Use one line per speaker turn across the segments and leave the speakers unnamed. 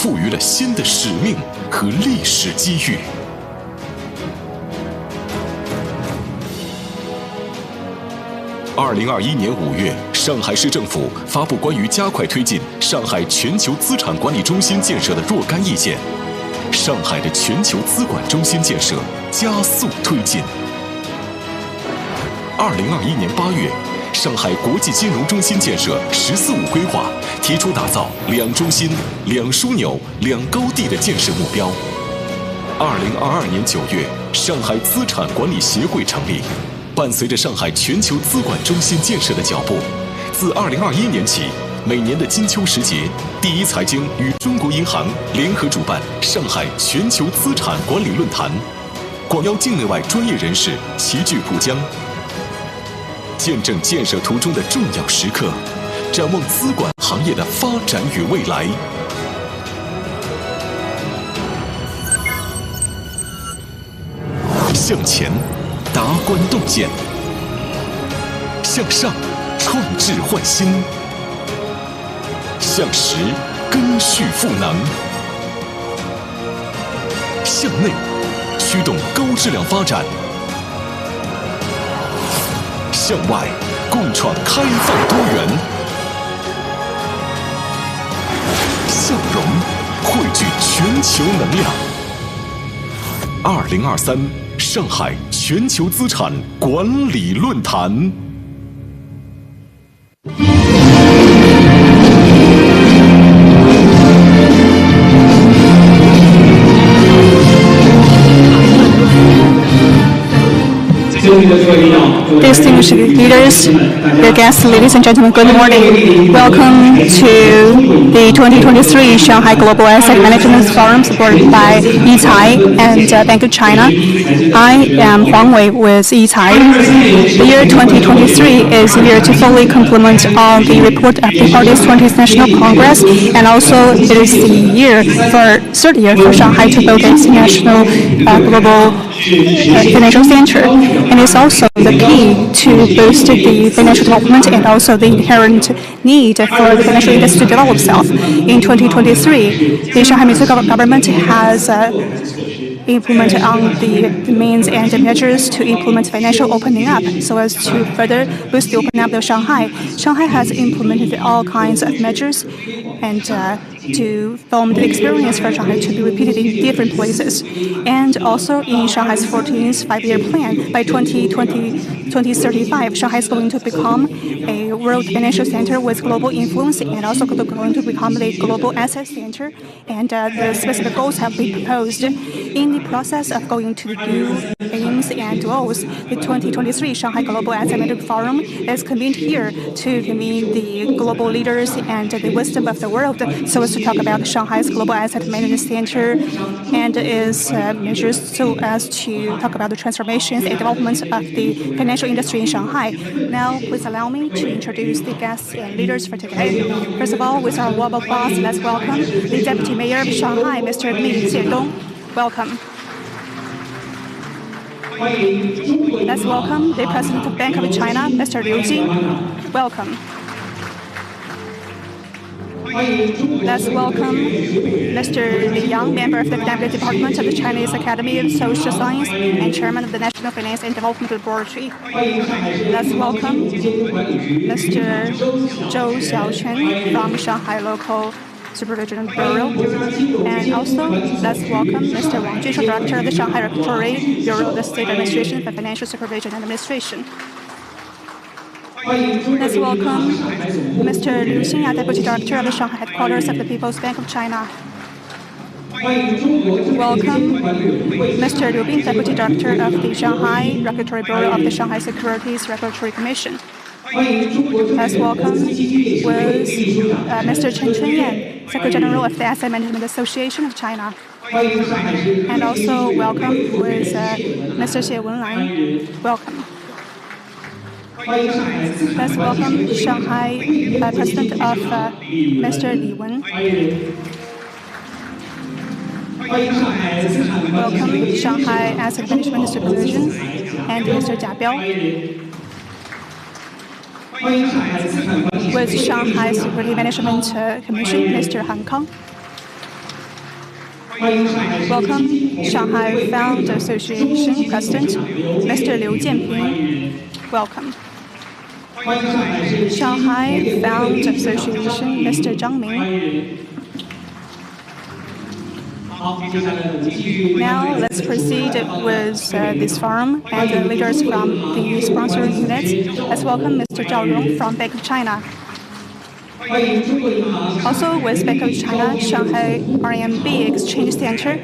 赋予了新的使命和历史机遇。2021年5月，上海市政府发布关于加快推进上海全球资产管理中心建设的若干意见，上海的全球资管中心建设加速推进。2021年8月，上海国际金融中心建设“十四五”规划提出打造2中心、2枢纽、2高地的建设目标。2022年9月，上海资产管理协会成立。伴随着上海全球资管中心建设的脚步，自2021年起，每年的金秋时节，第一财经与中国银行联合主办上海全球资产管理论坛，广邀境内外专业人士齐聚浦江，见证建设途中的重要时刻，展望资管行业的发展与未来。向前，达观洞见；向上，创智焕新；向实，赓续赋能；向内，驱动高质量发展；向外，共创开放多元；向荣，汇聚全球能量。2023上海全球资产管理论坛。
Distinguished leaders, dear guests, ladies and gentlemen, good morning. Welcome to the 2023 Shanghai Global Asset Management Forum supported by Yicai and Bank of China. I am Huang Wei with Yicai. The year 2023 is a year to fully complement on the report of the party's 20th National Congress, and also it is the third year for Shanghai to build its national global financial center, and it's also the key to boost the financial development and also the inherent need for the financial industry to develop itself. In 2023, the Shanghai municipal government has implemented on the means and measures to implement financial opening up so as to further boost the opening up of Shanghai. Shanghai has implemented all kinds of measures and to form the experience for Shanghai to be repeated in different places. And also in Shanghai's 14th five-year plan, by 2035, Shanghai is going to become a world financial center with global influence and also going to become a global asset center. And the specific goals have been proposed. In the process of going to the new aims and goals, the 2023 Shanghai Global Asset Management Forum is convened here to convene the global leaders and the wisdom of the world so as to talk about Shanghai's Global Asset Management Center and its measures so as to talk about the transformations and developments of the financial industry in Shanghai. Now, please allow me to introduce the guests and leaders for today. First of all, with our warm applause, let's welcome the Deputy Mayor of Shanghai, Mr. Li Jiedong. Welcome. Let's welcome the President of Bank of China, Mr. Liu Jin. Welcome. Let's welcome Mr. Li Yang, member of the Academic Department of the Chinese Academy of Social Science and Chairman of the National Finance and Development Laboratory. Let's welcome Mr. Zhou Xiaochen from Shanghai Local Supervision Bureau. And also, let's welcome Mr. Wang Junshu, Director of the Shanghai Regulatory Bureau of the State Administration for Financial Supervision and Administration. Let's welcome Mr. Liu Xinya, Deputy Director of the Shanghai Headquarters of the People's Bank of China. Welcome Mr. Liu Bin, Deputy Director of the Shanghai Regulatory Bureau of the Shanghai Securities Regulatory Commission. Let's welcome with Mr. Chen Chunyan, Secretary General of the Asset Management Association of China. And also welcome with Mr. Xie Wenlan. Welcome. Let's welcome Shanghai President of Mr. Li Wen. Welcome Shanghai Asset Management Supervision and Mr. Jia Biao. With Shanghai Security Management Commission, Mr. Han Kang. Welcome, Shanghai Fund Association President, Mr. Liu Jianping. Welcome. Shanghai Fund Association, Mr. Zhang Ming. Now let's proceed with this forum and the leaders from the sponsoring units. Let's welcome Mr. Zhao Rong from Bank of China. Also with Bank of China, Shanghai RMB Exchange Center,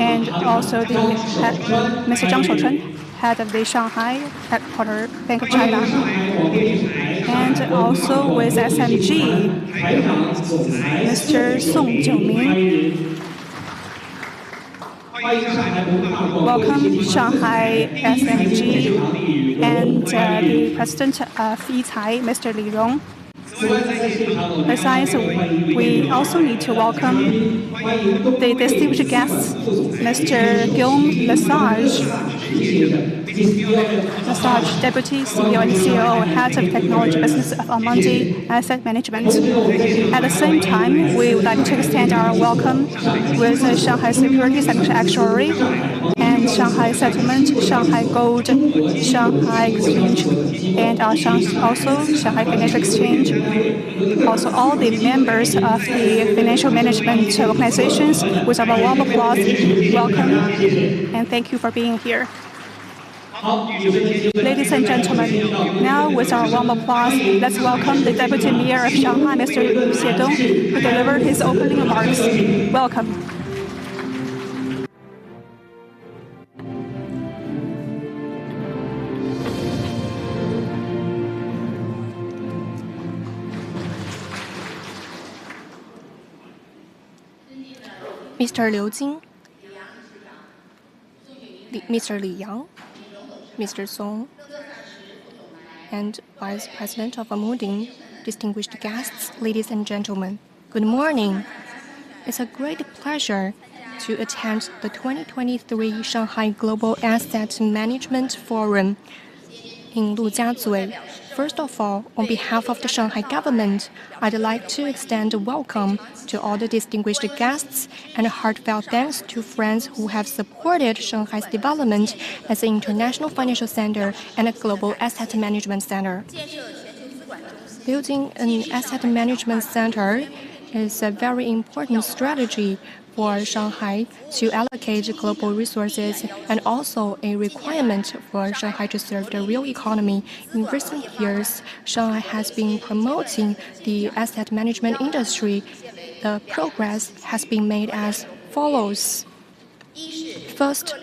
and also Mr. Zhang Xiaochun, head of the Shanghai headquarters Bank of China, and also with SMG, Mr. Song Jiuming. Welcome, Shanghai SMG and the president of Yicai, Mr. Li Rong. Besides, we also need to welcome the distinguished guests, Mr. Guillaume Lesage, Deputy CEO and COO, Head of Technology Business of Amundi Asset Management. At the same time, we would like to extend our welcome with Shanghai Securities Actuary and Shanghai Settlement, Shanghai Gold, Shanghai Exchange, and also Shanghai Financial Exchange. Also, all the members of the financial management organizations, with our warm applause, welcome and thank you for being here. Ladies and gentlemen, now with our warm applause, let's welcome the Deputy Mayor of Shanghai, Mr. Xie Dong, to deliver his opening remarks. Welcome.
Mr. Liu Jing, Mr. Li Yang, Mr. Song, and Vice President of Amundi, distinguished guests, ladies and gentlemen, good morning. It's a great pleasure to attend the 2023 Shanghai Global Asset Management Forum in Live丨2023. First of all, on behalf of the Shanghai government, I'd like to extend a welcome to all the distinguished guests and heartfelt thanks to friends who have supported Shanghai's development as an international financial center and a global asset management center. Building an asset management center is a very important strategy for Shanghai to allocate global resources and also a requirement for Shanghai to serve the real economy. In recent years, Shanghai has been promoting the asset management industry. The progress has been made as follows. First,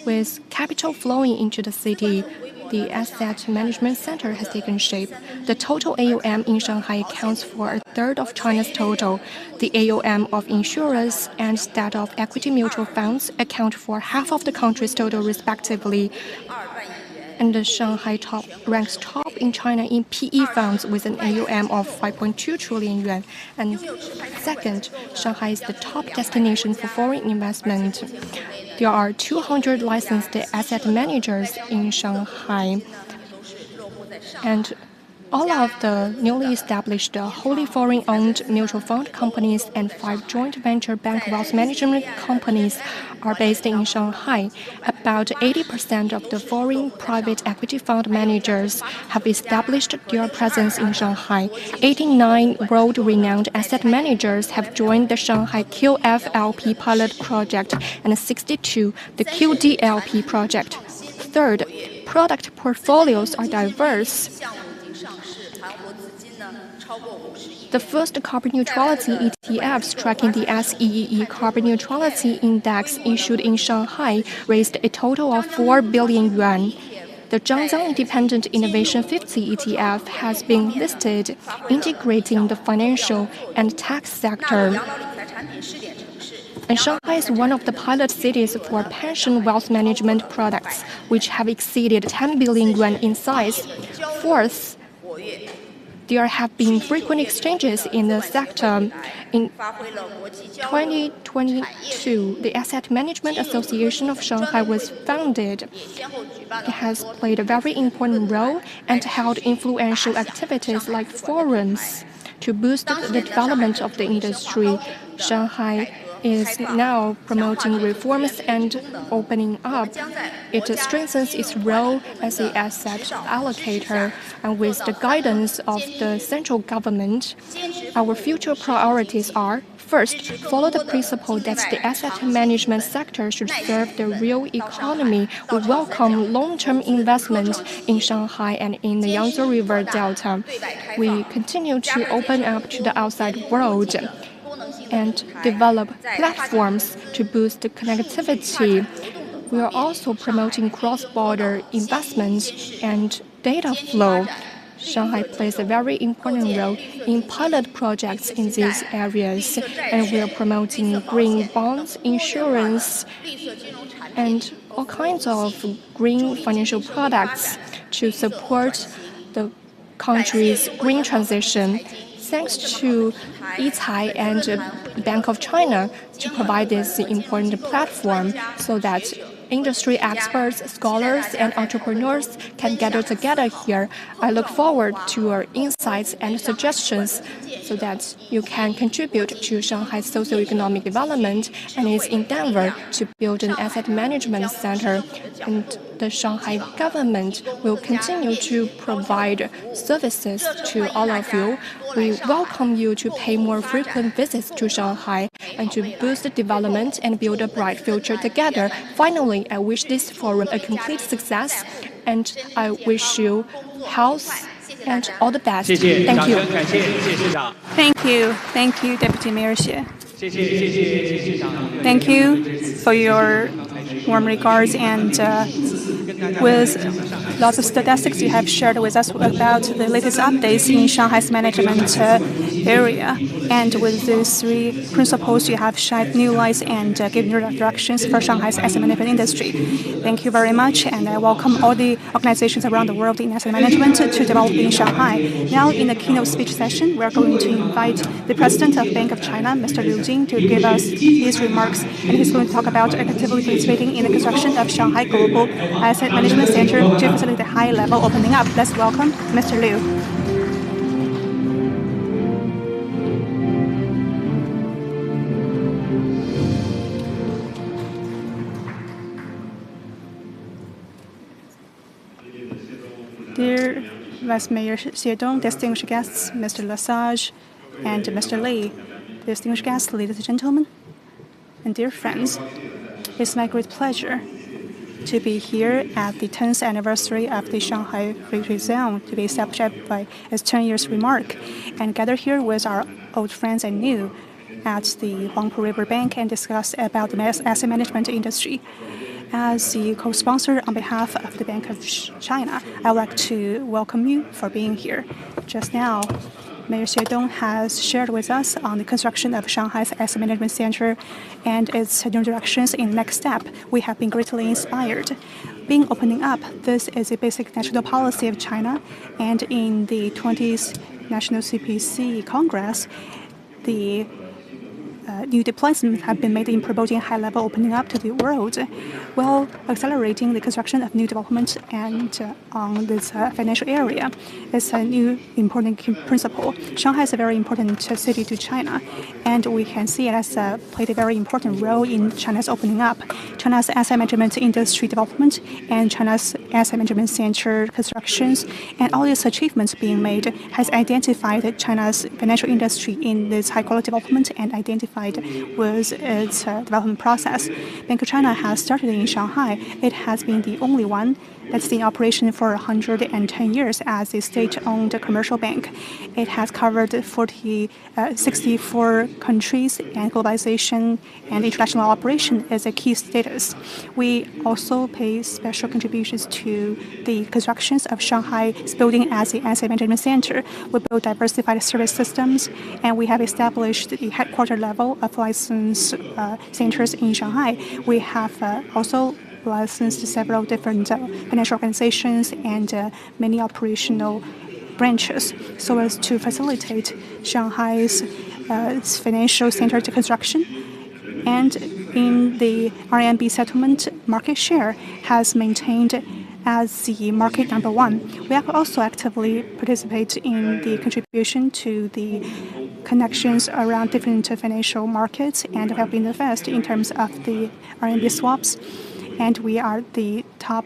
with capital flowing into the city, the asset management center has taken shape. The total AUM in Shanghai accounts for a third of China's total. The AUM of insurers and that of equity mutual funds account for half of the country's total respectively. And the Shanghai ranks top in China in PE funds with an AUM of 5.2 trillion yuan. And second, Shanghai is the top destination for foreign investment. There are 200 licensed asset managers in Shanghai, and all of the newly established wholly foreign-owned mutual fund companies and 5 joint venture bank wealth management companies are based in Shanghai. About 80% of the foreign private equity fund managers have established their presence in Shanghai. 89 world-renowned asset managers have joined the Shanghai QFLP pilot project and 62 the QDLP project. Third, product portfolios are diverse. The first carbon neutrality ETFs tracking the SEEE Carbon Neutrality Index issued in Shanghai raised a total of 4 billion yuan. The Zhangjiang Independent Innovation 50 ETF has been listed, integrating the financial and tax sector. And Shanghai is one of the pilot cities for pension wealth management products, which have exceeded 10 billion yuan in size. Fourth, there have been frequent exchanges in the sector. In 2022, the Asset Management Association of Shanghai was founded. It has played a very important role and held influential activities like forums to boost the development of the industry. Shanghai is now promoting reforms and opening up. It strengthens its role as an asset allocator, and with the guidance of the central government, our future priorities are: first, follow the principle that the asset management sector should serve the real economy. We welcome long-term investment in Shanghai and in the Yangtze River Delta. We continue to open up to the outside world and develop platforms to boost the connectivity. We are also promoting cross-border investments and data flow. Shanghai plays a very important role in pilot projects in these areas, and we are promoting green bonds, insurance, and all kinds of green financial products to support the country's green transition. Thanks to Yicai and the Bank of China to provide this important platform so that industry experts, scholars, and entrepreneurs can gather together here. I look forward to your insights and suggestions so that you can contribute to Shanghai's socio-economic development and its endeavor to build an asset management center. And the Shanghai government will continue to provide services to all of you. We welcome you to pay more frequent visits to Shanghai and to boost development and build a bright future together. Finally, I wish this forum a complete success, and I wish you health and all the best. Thank you.
Thank you, Deputy Mayor Xie. Thank you for your warm regards, and with lots of statistics you have shared with us about the latest updates in Shanghai's management area. And with these three principles, you have shed new lights and given your directions for Shanghai's asset management industry. Thank you very much, and I welcome all the organizations around the world in asset management to develop in Shanghai. Now, in the keynote speech session, we are going to invite the President of Bank of China, Mr. Liu Jing, to give us his remarks, and he's going to talk about actively participating in the construction of Shanghai Global Asset Management Center to facilitate the high-level opening up. Let's welcome Mr. Liu. Dear Vice Mayor Xie, distinguished guests, Mr. Lesage and Mr. Li, distinguished guests, ladies and gentlemen, and dear friends, it's my great pleasure to be here at the 10th anniversary of the Shanghai Free Trade Zone to be established by its 10 years remark, and gather here with our old friends and new at the Huangpu River Bank and discuss about the asset management industry. As the co-sponsor on behalf of the Bank of China, I would like to welcome you for being here. Just now, Mayor Xie has shared with us on the construction of Shanghai's Asset Management Center and its new directions in the next step. We have been greatly inspired. Being opening up, this is a basic national policy of China, and in the 20th National CPC Congress, the new deployments have been made in promoting high-level opening up to the world, while accelerating the construction of new development and on this financial area. It's a new important principle. Shanghai is a very important city to China, and we can see it has played a very important role in China's opening up. China's asset management industry development and China's asset management center constructions and all these achievements being made has identified China's financial industry in this high-quality development and identified with its development process. Bank of China has started in Shanghai. It has been the only one that's been in operation for 110 years as a state-owned commercial bank. It has covered 64 countries, and globalization and international operation is a key status. We also pay special contributions to the constructions of Shanghai's building as the asset management center. We build diversified service systems, and we have established the headquarter level of license centers in Shanghai. We have also licensed several different financial organizations and many operational branches so as to facilitate Shanghai's financial center construction. And in the RMB settlement, market share has maintained as the market #1. We have also actively participate in the contribution to the connections around different financial markets, and we have been the first in terms of the RMB swaps. And we are the top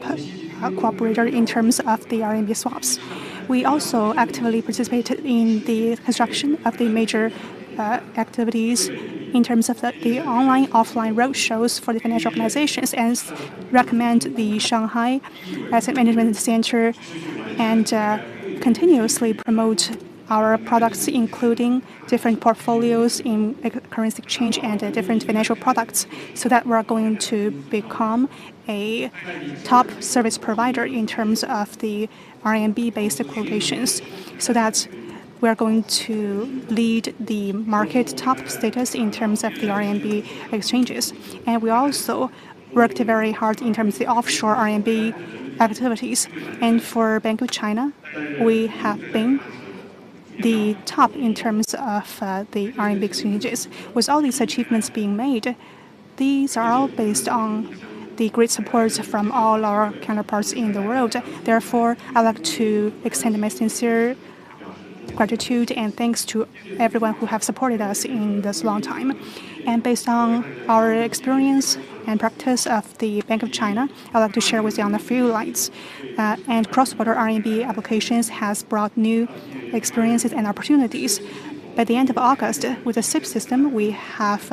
cooperator in terms of the RMB swaps. We also actively participated in the construction of the major activities in terms of the online, offline roadshows for the financial organizations, and recommend the Shanghai Asset Management Center and continuously promote our products, including different portfolios in currency exchange and different financial products, so that we're going to become a top service provider in terms of the RMB-based quotations, so that we're going to lead the market top status in terms of the RMB exchanges. And we also worked very hard in terms of the offshore RMB activities. And for Bank of China, we have been the top in terms of the RMB exchanges. With all these achievements being made, these are all based on the great support from all our counterparts in the world. Therefore, I'd like to extend my sincere gratitude and thanks to everyone who have supported us in this long time. And based on our experience and practice of the Bank of China, I'd like to share with you on a few lines. And cross-border RMB applications has brought new experiences and opportunities. By the end of August, with the SIP system, we have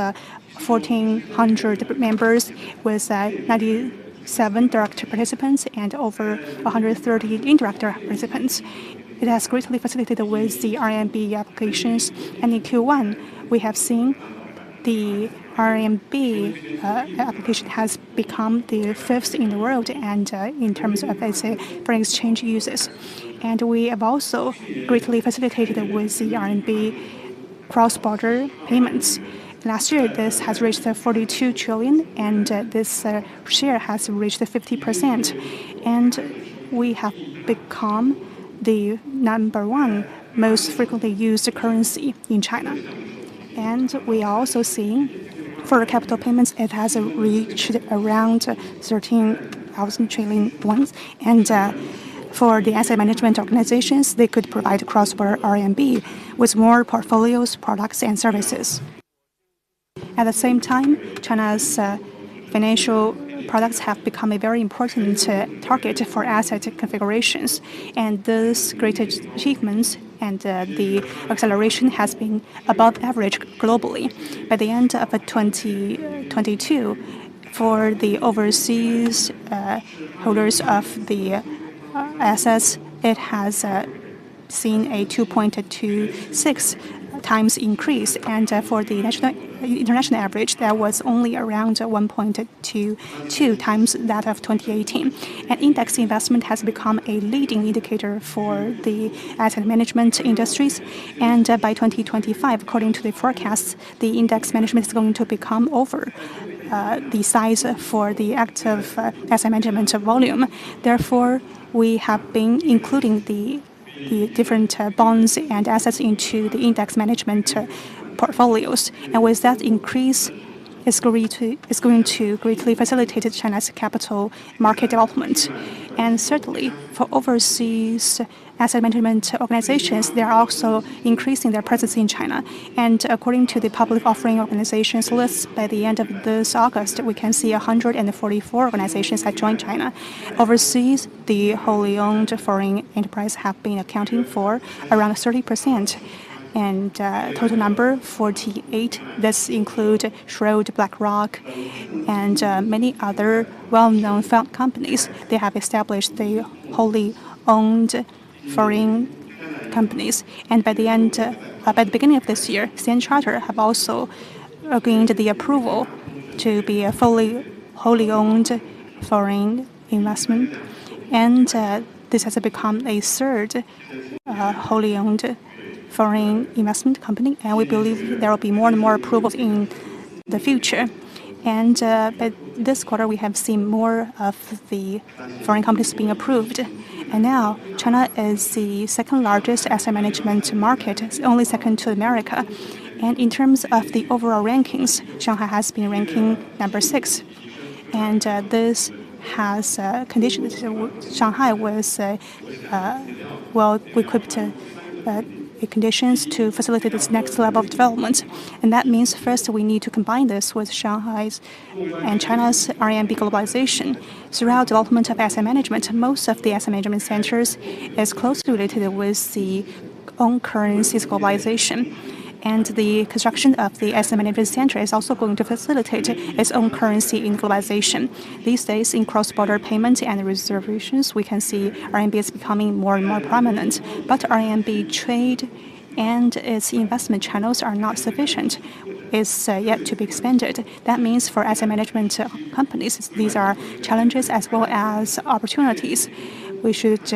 1,400 members with 97 direct participants and over 130 indirect participants. It has greatly facilitated with the RMB applications. And in Q1, we have seen the RMB application has become the fifth in the world and in terms of its foreign exchange uses. And we have also greatly facilitated with the RMB cross-border payments. Last year, this has reached 42 trillion, and this share has reached 50%. And we have become the #1 most frequently used currency in China. And we are also seeing for capital payments, it has reached around 13,000 trillion yuan. And for the asset management organizations, they could provide cross-border RMB with more portfolios, products, and services. At the same time, China's financial products have become a very important target for asset configurations. And these great achievements and the acceleration has been above average globally. By the end of 2022, for the overseas holders of the assets, it has seen a 2.26 times increase, and for the international average, that was only around 1.22 times that of 2018. And index investment has become a leading indicator for the asset management industries. And by 2025, according to the forecasts, the index management is going to become over the size for the active asset management volume. Therefore, we have been including the different bonds and assets into the index management portfolios. And with that increase, it's going to greatly facilitate China's capital market development. And certainly, for overseas asset management organizations, they are also increasing their presence in China. And according to the public offering organizations list, by the end of this August, we can see 144 organizations have joined China. Overseas, the wholly owned foreign enterprise have been accounting for around 30%. And total number 48. This include Schroed, BlackRock, and many other well-known fund companies. They have established the wholly owned foreign companies. And by the beginning of this year, Standard Chartered have also gained the approval to be a wholly owned foreign investment. And this has become a third wholly owned foreign investment company, and we believe there will be more and more approvals in the future. And by this quarter, we have seen more of the foreign companies being approved. And now, China is the second largest asset management market, only second to America. And in terms of the overall rankings, Shanghai has been ranking #6. And this has conditioned Shanghai with well-equipped conditions to facilitate this next level of development. And that means first we need to combine this with Shanghai's and China's RMB globalization. Throughout development of asset management, most of the asset management centers is closely related with the own currency's globalization. And the construction of the asset management center is also going to facilitate its own currency in globalization. These days, in cross-border payment and reservations, we can see RMB is becoming more and more prominent. But RMB trade and its investment channels are not sufficient. It's yet to be expanded. That means for asset management companies, these are challenges as well as opportunities. We should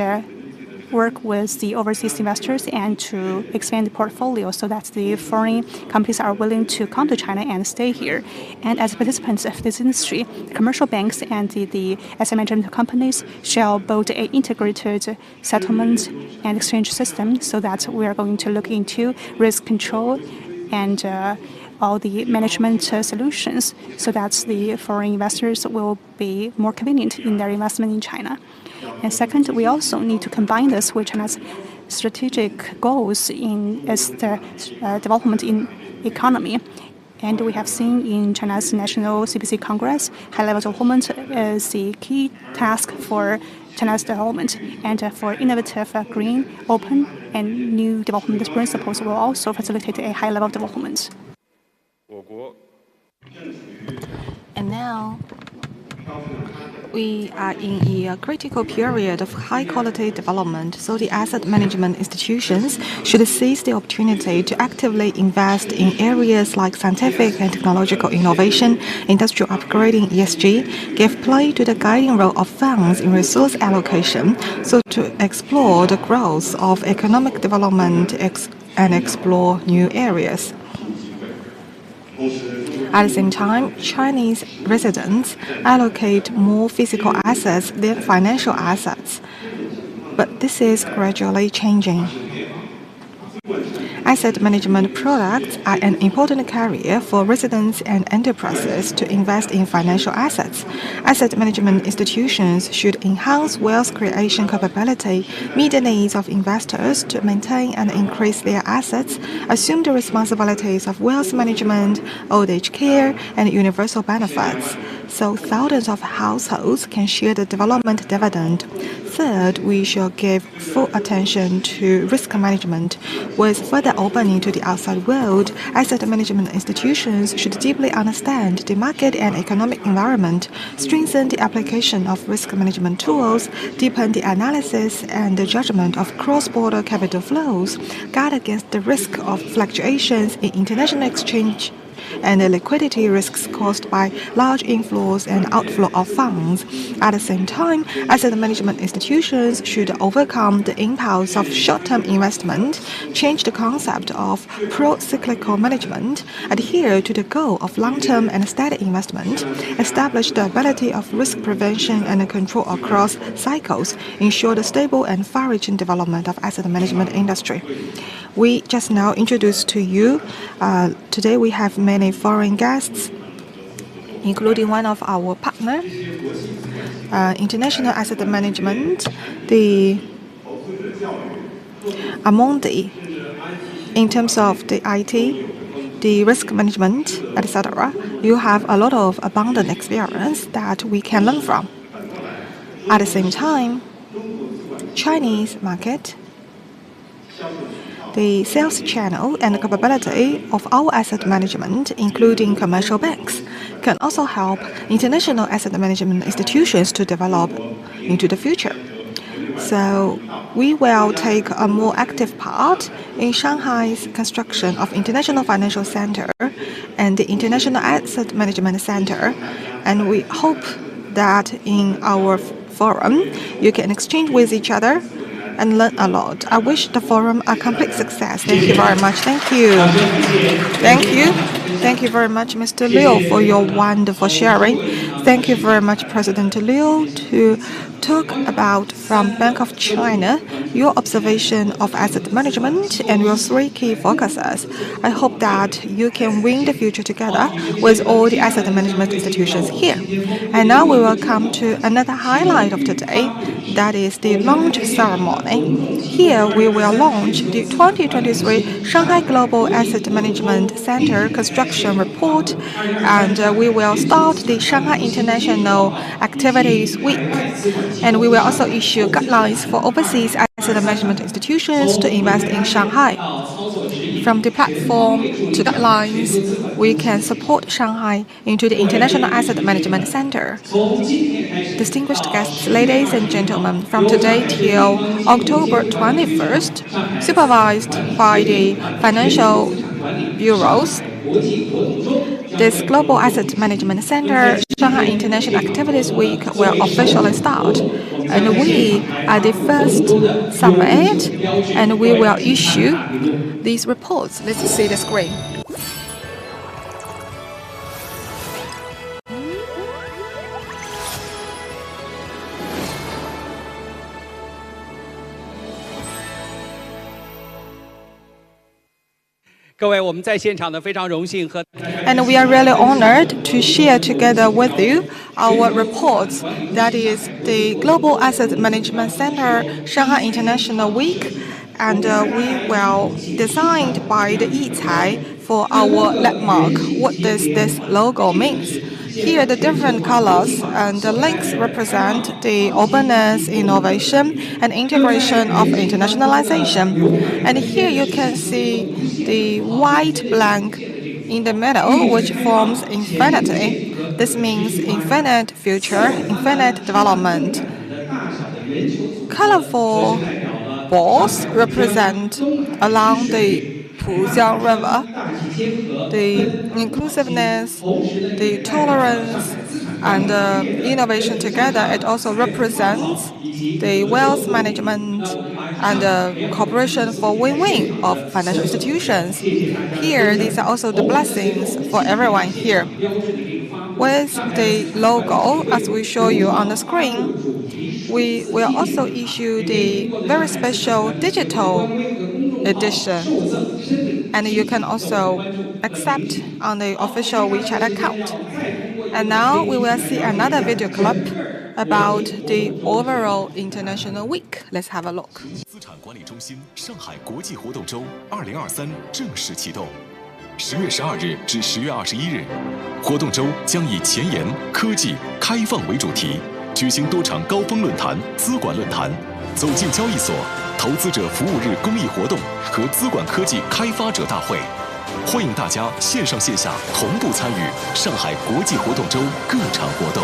work with the overseas investors and to expand the portfolio so that the foreign companies are willing to come to China and stay here. And as participants of this industry, commercial banks and the asset management companies shall build an integrated settlement and exchange system so that we are going to look into risk control and all the management solutions so that the foreign investors will be more convenient in their investment in China. And second, we also need to combine this with China's strategic goals in its development in economy. And we have seen in China's National CPC Congress, high-level development is the key task for China's development. And for innovative, green, open, and new development principles will also facilitate a high level of development.
And now, we are in a critical period of high-quality development, so the asset management institutions should seize the opportunity to actively invest in areas like scientific and technological innovation, industrial upgrading, ESG, give play to the guiding role of funds in resource allocation, so to explore the growth of economic development and explore new areas. At the same time, Chinese residents allocate more physical assets than financial assets, but this is gradually changing. Asset management products are an important carrier for residents and enterprises to invest in financial assets. Asset management institutions should enhance wealth creation capability, meet the needs of investors to maintain and increase their assets, assume the responsibilities of wealth management, old age care, and universal benefits, so thousands of households can share the development dividend. Third, we shall give full attention to risk management. With further opening to the outside world, asset management institutions should deeply understand the market and economic environment, strengthen the application of risk management tools, deepen the analysis and the judgment of cross-border capital flows, guard against the risk of fluctuations in international exchange and the liquidity risks caused by large inflows and outflow of funds. At the same time, asset management institutions should overcome the impulse of short-term investment, change the concept of pro-cyclical management, adhere to the goal of long-term and steady investment, establish the ability of risk prevention and control across cycles, ensure the stable and far-reaching development of asset management industry. We just now introduced to you, today we have many foreign guests, including one of our partners, International Asset Management, Amundi, in terms of the IT, the risk management, etc. You have a lot of abundant experience that we can learn from. At the same time, Chinese market, the sales channel and capability of our asset management, including commercial banks, can also help international asset management institutions to develop into the future. So we will take a more active part in Shanghai's construction of International Financial Center and the International Asset Management Center, and we hope that in our forum you can exchange with each other and learn a lot. I wish the forum a complete success. Thank you very much. Thank you. Thank you. Thank you very much, Mr. Liu, for your wonderful sharing. Thank you very much, President Liu, to talk about from Bank of China your observation of asset management and your 3 key focuses. I hope that you can win the future together with all the asset management institutions here. And now we will come to another highlight of today, that is the launch ceremony. Here we will launch the 2023 Shanghai Global Asset Management Center Construction Report, and we will start the Shanghai International Activities Week. And we will also issue guidelines for overseas asset management institutions to invest in Shanghai. From the platform to guidelines, we can support Shanghai into the International Asset Management Center. Distinguished guests, ladies and gentlemen, from today till October 21st, supervised by the financial bureaus, this Global Asset Management Center Shanghai International Activities Week will officially start. And we are the first summit, and we will issue these reports. Let's see the screen.
各位，我们在现场呢非常荣幸和
And we are really honored to share together with you our reports. That is the Global Asset Management Center Shanghai International Week, and we will designed by the Yicai for our landmark. What does this logo means? Here, the different colors and the links represent the openness, innovation, and integration of internationalization. And here you can see the white blank in the middle, which forms infinity. This means infinite future, infinite development. Colorful balls represent along the Pujiang River the inclusiveness, the tolerance, and innovation together. It also represents the wealth management and cooperation for win-win of financial institutions. Here, these are also the blessings for everyone here. With the logo, as we show you on the screen, we will also issue the very special digital edition, and you can also accept on the official WeChat account. And now we will see another video clip about the overall International Week. Let's have a look.
资产管理中心上海国际活动周2023正式启动，10月12日至10月21日，活动周将以前沿、科技、开放为主题，举行多场高峰论坛、资管论坛，走进交易所、投资者服务日公益活动和资管科技开发者大会。欢迎大家线上线下同步参与上海国际活动周各场活动。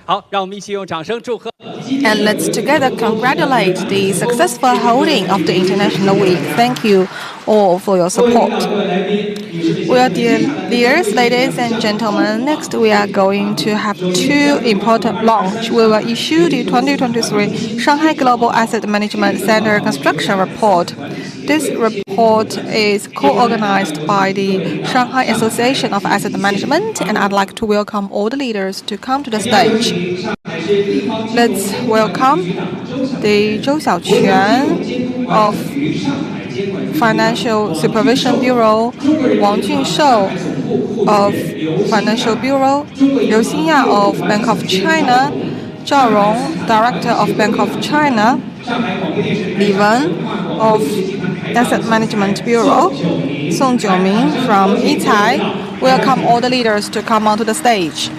好，让我们一起用掌声祝贺。
And let's together congratulate the successful holding of the International Week. Thank you all for your support. Well, dear leaders, ladies and gentlemen, next we are going to have 2 important launch. We will issue the 2023 Shanghai Global Asset Management Center Construction Report. This report is co-organized by the Shanghai Association of Asset Management, and I'd like to welcome all the leaders to come to the stage. Let's welcome the Zhou Xiaoquan of Financial Supervision Bureau, Wang Junshou of Financial Bureau, Liu Xinya of Bank of China, Zhao Rong, Director of Bank of China, Li Wen of Asset Management Bureau, Song Jiuming from Yicai. Welcome all the leaders to come onto the stage.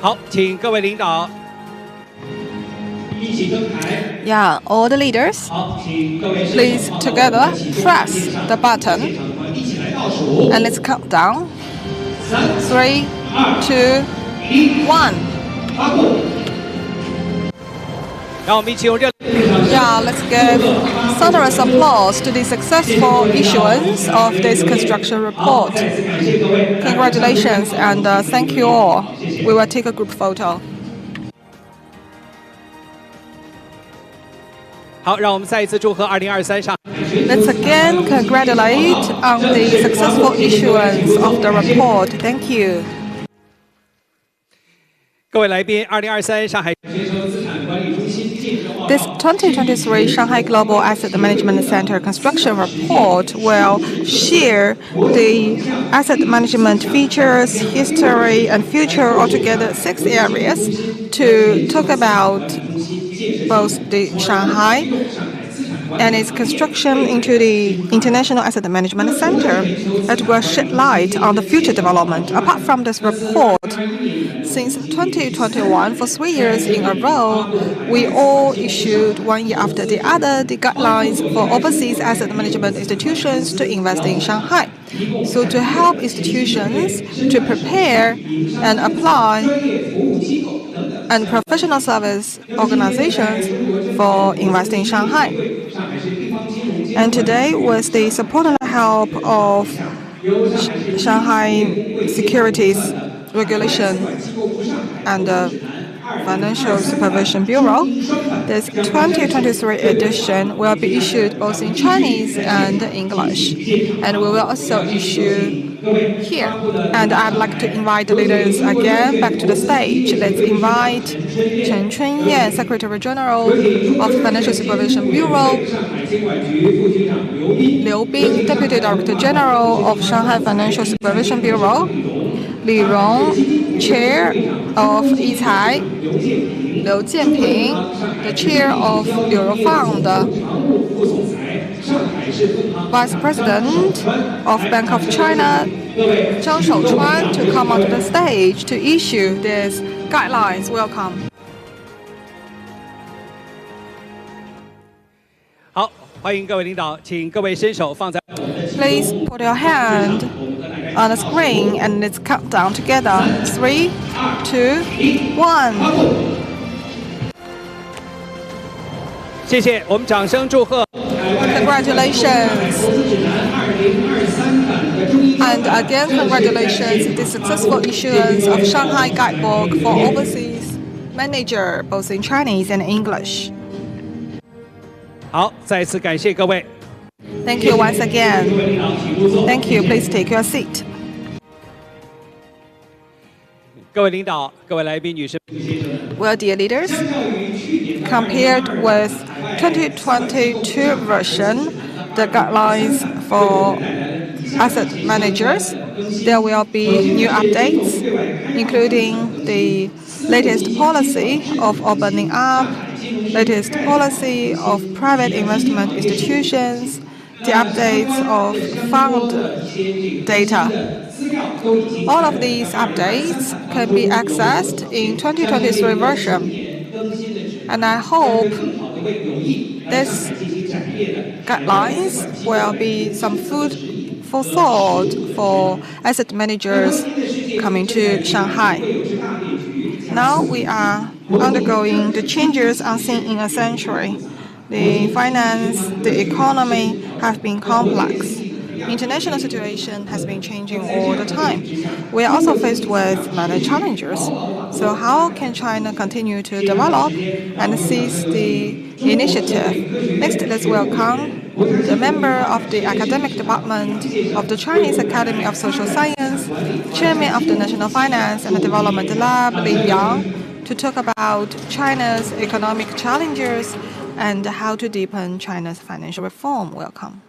好，请各位领导。
Yeah, all the leaders, please together press the button and let's count down. 3, 2, 1.
让我们一起用热。
Yeah, let's give thunderous applause to the successful issuance of this construction report. Congratulations and thank you all. We will take a group photo.
好，让我们再一次祝贺2023上。
Let's again congratulate on the successful issuance of the report. Thank you.
各位来宾，2023上海。
This 2023 Shanghai Global Asset Management Center construction report will share the asset management features, history, and future, altogether 6 areas, to talk about both the Shanghai and its construction into the International Asset Management Center. It will shed light on the future development. Apart from this report, since 2021, for 3 years in a row, we all issued 1 year after the other the guidelines for overseas asset management institutions to invest in Shanghai. So to help institutions to prepare and apply and professional service organizations for investing in Shanghai. And today, with the support and help of Shanghai Securities Regulation and the Financial Supervision Bureau, this 2023 edition will be issued both in Chinese and English, and we will also issue here. And I'd like to invite the leaders again back to the stage. Let's invite Chen Chunyan, Secretary General of Financial Supervision Bureau, Liu Bing, Deputy Director General of Shanghai Financial Supervision Bureau, Li Rong, Chair of Yicai, Liu Jianping, the Chair of Liu Fund, Vice President of Bank of China, Zhang Shouchuan, to come onto the stage to issue these guidelines. Welcome.
好，欢迎各位领导，请各位伸手放在。
Please put your hand on the screen and let's count down together. 3, 2, 1.
谢谢，我们掌声祝贺。
Congratulations. And again, congratulations the successful issuance of Shanghai Guidebook for overseas manager, both in Chinese and English.
好，再次感谢各位。
Thank you once again. Thank you. Please take your seat.
各位领导、各位来宾、女士。
Well, dear leaders, compared with 2022 version, the guidelines for asset managers, there will be new updates, including the latest policy of opening up, latest policy of private investment institutions, the updates of fund data. All of these updates can be accessed in 2023 version. And I hope these guidelines will be some food for thought for asset managers coming to Shanghai. Now we are undergoing the changes unseen in a century. The finance, the economy have been complex. International situation has been changing all the time. We are also faced with many challenges. So how can China continue to develop and seize the initiative? Next, let's welcome the member of the academic department of the Chinese Academy of Social Science, chairman of the National Finance and Development Lab, Live丨, to talk about China's economic challenges and how to deepen China's financial reform. Welcome.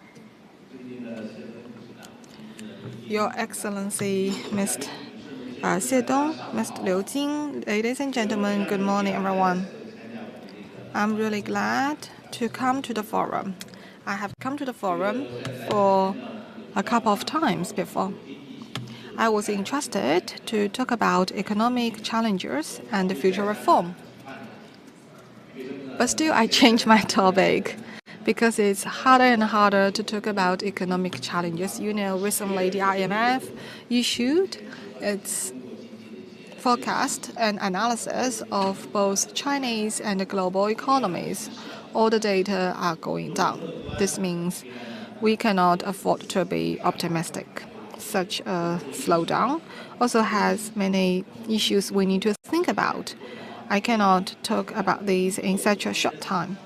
Your Excellency, Mr. Xie Dong, Mr. Liu Jing, ladies and gentlemen, good morning, everyone. I'm really glad to come to the forum. I have come to the forum for a couple of times before. I was interested to talk about economic challenges and future reform. But still, I changed my topic because it's harder and harder to talk about economic challenges. You know, recently the IMF issued its forecast and analysis of both Chinese and global economies. All the data are going down. This means we cannot afford to be optimistic. Such a slowdown also has many issues we need to think about. I cannot talk about these in such a short time.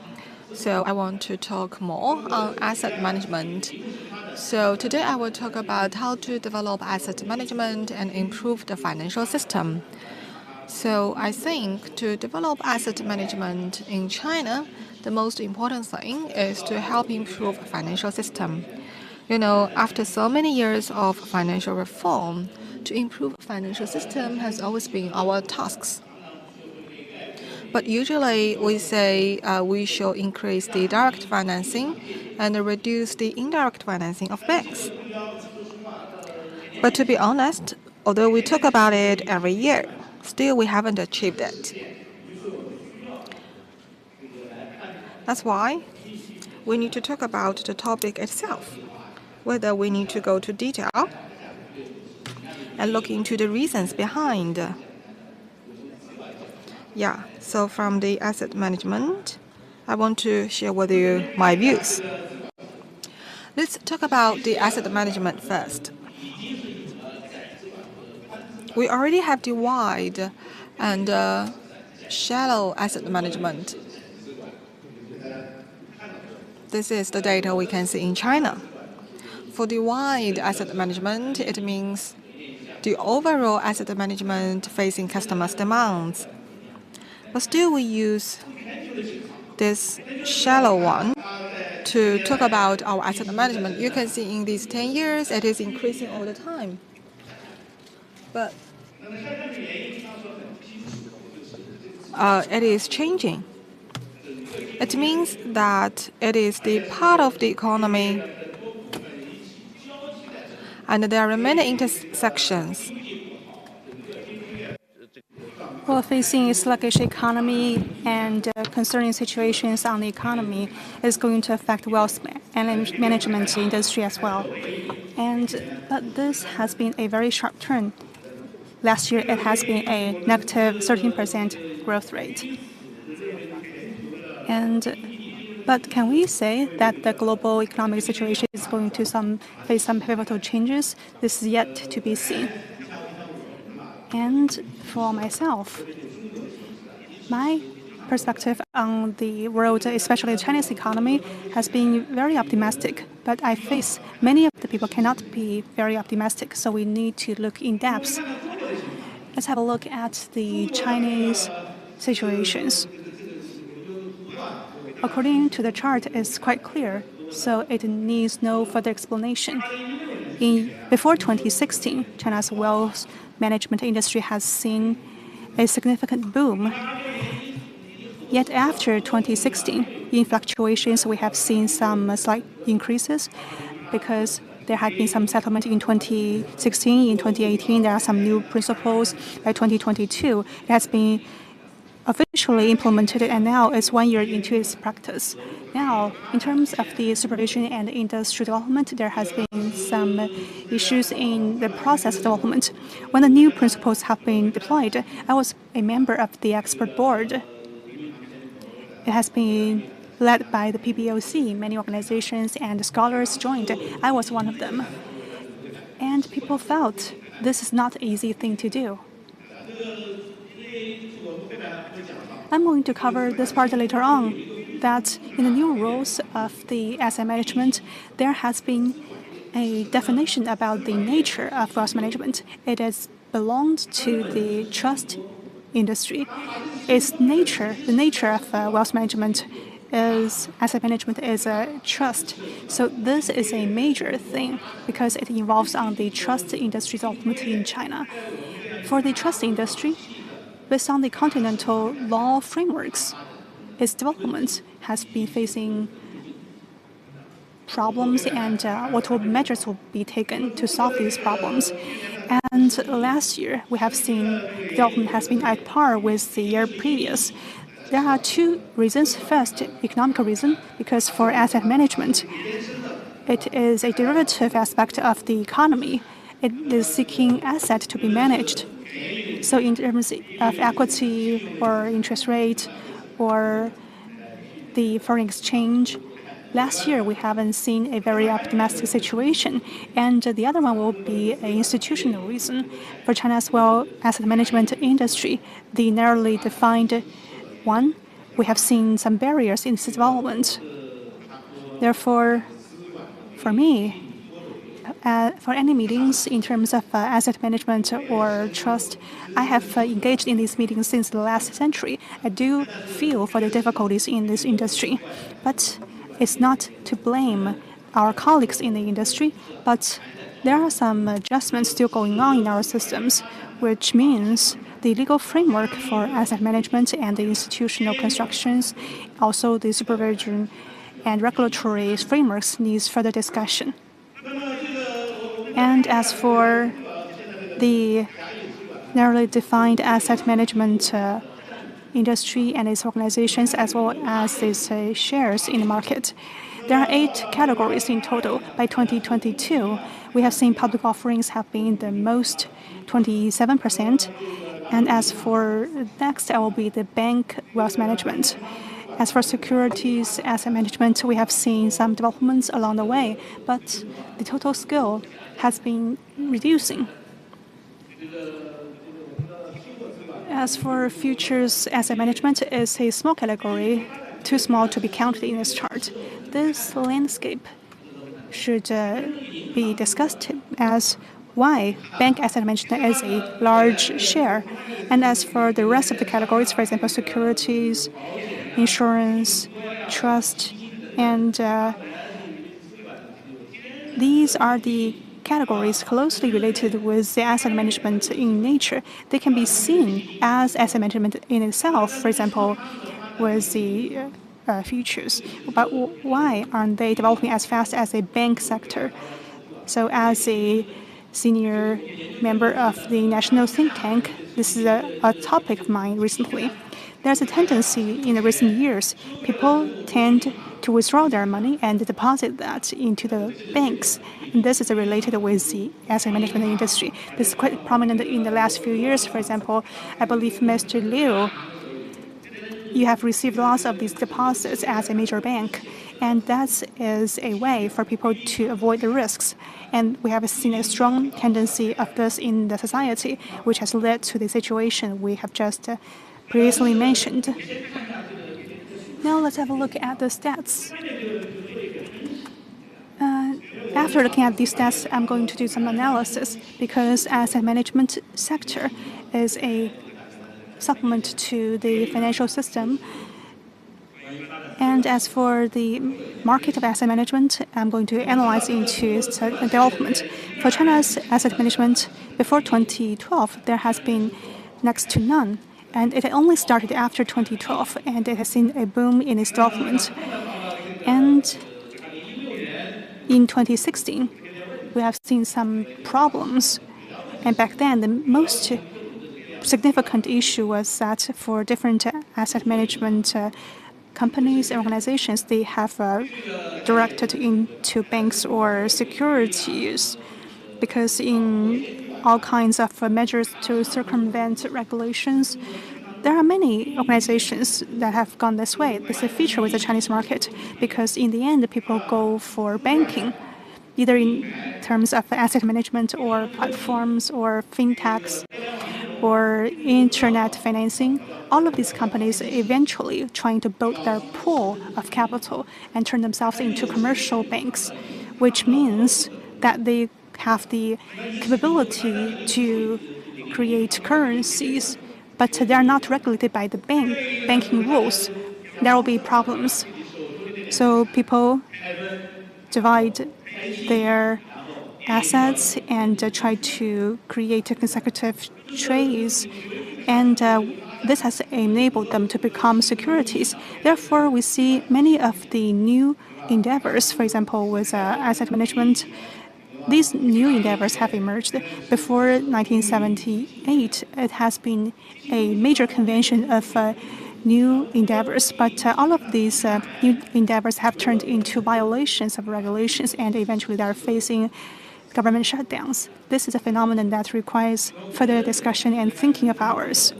So I want to talk more on asset management. So today I will talk about how to develop asset management and improve the financial system. So I think to develop asset management in China, the most important thing is to help improve financial system. You know, after so many years of financial reform, to improve financial system has always been our tasks. But usually we say we should increase the direct financing and reduce the indirect financing of banks. But to be honest, although we talk about it every year, still we haven't achieved it. That's why we need to talk about the topic itself, whether we need to go to detail and look into the reasons behind. Yeah, so from the asset management, I want to share with you my views. Let's talk about the asset management first. We already have the wide and shallow asset management. This is the data we can see in China. For the wide asset management, it means the overall asset management facing customers' demands. But still we use this shallow one to talk about our asset management. You can see in these 10 years, it is increasing all the time. But it is changing. It means that it is the part of the economy and there are many intersections.
Well, facing a sluggish economy and concerning situations on the economy is going to affect wealth management industry as well. But this has been a very sharp turn. Last year, it has been a negative 13% growth rate. But can we say that the global economic situation is going to face some pivotal changes? This is yet to be seen. And for myself, my perspective on the world, especially the Chinese economy, has been very optimistic. But I face many of the people cannot be very optimistic, so we need to look in depth. Let's have a look at the Chinese situations. According to the chart, it's quite clear, so it needs no further explanation. Before 2016, China's wealth management industry has seen a significant boom. Yet after 2016, in fluctuations, we have seen some slight increases because there had been some settlement in 2016. In 2018, there are some new principles. By 2022, it has been officially implemented, and now it's 1 year into its practice. Now, in terms of the supervision and industry development, there has been some issues in the process development. When the new principles have been deployed, I was a member of the expert board. It has been led by the PBOC. Many organizations and scholars joined. I was one of them. And people felt this is not an easy thing to do. I'm going to cover this part later on, that in the new rules of the asset management, there has been a definition about the nature of wealth management. It has belonged to the trust industry. Its nature, the nature of wealth management is asset management is a trust. So this is a major thing because it involves on the trust industry development in China. For the trust industry, based on the continental law frameworks, its development has been facing problems and what measures will be taken to solve these problems. And last year, we have seen development has been at par with the year previous. There are two reasons. First, economic reason, because for asset management, it is a derivative aspect of the economy. It is seeking asset to be managed. So in terms of equity or interest rate or the foreign exchange, last year we haven't seen a very optimistic situation. And the other one will be an institutional reason. For China's asset management industry, the narrowly defined one we have seen some barriers in its development. Therefore, for me, for any meetings in terms of asset management or trust, I have engaged in these meetings since the last century. I do feel for the difficulties in this industry, but it's not to blame our colleagues in the industry, but there are some adjustments still going on in our systems, which means the legal framework for asset management and the institutional constructions, also the supervision and regulatory frameworks needs further discussion. And as for the narrowly defined asset management industry and its organizations, as well as its shares in the market, there are 8 categories in total. By 2022, we have seen public offerings have been the most, 27%. And as for next, it will be the bank wealth management. As for securities asset management, we have seen some developments along the way, but the total scale has been reducing. As for futures asset management, it's a small category, too small to be counted in this chart. This landscape should be discussed as why bank asset management is a large share. And as for the rest of the categories, for example, securities, insurance, trust, and these are the categories closely related with the asset management in nature. They can be seen as asset management in itself, for example, with the futures. But why aren't they developing as fast as a bank sector? So as a senior member of the national think tank, this is a topic of mine recently. There's a tendency in the recent years, people tend to withdraw their money and deposit that into the banks. And this is related with the asset management industry. This is quite prominent in the last few years. For example, I believe Mr. Liu, you have received lots of these deposits as a major bank, and that is a way for people to avoid the risks. And we have seen a strong tendency of this in the society, which has led to the situation we have just previously mentioned. Now let's have a look at the stats. After looking at these stats, I'm going to do some analysis because asset management sector is a supplement to the financial system. And as for the market of asset management, I'm going to analyze into its development. For China's asset management, before 2012, there has been next to none. And it only started after 2012, and it has seen a boom in its development. And in 2016, we have seen some problems. And back then, the most significant issue was that for different asset management companies and organizations, they have directed into banks or securities, because in all kinds of measures to circumvent regulations, there are many organizations that have gone this way. This is a feature with the Chinese market, because in the end, people go for banking, either in terms of asset management or platforms or fintechs or internet financing. All of these companies eventually trying to build their pool of capital and turn themselves into commercial banks, which means that they have the capability to create currencies, but they are not regulated by the banking rules. There will be problems. So people divide their assets and try to create consecutive trades, and this has enabled them to become securities. Therefore, we see many of the new endeavors, for example, with asset management. These new endeavors have emerged. Before 1978, it has been a major convention of new endeavors, but all of these new endeavors have turned into violations of regulations, and eventually they are facing government shutdowns. This is a phenomenon that requires further discussion and thinking of ours.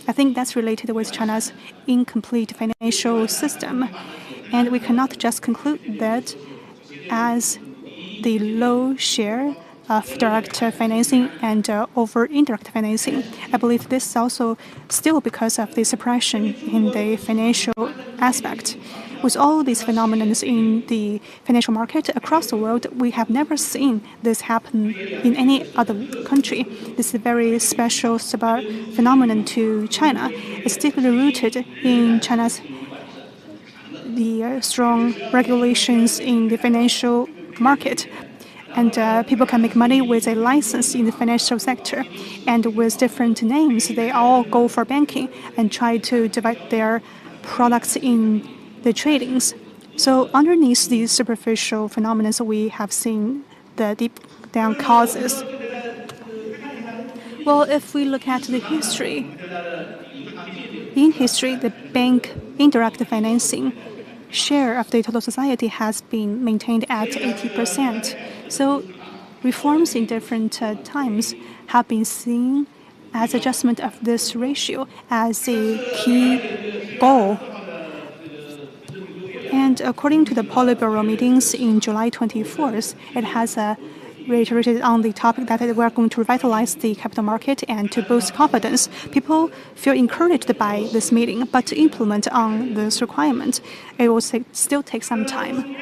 I think that's related with China's incomplete financial system, and we cannot just conclude that as the low share of direct financing and over indirect financing. I believe this is also still because of the suppression in the financial aspect. With all these phenomena in the financial market across the world, we have never seen this happen in any other country. This is a very special phenomenon to China. It's deeply rooted in China's strong regulations in the financial market. And people can make money with a license in the financial sector. And with different names, they all go for banking and try to divide their products in the tradings. So underneath these superficial phenomena, we have seen the deep down causes. Well, if we look at the history, in history, the bank indirect financing share of the total society has been maintained at 80%. So reforms in different times have been seen as adjustment of this ratio as a key goal. And according to the Politburo meetings in July 24th, it has reiterated on the topic that we are going to revitalize the capital market and to boost confidence. People feel encouraged by this meeting, but to implement on this requirement, it will still take some time.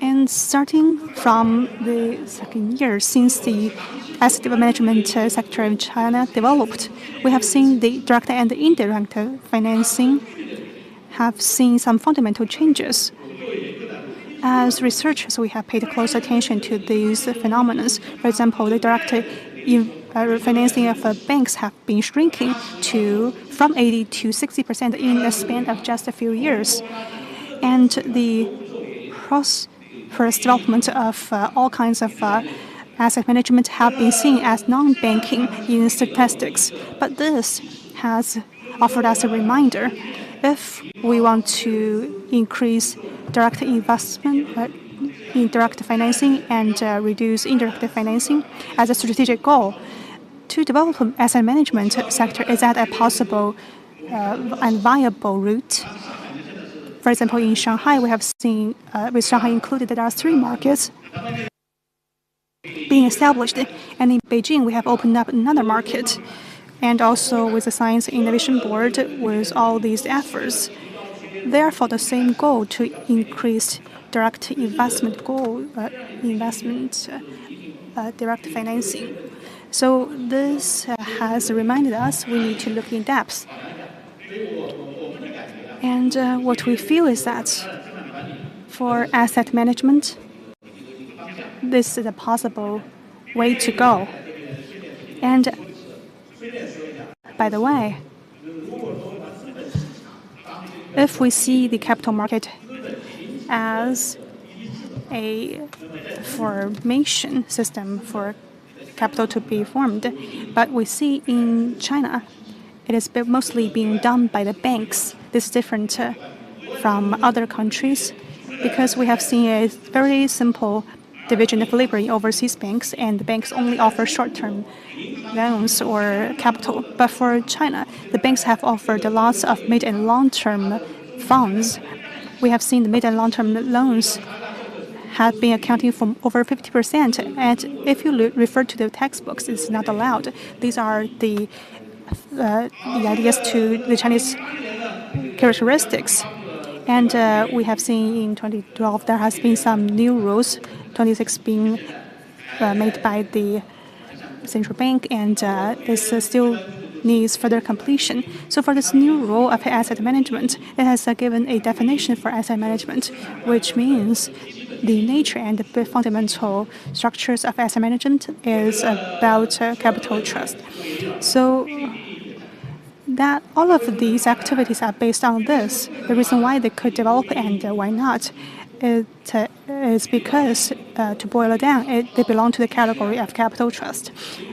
And starting from the second year since the asset management sector in China developed, we have seen the direct and indirect financing have seen some fundamental changes. As researchers, we have paid close attention to these phenomena. For example, the direct financing of banks have been shrinking from 80 to 60% in the span of just a few years. And the prosperous development of all kinds of asset management have been seen as non-banking in statistics. But this has offered us a reminder. If we want to increase direct investment in direct financing and reduce indirect financing as a strategic goal, to develop an asset management sector, is that a possible and viable route? For example, in Shanghai, we have seen, with Shanghai included, that there are 3 markets being established. And in Beijing, we have opened up another market. And also with the Science Innovation Board, with all these efforts, therefore the same goal to increase direct investment direct financing. So this has reminded us we need to look in depth. And what we feel is that for asset management, this is a possible way to go. And by the way, if we see the capital market as a formation system for capital to be formed, but we see in China, it is mostly being done by the banks. This is different from other countries because we have seen a very simple division of labor in overseas banks, and the banks only offer short-term loans or capital. But for China, the banks have offered lots of mid and long-term funds. We have seen the mid and long-term loans have been accounting for over 50%. And if you refer to the textbooks, it's not allowed. These are the ideas to the Chinese characteristics. And we have seen in 2012 there has been some new rules, 26 being made by the central bank, and this still needs further completion. So for this new role of asset management, it has given a definition for asset management, which means the nature and the fundamental structures of asset management is about capital trust. So that all of these activities are based on this. The reason why they could develop and why not, it is because, to boil it down, they belong to the category of capital trust.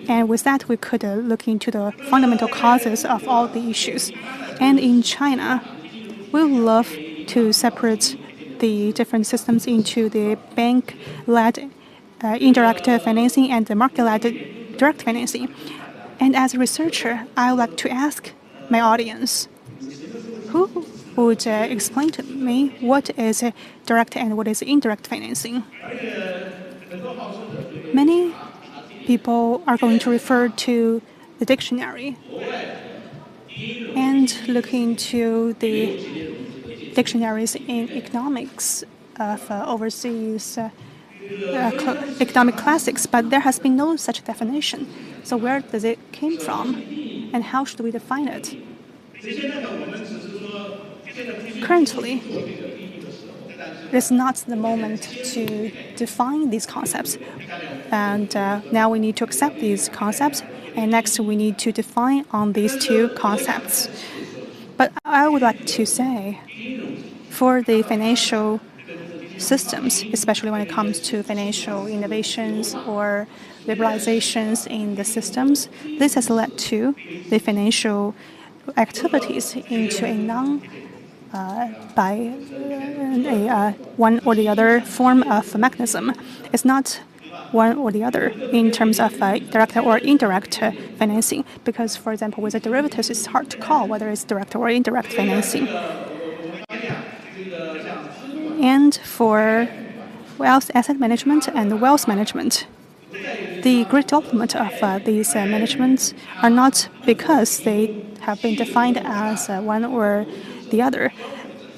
And with that, we could look into the fundamental causes of all the issues. And in China, we would love to separate the different systems into the bank-led indirect financing and the market-led direct financing. And as a researcher, I would like to ask my audience, who would explain to me what is direct and what is indirect financing? Many people are going to refer to the dictionary and look into the dictionaries in economics of overseas economic classics, but there has been no such definition. So where does it came from, and how should we define it? Currently, it's not the moment to define these concepts, and now we need to accept these concepts, and next we need to define on these two concepts. But I would like to say, for the financial systems, especially when it comes to financial innovations or liberalizations in the systems, this has led to the financial activities into a one or the other form of mechanism. It's not one or the other in terms of direct or indirect financing, because, for example, with the derivatives, it's hard to call whether it's direct or indirect financing. And for asset management and wealth management, the great development of these managements are not because they have been defined as one or the other.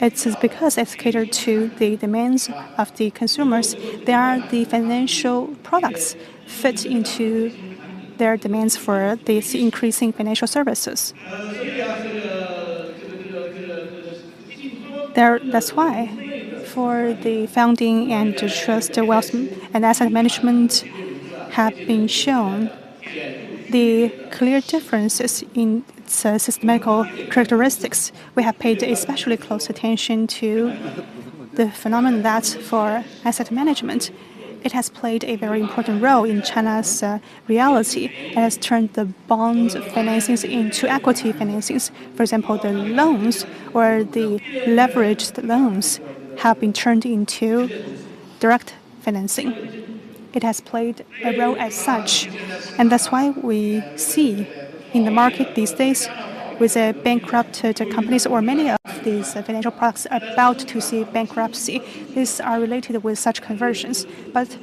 It's because it's catered to the demands of the consumers. They are the financial products fit into their demands for these increasing financial services. That's why, for the founding and the trust, wealth and asset management have been shown the clear differences in its systematical characteristics. We have paid especially close attention to the phenomenon that for asset management, it has played a very important role in China's reality. It has turned the bond financings into equity financings. For example, the loans or the leveraged loans have been turned into direct financing. It has played a role as such, and that's why we see in the market these days with bankrupted companies or many of these financial products about to see bankruptcy. These are related with such conversions, but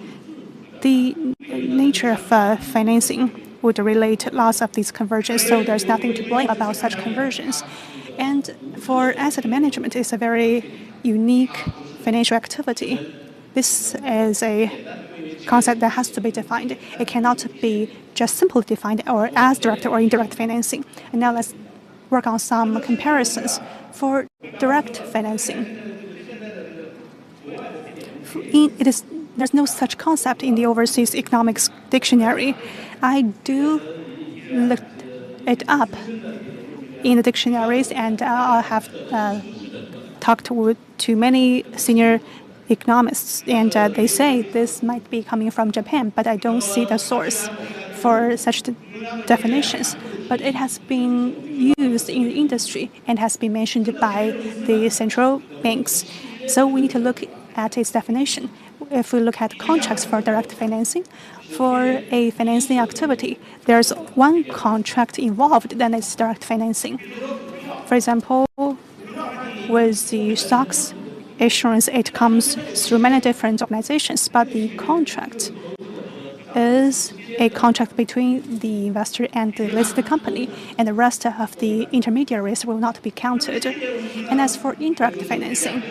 the nature of financing would relate lots of these conversions, so there's nothing to blame about such conversions. And for asset management, it's a very unique financial activity. This is a concept that has to be defined. It cannot be just simply defined or as direct or indirect financing. And now let's work on some comparisons. For direct financing, there's no such concept in the overseas economics dictionary. I do look it up in the dictionaries, and I have talked to many senior economists, and they say this might be coming from Japan, but I don't see the source for such definitions. But it has been used in the industry and has been mentioned by the central banks. So we need to look at its definition. If we look at contracts for direct financing, for a financing activity, there's one contract involved, then it's direct financing. For example, with the stocks issuance, it comes through many different organizations, but the contract is a contract between the investor and the listed company, and the rest of the intermediaries will not be counted. And as for indirect financing,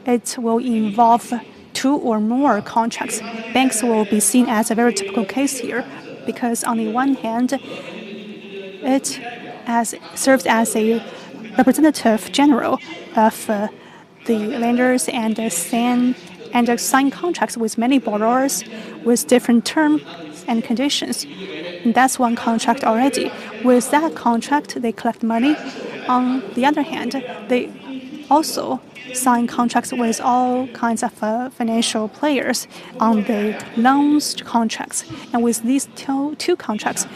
it will involve two or more contracts. Banks will be seen as a very typical case here, because on the one hand, it serves as a representative general of the lenders and sign contracts with many borrowers with different terms and conditions. And that's one contract already. With that contract, they collect money. On the other hand, they also sign contracts with all kinds of financial players on the loans contracts. And with these two contracts,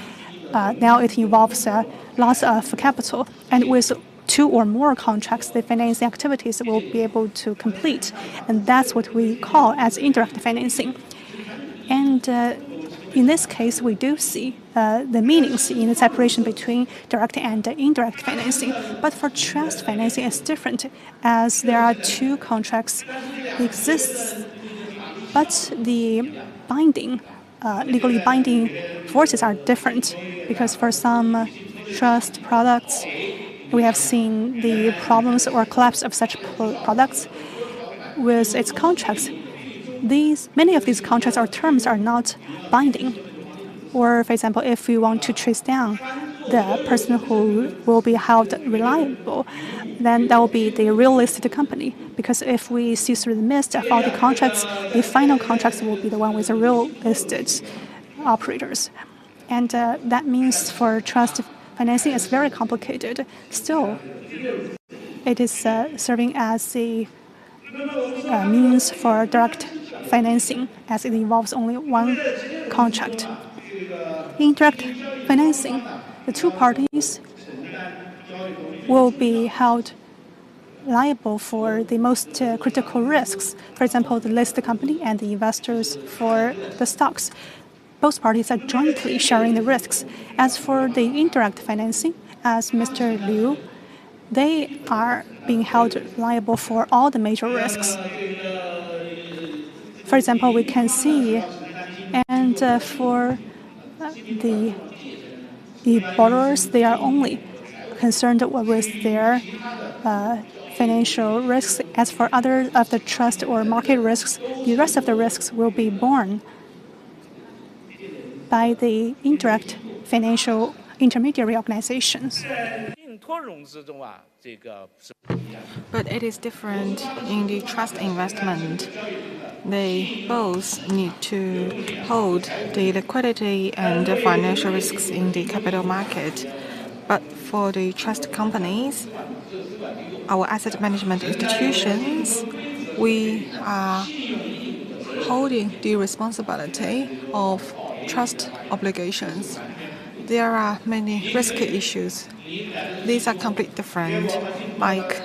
now it involves lots of capital. And with two or more contracts, the financing activities will be able to complete. And that's what we call as indirect financing. And in this case, we do see the meanings in the separation between direct and indirect financing. But for trust financing, it's different, as there are two contracts exists, but the binding legally binding forces are different, because for some trust products, we have seen the problems or collapse of such products with its contracts. Many of these contracts or terms are not binding. Or, for example, if we want to trace down the person who will be held reliable, then that will be the real listed company. Because if we see through the mist of all the contracts, the final contracts will be the one with the real listed operators. And that means for trust financing, it's very complicated. Still, it is serving as a means for direct financing, as it involves only one contract. In direct financing, the two parties will be held liable for the most critical risks. For example, the listed company and the investors for the stocks. Both parties are jointly sharing the risks. As for the indirect financing, as Mr. Liu, they are being held liable for all the major risks. For example, we can see, and for the borrowers, they are only concerned with their financial risks. As for other of the trust or market risks, the rest of the risks will be borne by the indirect financial intermediary organizations.
But it is different in the trust investment. They both need to hold the liquidity and the financial risks in the capital market. But for the trust companies, our asset management institutions, we are holding the responsibility of trust obligations. There are many risky issues. These are completely different, like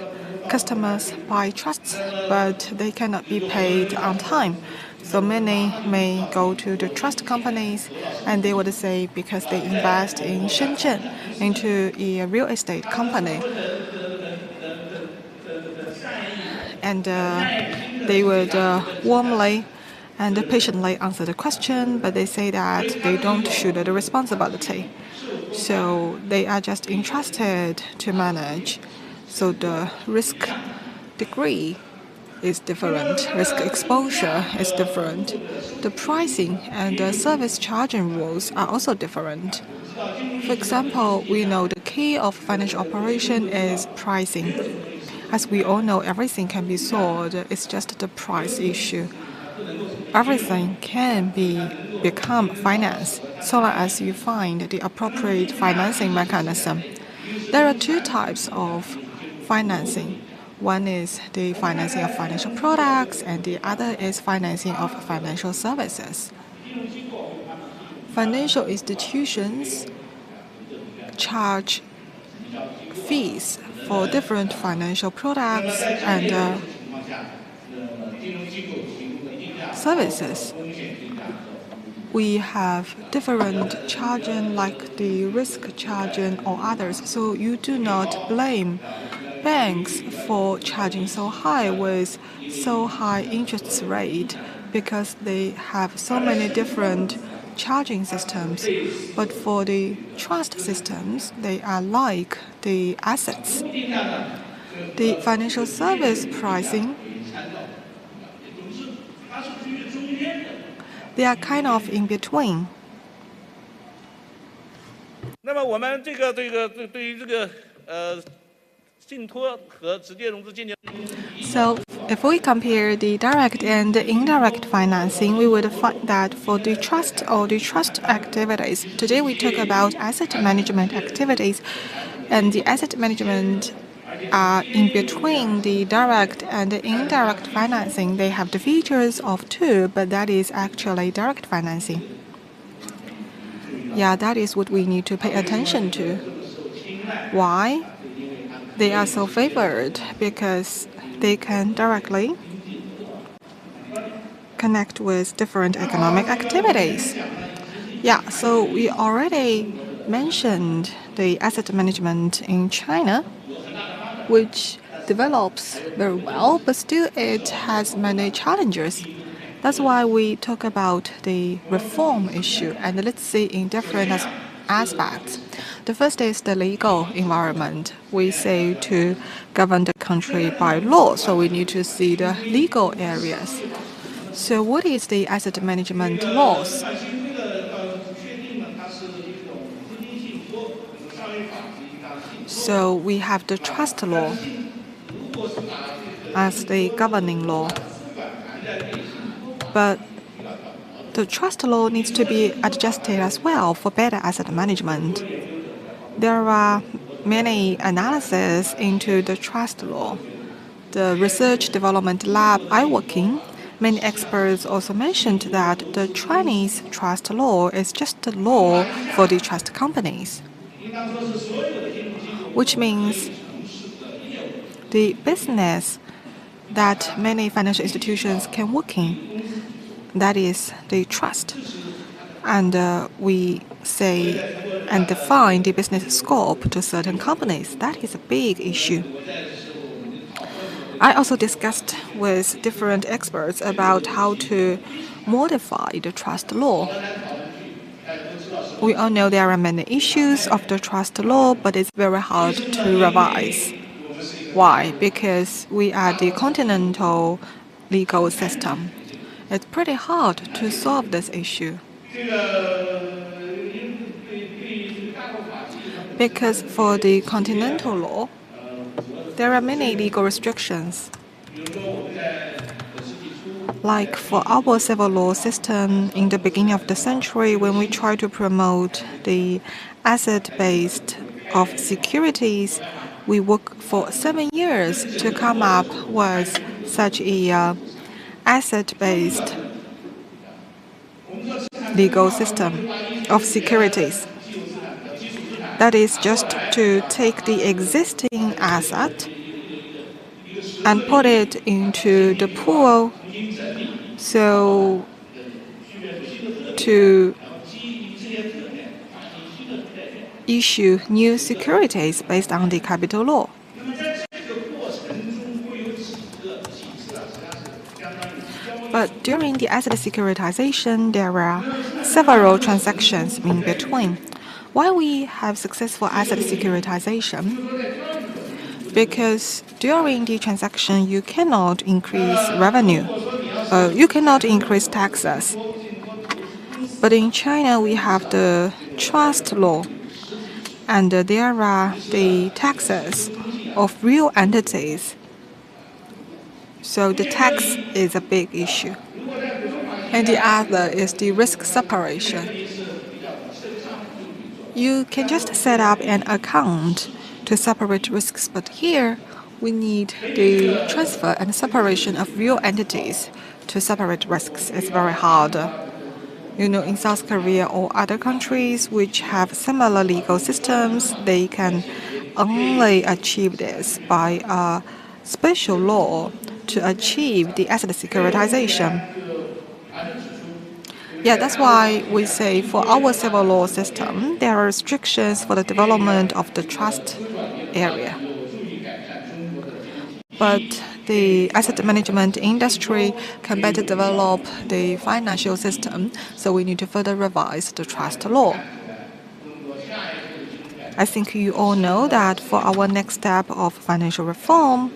customers buy trusts, but they cannot be paid on time. So many may go to the trust companies, and they would say because they invest in Shenzhen, into a real estate company, and they would warmly and patiently answer the question, but they say that they don't shoulder the responsibility. So they are just entrusted to manage. So the risk degree is different, risk exposure is different. The pricing and the service charging rules are also different. For example, we know the key of financial operation is pricing. As we all know, everything can be sold, it's just the price issue. Everything can become finance so long as you find the appropriate financing mechanism. There are two types of financing. One is the financing of financial products, and the other is financing of financial services. Financial institutions charge fees for different financial products and services. We have different charging, like the risk charging or others, so you do not blame banks for charging so high with so high interest rate, because they have so many different charging systems. But for the trust systems, they are like the assets. The financial service pricing, they are kind of in between. So if we compare the direct and the indirect financing, we would find that for the trust or the trust activities, today we talk about asset management activities, and the asset management are in between the direct and the indirect financing. They have the features of two, but that is actually direct financing. Yeah, that is what we need to pay attention to. Why? They are so favored because they can directly connect with different economic activities. Yeah, so we already mentioned the asset management in China, which develops very well, but still it has many challenges. That's why we talk about the reform issue, and let's see in different aspects. The first is the legal environment. We say to govern the country by law, so we need to see the legal areas. So what is the asset management laws? So we have the trust law as the governing law. But the trust law needs to be adjusted as well for better asset management. There are many analyses into the trust law. The research development lab I work in, many experts also mentioned that the Chinese trust law is just a law for the trust companies, which means the business that many financial institutions can work in, that is the trust. And we say and define the business scope to certain companies. That is a big issue. I also discussed with different experts about how to modify the trust law. We all know there are many issues of the trust law, but it's very hard to revise. Why? Because we are the continental legal system. It's pretty hard to solve this issue. Because for the continental law, there are many legal restrictions. Like for our civil law system in the beginning of the century, when we try to promote the asset-based of securities, we worked for 7 years to come up with such a asset-based legal system of securities. That is just to take the existing asset and put it into the pool, so to issue new securities based on the capital law. But during the asset securitization, there are several transactions in between. Why we have successful asset securitization? Because during the transaction, you cannot increase revenue. You cannot increase taxes. But in China, we have the trust law, and there are the taxes of real entities. So the tax is a big issue. And the other is the risk separation. You can just set up an account to separate risks, but here we need the transfer and separation of real entities to separate risks. It's very hard. You know, in South Korea or other countries which have similar legal systems, they can only achieve this by a special law to achieve the asset securitization. Yeah, that's why we say for our civil law system, there are restrictions for the development of the trust area. But the asset management industry can better develop the financial system, so we need to further revise the trust law. I think you all know that for our next step of financial reform,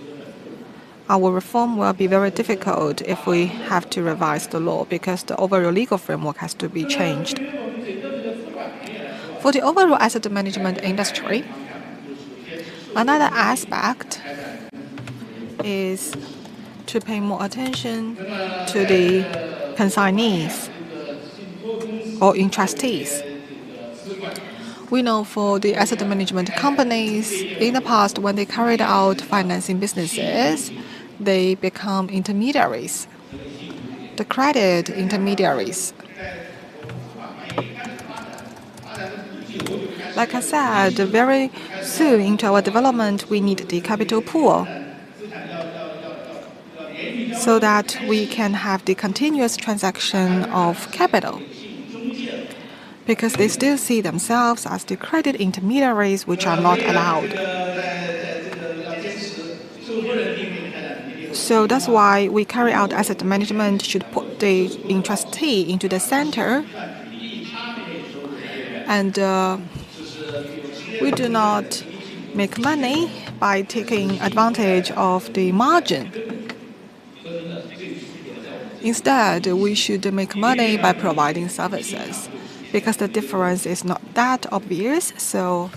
our reform will be very difficult if we have to revise the law because the overall legal framework has to be changed. For the overall asset management industry, another aspect is to pay more attention to the consignees or intrustees. We know for the asset management companies, in the past when they carried out financing businesses, they become intermediaries, the credit intermediaries. Like I said, very soon into our development, we need the capital pool so that we can have the continuous transaction of capital, because they still see themselves as the credit intermediaries which are not allowed. So that's why we carry out asset management should put the interestee into the center, and we do not make money by taking advantage of the margin. Instead, we should make money by providing services, because the difference is not that obvious, so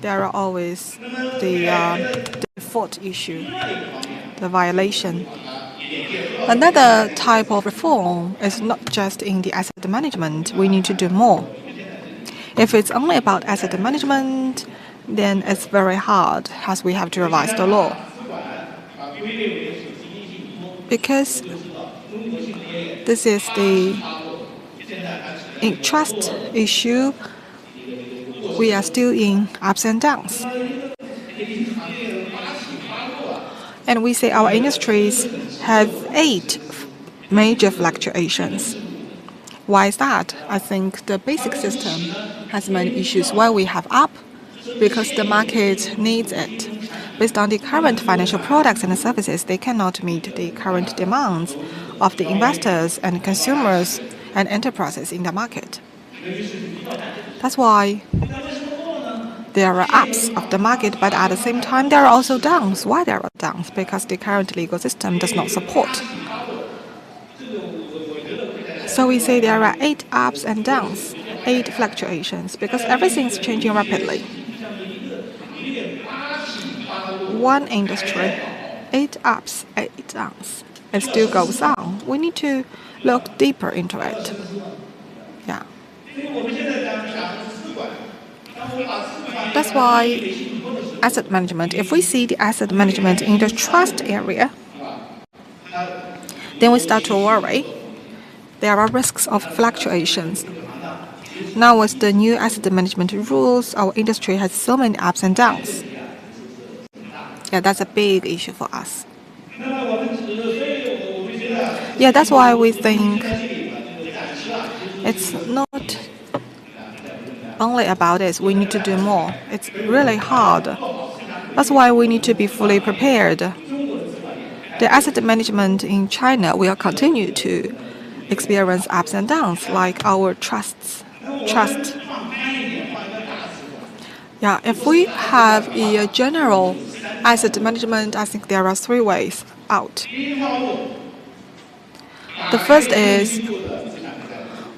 there are always the default issue, the violation. Another type of reform is not just in the asset management. We need to do more. If it's only about asset management, then it's very hard, as we have to revise the law. Because this is the trust issue, we are still in ups and downs. And we say our industries have 8 major fluctuations. Why is that? I think the basic system has many issues. Why we have up? Because the market needs it. Based on the current financial products and services, they cannot meet the current demands of the investors and consumers and enterprises in the market. That's why there are ups of the market, but at the same time, there are also downs. Why there are downs? Because the current legal system does not support. So we say there are 8 ups and downs, 8 fluctuations, because everything's changing rapidly. One industry, 8 ups, 8 downs. It still goes on. We need to look deeper into it. Yeah. That's why asset management, if we see the asset management in the trust area, then we start to worry. There are risks of fluctuations. Now with the new asset management rules, our industry has so many ups and downs. Yeah, that's a big issue for us. Yeah, that's why we think it's not only about this. We need to do more. It's really hard. That's why we need to be fully prepared. The asset management in China will continue to experience ups and downs, like our trust. Yeah, if we have a general asset management, I think there are 3 ways out. The first is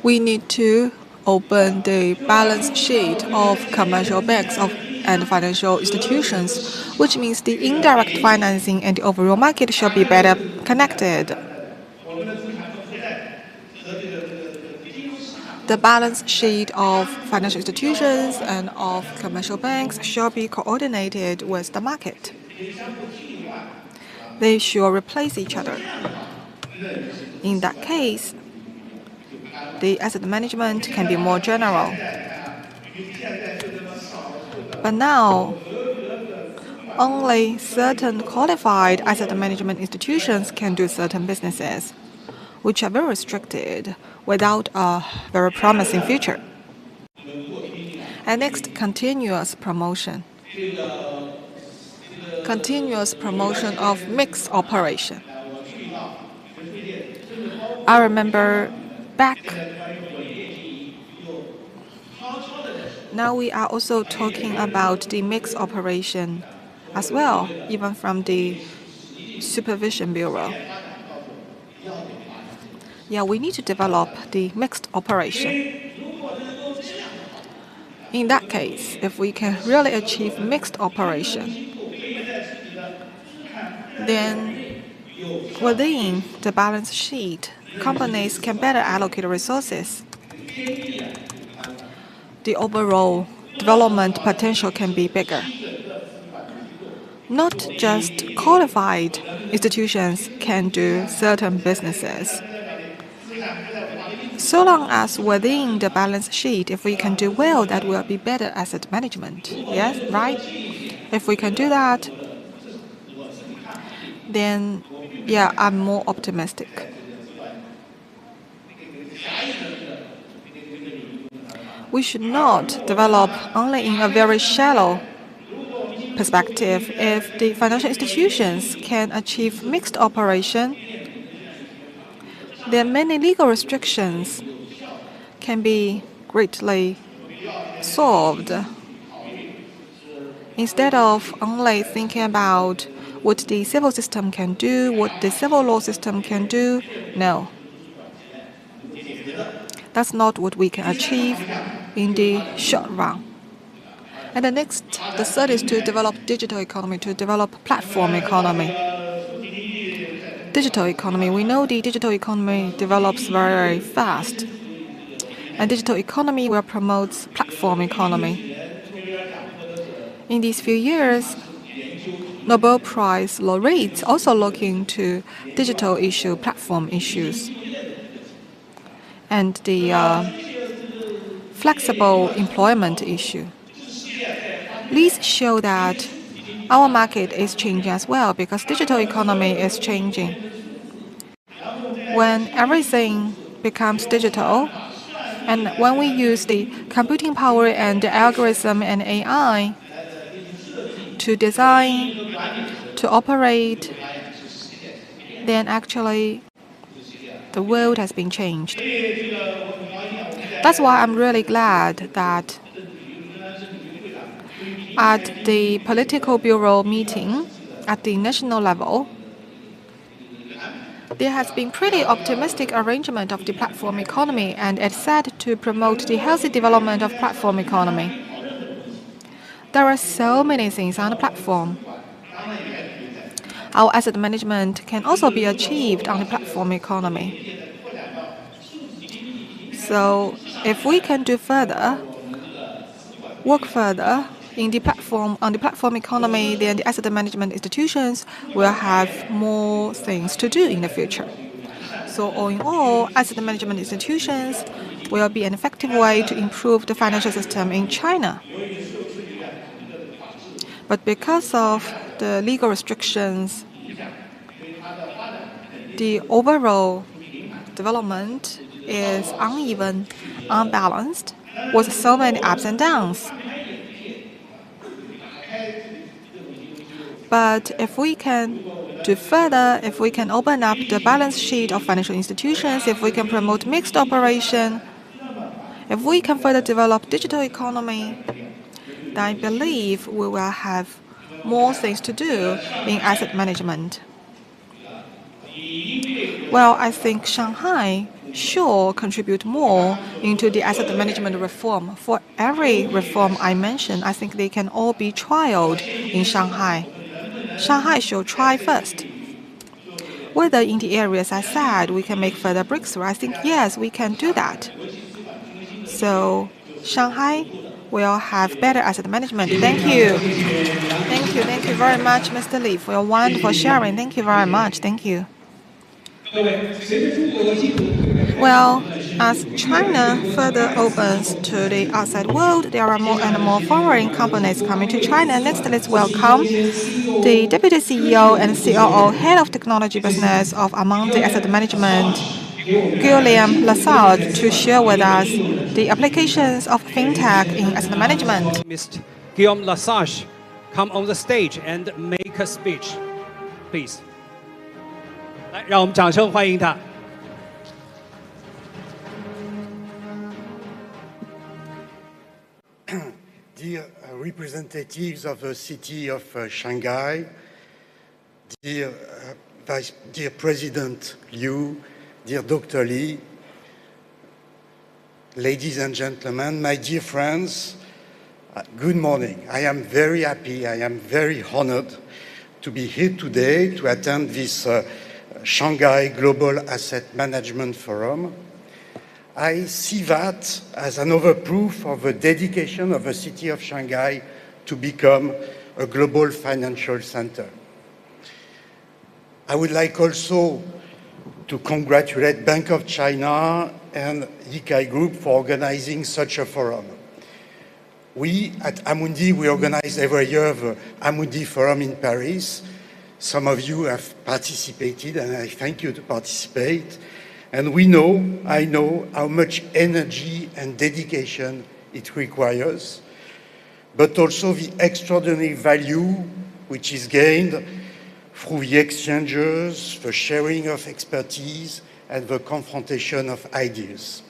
we need to open the balance sheet of commercial banks and financial institutions, which means the indirect financing and the overall market should be better connected. The balance sheet of financial institutions and of commercial banks should be coordinated with the market. They should replace each other. In that case, the asset management can be more general. But now, only certain qualified asset management institutions can do certain businesses, which are very restricted without a very promising future. And next, continuous promotion. Continuous promotion of mixed operation. I remember back. Now we are also talking about the mixed operation as well, even from the Supervision Bureau. Yeah, we need to develop the mixed operation. In that case, if we can really achieve mixed operation, then within the balance sheet, companies can better allocate resources. The overall development potential can be bigger. Not just qualified institutions can do certain businesses. So long as within the balance sheet, if we can do well, that will be better asset management. Yes, right? If we can do that, then yeah, I'm more optimistic. We should not develop only in a very shallow perspective. If the financial institutions can achieve mixed operation, There are many legal restrictions can be greatly solved. Instead of only thinking about what the civil system can do, what the civil law system can do, no. That's not what we can achieve in the short run. And the third is to develop digital economy, to develop platform economy. Digital economy, we know the digital economy develops very fast. And digital economy will promote platform economy. In these few years, Nobel Prize laureates also look into digital issue, platform issues, and the flexible employment issue. These show that our market is changing as well because digital economy is changing. When everything becomes digital, and when we use the computing power and the algorithm and AI to design, to operate, then actually the world has been changed. That's why I'm really glad that at the political bureau meeting at the national level, there has been pretty optimistic arrangement of the platform economy, and it's set to promote the healthy development of platform economy. There are so many things on the platform. Our asset management can also be achieved on the platform economy. So if we can do further, work further on the platform economy, then the asset management institutions will have more things to do in the future. So all in all, asset management institutions will be an effective way to improve the financial system in China. But because of the legal restrictions, the overall development is uneven, unbalanced, with so many ups and downs. But if we can do further, if we can open up the balance sheet of financial institutions, if we can promote mixed operation, if we can further develop digital economy, then I believe we will have more things to do in asset management. Well, I think Shanghai sure contribute more into the asset management reform. For every reform I mentioned, I think they can all be trialed in Shanghai. Shanghai should try first. Whether in the areas I said we can make further breakthrough, I think yes, we can do that. So Shanghai will have better asset management. Thank you. Thank you very much, Mr. Li, for your wonderful sharing. Thank you very much. Thank you. Well, as China further opens to the outside world, there are more and more foreign companies coming to China. Next, let's welcome the Deputy CEO and COO, Head of Technology Business of Amundi Asset Management, Live丨2023, to share with us the applications of fintech in asset management.
Mr. Live丨2023, come on the stage and make a speech, please. 来，让我们掌声欢迎他。
Dear representatives of the city of Shanghai, dear President Liu, dear Dr. Li, ladies and gentlemen, my dear friends, good morning. I am very happy, I am very honored to be here today to attend this Shanghai Global Asset Management Forum. I see that as another proof of the dedication of the city of Shanghai to become a global financial center. I would like also to congratulate Bank of China and Yicai Group for organizing such a forum. We at Amundi, we organize every year the Amundi Forum in Paris. Some of you have participated, and I thank you to participate. And I know how much energy and dedication it requires, but also the extraordinary value which is gained through the exchanges, the sharing of expertise, and the confrontation of ideas.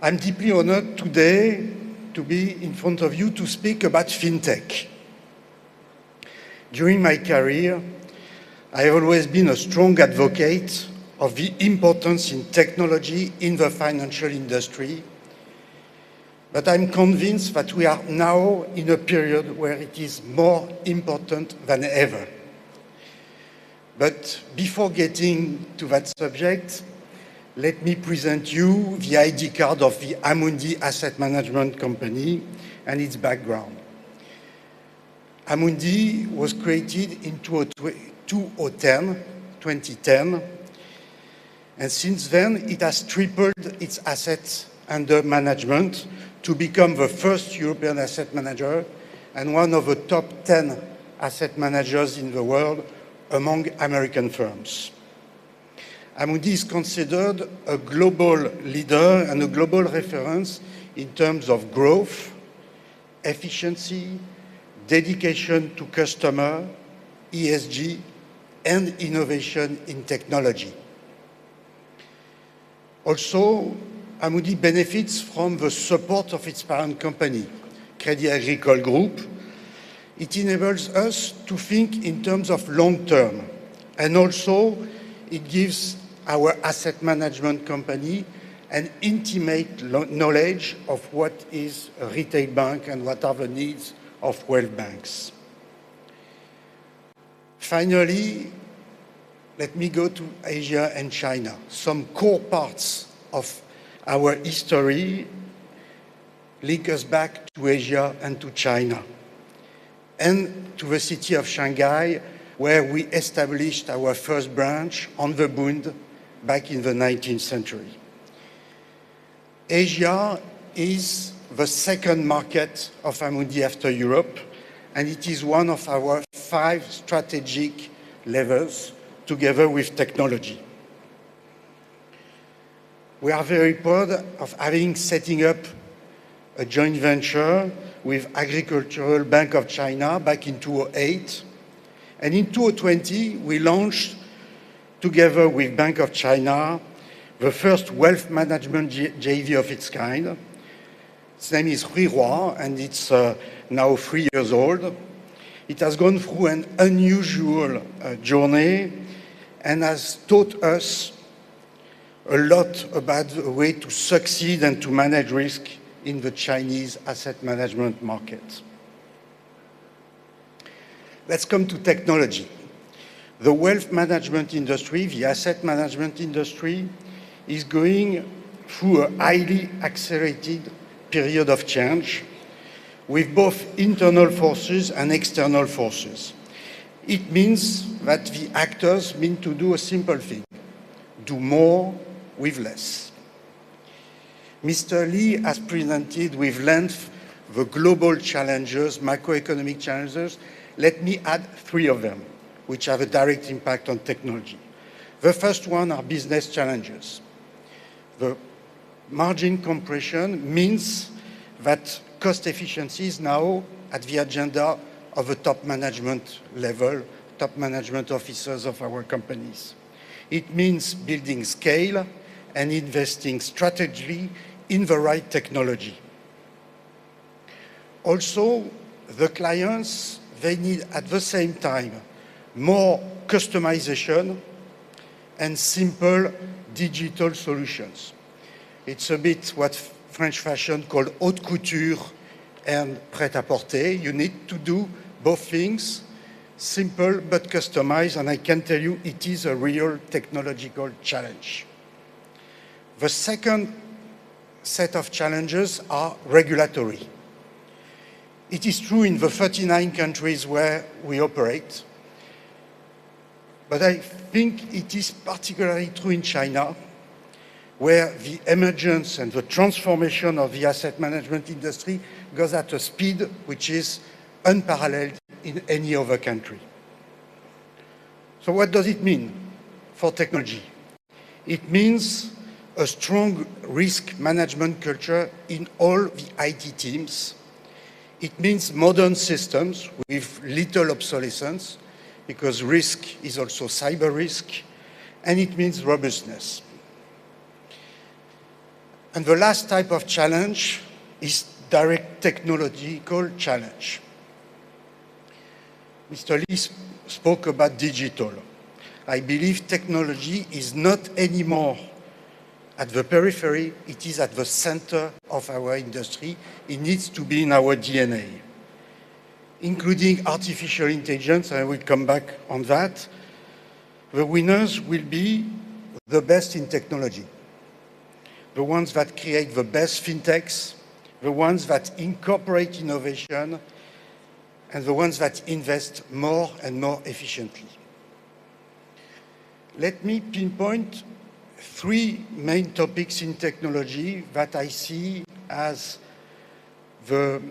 I'm deeply honored today to be in front of you to speak about fintech. During my career, I have always been a strong advocate of the importance in technology in the financial industry, but I'm convinced that we are now in a period where it is more important than ever. But before getting to that subject, let me present you the ID card of the Amundi Asset Management Company and its background. Amundi was created in 2010, and since then it has tripled its assets under management to become the first European asset manager and one of the top 10 asset managers in the world among American firms. Amundi is considered a global leader and a global reference in terms of growth, efficiency, dedication to customer, ESG, and innovation in technology. Also, Amundi benefits from the support of its parent company, Crédit Agricole Group. It enables us to think in terms of long term, and also it gives our asset management company an intimate knowledge of what is a retail bank and what are the needs of wealth banks. Finally, let me go to Asia and China, some core parts of our history link us back to Asia and to China, and to the city of Shanghai, where we established our first branch on the Bund back in the 19th century. Asia is the second market of Amundi after Europe, and it is one of our 5 strategic levers together with technology. We are very proud of setting up a joint venture with Agricultural Bank of China back in 2008. And in 2020, we launched, together with Bank of China, the first wealth management JV of its kind. Its name is Live, and it's now 3 years old. It has gone through an unusual journey and has taught us a lot about the way to succeed and to manage risk in the Chinese asset management market. Let's come to technology. The wealth management industry, the asset management industry, is going through a highly accelerated period of change with both internal forces and external forces. It means that the actors mean to do a simple thing: do more with less. Mr. Li has presented with length the global challenges, macroeconomic challenges. Let me add 3 of them, which have a direct impact on technology. The first one are business challenges. The margin compression means that cost efficiency is now at the agenda of the top management level, top management officers of our companies. It means building scale and investing strategically in the right technology. Also, the clients, they need at the same time more customization and simple digital solutions. It's a bit what French fashion called haute couture and prêt-à-porter. You need to do both things, simple but customized, and I can tell you it is a real technological challenge. The second set of challenges are regulatory. It is true in the 39 countries where we operate, but I think it is particularly true in China, where the emergence and the transformation of the asset management industry goes at a speed which is unparalleled in any other country. So what does it mean for technology? It means a strong risk management culture in all the IT teams. It means modern systems with little obsolescence, because risk is also cyber risk, and it means robustness. And the last type of challenge is direct technological challenge. Mr. Lee spoke about digital. I believe technology is not anymore at the periphery, it is at the center of our industry. It needs to be in our DNA, including artificial intelligence, and I will come back on that. The winners will be the best in technology, the ones that create the best fintechs, the ones that incorporate innovation, and the ones that invest more and more efficiently. Let me pinpoint three main topics in technology that I see as the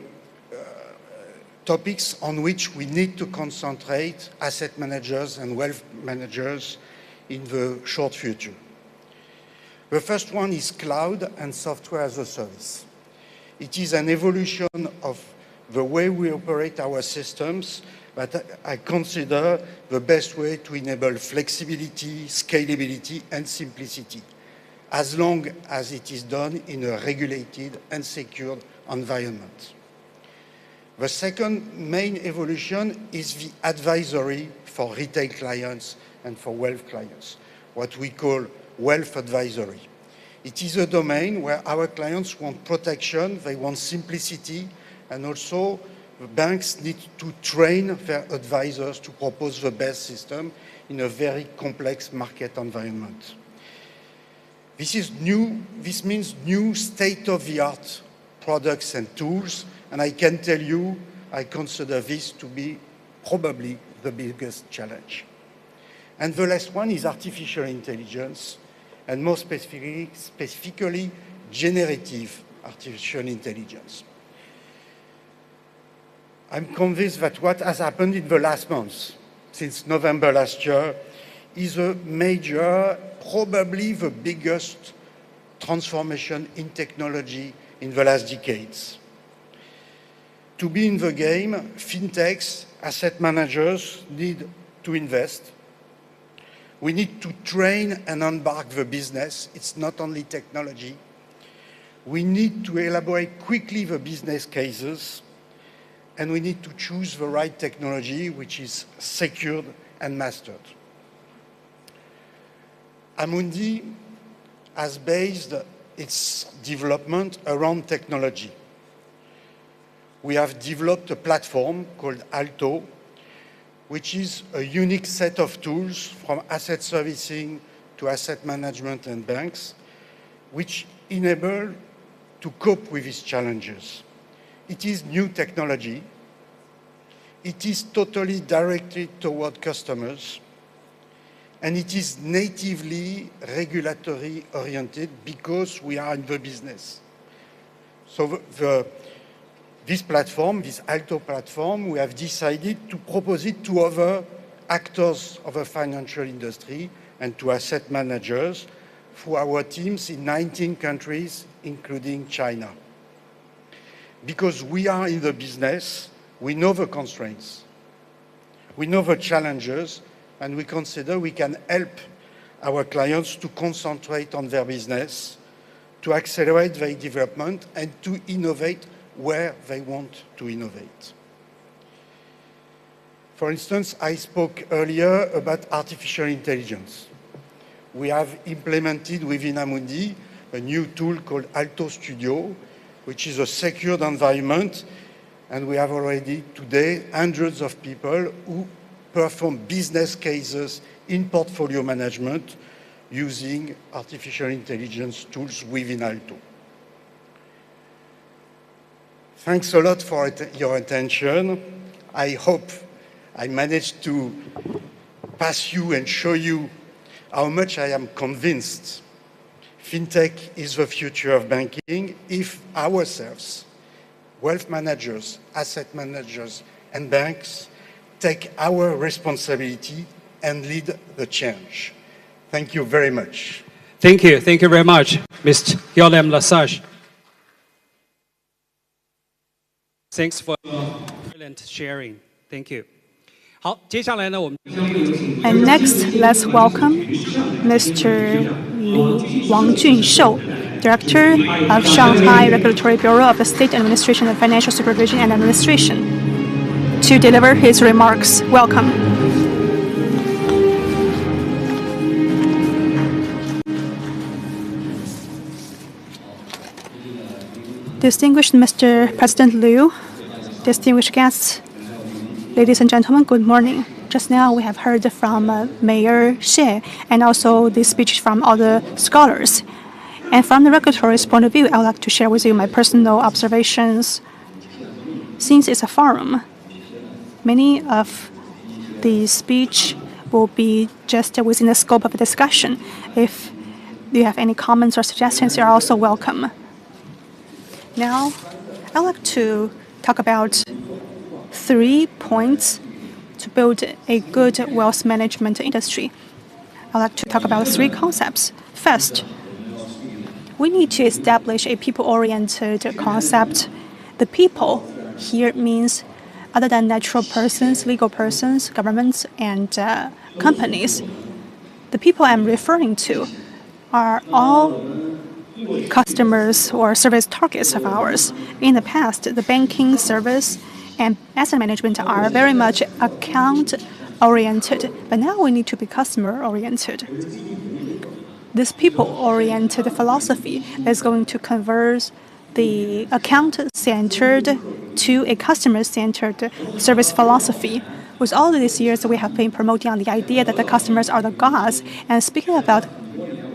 topics on which we need to concentrate asset managers and wealth managers in the short future. The first one is cloud and software as a service. It is an evolution of the way we operate our systems that I consider the best way to enable flexibility, scalability, and simplicity, as long as it is done in a regulated and secured environment. The second main evolution is the advisory for retail clients and for wealth clients, what we call wealth advisory. It is a domain where our clients want protection, they want simplicity, and also the banks need to train their advisors to propose the best system in a very complex market environment. This means new state-of-the-art products and tools, and I can tell you, I consider this to be probably the biggest challenge. And the last one is artificial intelligence, and more specifically generative artificial intelligence. I'm convinced that what has happened in the last months, since November last year, is a major, probably the biggest transformation in technology in the last decades. To be in the game, fintechs, asset managers need to invest. We need to train and embark the business. It's not only technology. We need to elaborate quickly the business cases, and we need to choose the right technology, which is secured and mastered. Amundi has based its development around technology. We have developed a platform called Alto, which is a unique set of tools from asset servicing to asset management and banks, which enable to cope with these challenges. It is new technology. It is totally directed toward customers, and it is natively regulatory oriented because we are in the business. So this platform, this Alto platform, we have decided to propose it to other actors of the financial industry and to asset managers through our teams in 19 countries, including China. Because we are in the business, we know the constraints, we know the challenges, and we consider we can help our clients to concentrate on their business, to accelerate their development, and to innovate where they want to innovate. For instance, I spoke earlier about artificial intelligence. We have implemented within Amundi a new tool called Alto Studio, which is a secured environment, and we have already today hundreds of people who perform business cases in portfolio management using artificial intelligence tools within Alto. Thanks a lot for your attention. I hope I managed to pass you and show you how much I am convinced fintech is the future of banking if ourselves, wealth managers, asset managers, and banks take our responsibility and lead the change. Thank you very much.
Thank you. Thank you very much, Mr. Live丨2023. Thanks for brilliant sharing. Thank you. 好，接下来呢，我们
And next, let's welcome Mr. Liu Wangjunshou, Director of Shanghai Regulatory Bureau of the State Administration of Financial Supervision and Administration, to deliver his remarks. Welcome. Distinguished Mr. President Liu, distinguished guests, ladies and gentlemen, good morning. Just now we have heard from Mayor Xie and also the speech from other scholars. And from the regulatory's point of view, I would like to share with you my personal observations. Since it's a forum, many of the speech will be just within the scope of the discussion. If you have any comments or suggestions, you're also welcome. Now, I'd like to talk about 3 points to build a good wealth management industry. I'd like to talk about 3 concepts. First, we need to establish a people-oriented concept. The people here means other than natural persons, legal persons, governments, and companies. The people I'm referring to are all customers or service targets of ours. In the past, the banking service and asset management are very much account-oriented, but now we need to be customer-oriented. This people-oriented philosophy is going to convert the account-centered to a customer-centered service philosophy. With all of these years, we have been promoting on the idea that the customers are the gods, and speaking about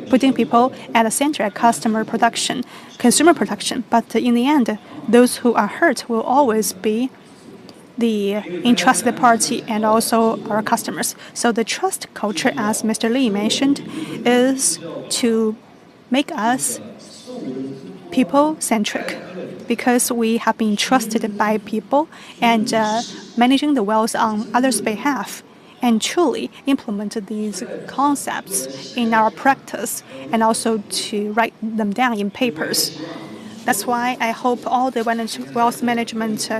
putting people at the center of customer protection, consumer protection. But in the end, those who are hurt will always be the entrusted party and also our customers. So the trust culture, as Mr. Li mentioned, is to make us people-centric because we have been trusted by people and managing the wealth on others' behalf, and truly implement these concepts in our practice and also to write them down in papers. That's why I hope all the wealth management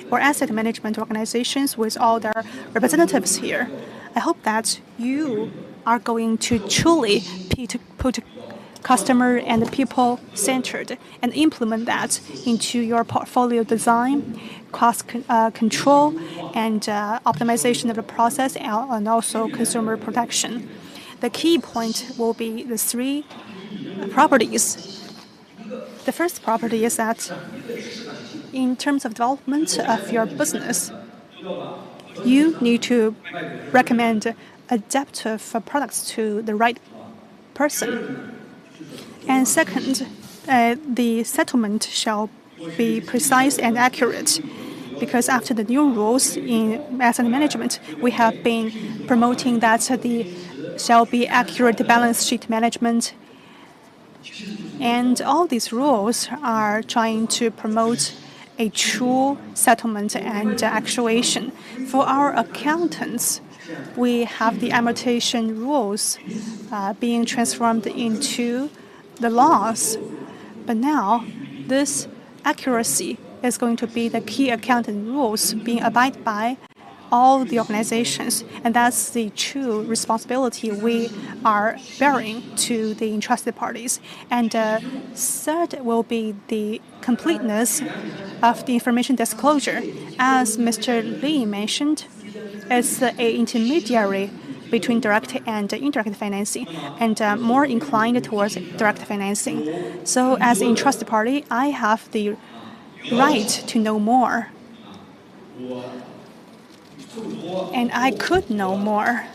or asset management organizations with all their representatives here, I hope that you are going to truly put customer and people centered and implement that into your portfolio design, cost control, and optimization of the process, and also consumer protection. The key point will be the 3 properties. The first property is that in terms of development of your business, you need to recommend adaptive products to the right person. And second, the settlement shall be precise and accurate, because after the new rules in asset management, we have been promoting that the shall be accurate balance sheet management. And all these rules are trying to promote a true settlement and actuation. For our accountants, we have the amortization rules being transformed into the laws. But now, this accuracy is going to be the key accounting rules being abided by all the organizations, and that's the true responsibility we are bearing to the entrusted parties. And third will be the completeness of the information disclosure. As Mr. Li mentioned, it's an intermediary between direct and indirect financing, and more inclined towards direct financing. So as an entrusted party, I have the right to know more. And I could know more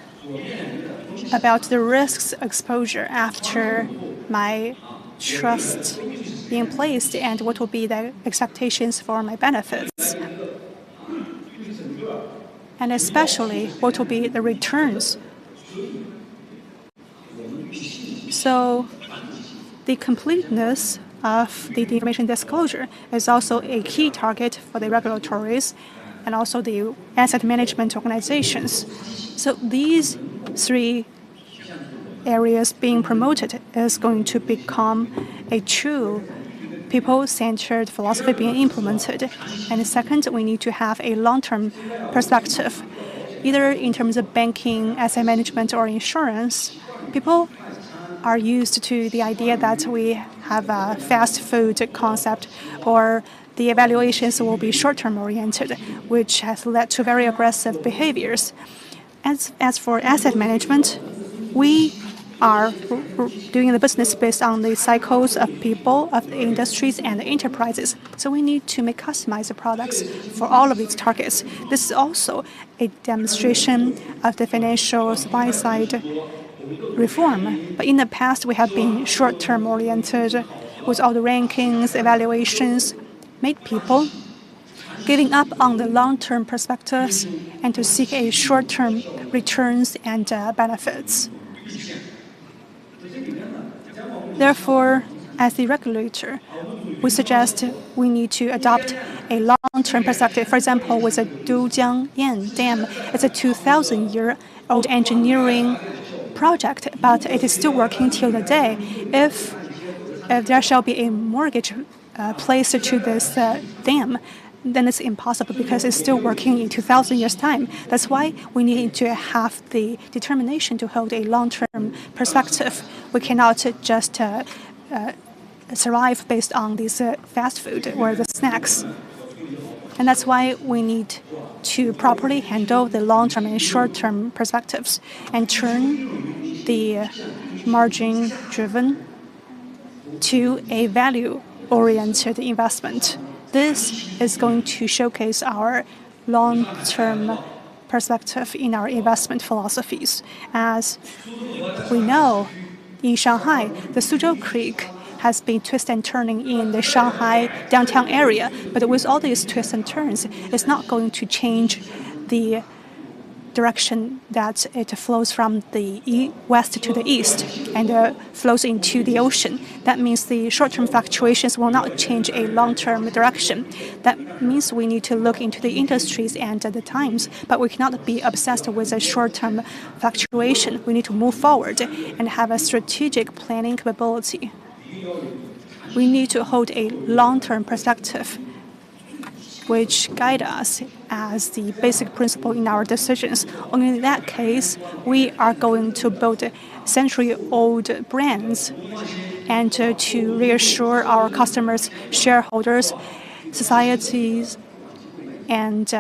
about the risks exposure after my trust being placed and what will be the expectations for my benefits. And especially what will be the returns. So the completeness of the information disclosure is also a key target for the regulatories and also the asset management organizations. So these 3 areas being promoted is going to become a true people-centered philosophy being implemented. And second, we need to have a long-term perspective. either in terms of banking, asset management, or insurance, people are used to the idea that we have a fast food concept, or the evaluations will be short-term oriented, which has led to very aggressive behaviors. As for asset management, we are doing the business based on the cycles of people, of the industries, and the enterprises. So we need to make customized products for all of these targets. This is also a demonstration of the financial supply side reform. But in the past, we have been short-term oriented with all the rankings, evaluations, made people giving up on the long-term perspectives and to seek a short-term returns and benefits. Therefore, as the regulator, we suggest we need to adopt a long-term perspective. For example, with the Dujiangyan Dam, it's a 2,000-year-old engineering project, but it is still working till the day. If there shall be a mortgage placed to this dam, then it's impossible because it's still working in 2,000 years' time. That's why we need to have the determination to hold a long-term perspective. We cannot just survive based on this fast food or the snacks. And that's why we need to properly handle the long-term and short-term perspectives and turn the margin-driven to a value-oriented investment. This is going to showcase our long-term perspective in our investment philosophies. As we know, in Shanghai, the Suzhou Creek has been twisting and turning in the Shanghai downtown area. But with all these twists and turns, it's not going to change the direction that it flows from the west to the east and flows into the ocean. That means the short-term fluctuations will not change a long-term direction. That means we need to look into the industries and the times, but we cannot be obsessed with a short-term fluctuation. We need to move forward and have a strategic planning capability. We need to hold a long-term perspective which guide us as the basic principle in our decisions. Only in that case, we are going to build century-old brands and to reassure our customers, shareholders, societies, and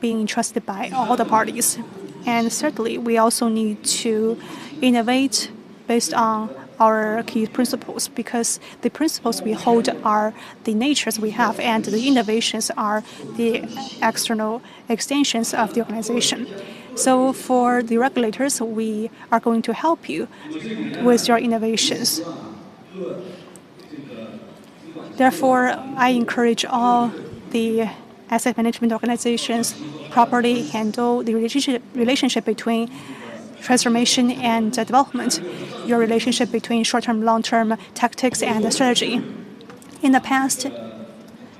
being trusted by all the parties. And thirdly, we also need to innovate based on our key principles, because the principles we hold are the natures we have, and the innovations are the external extensions of the organization. So for the regulators, we are going to help you with your innovations. Therefore, I encourage all the asset management organizations properly handle the relationship between transformation and development, your relationship between short-term, long-term tactics and strategy. In the past,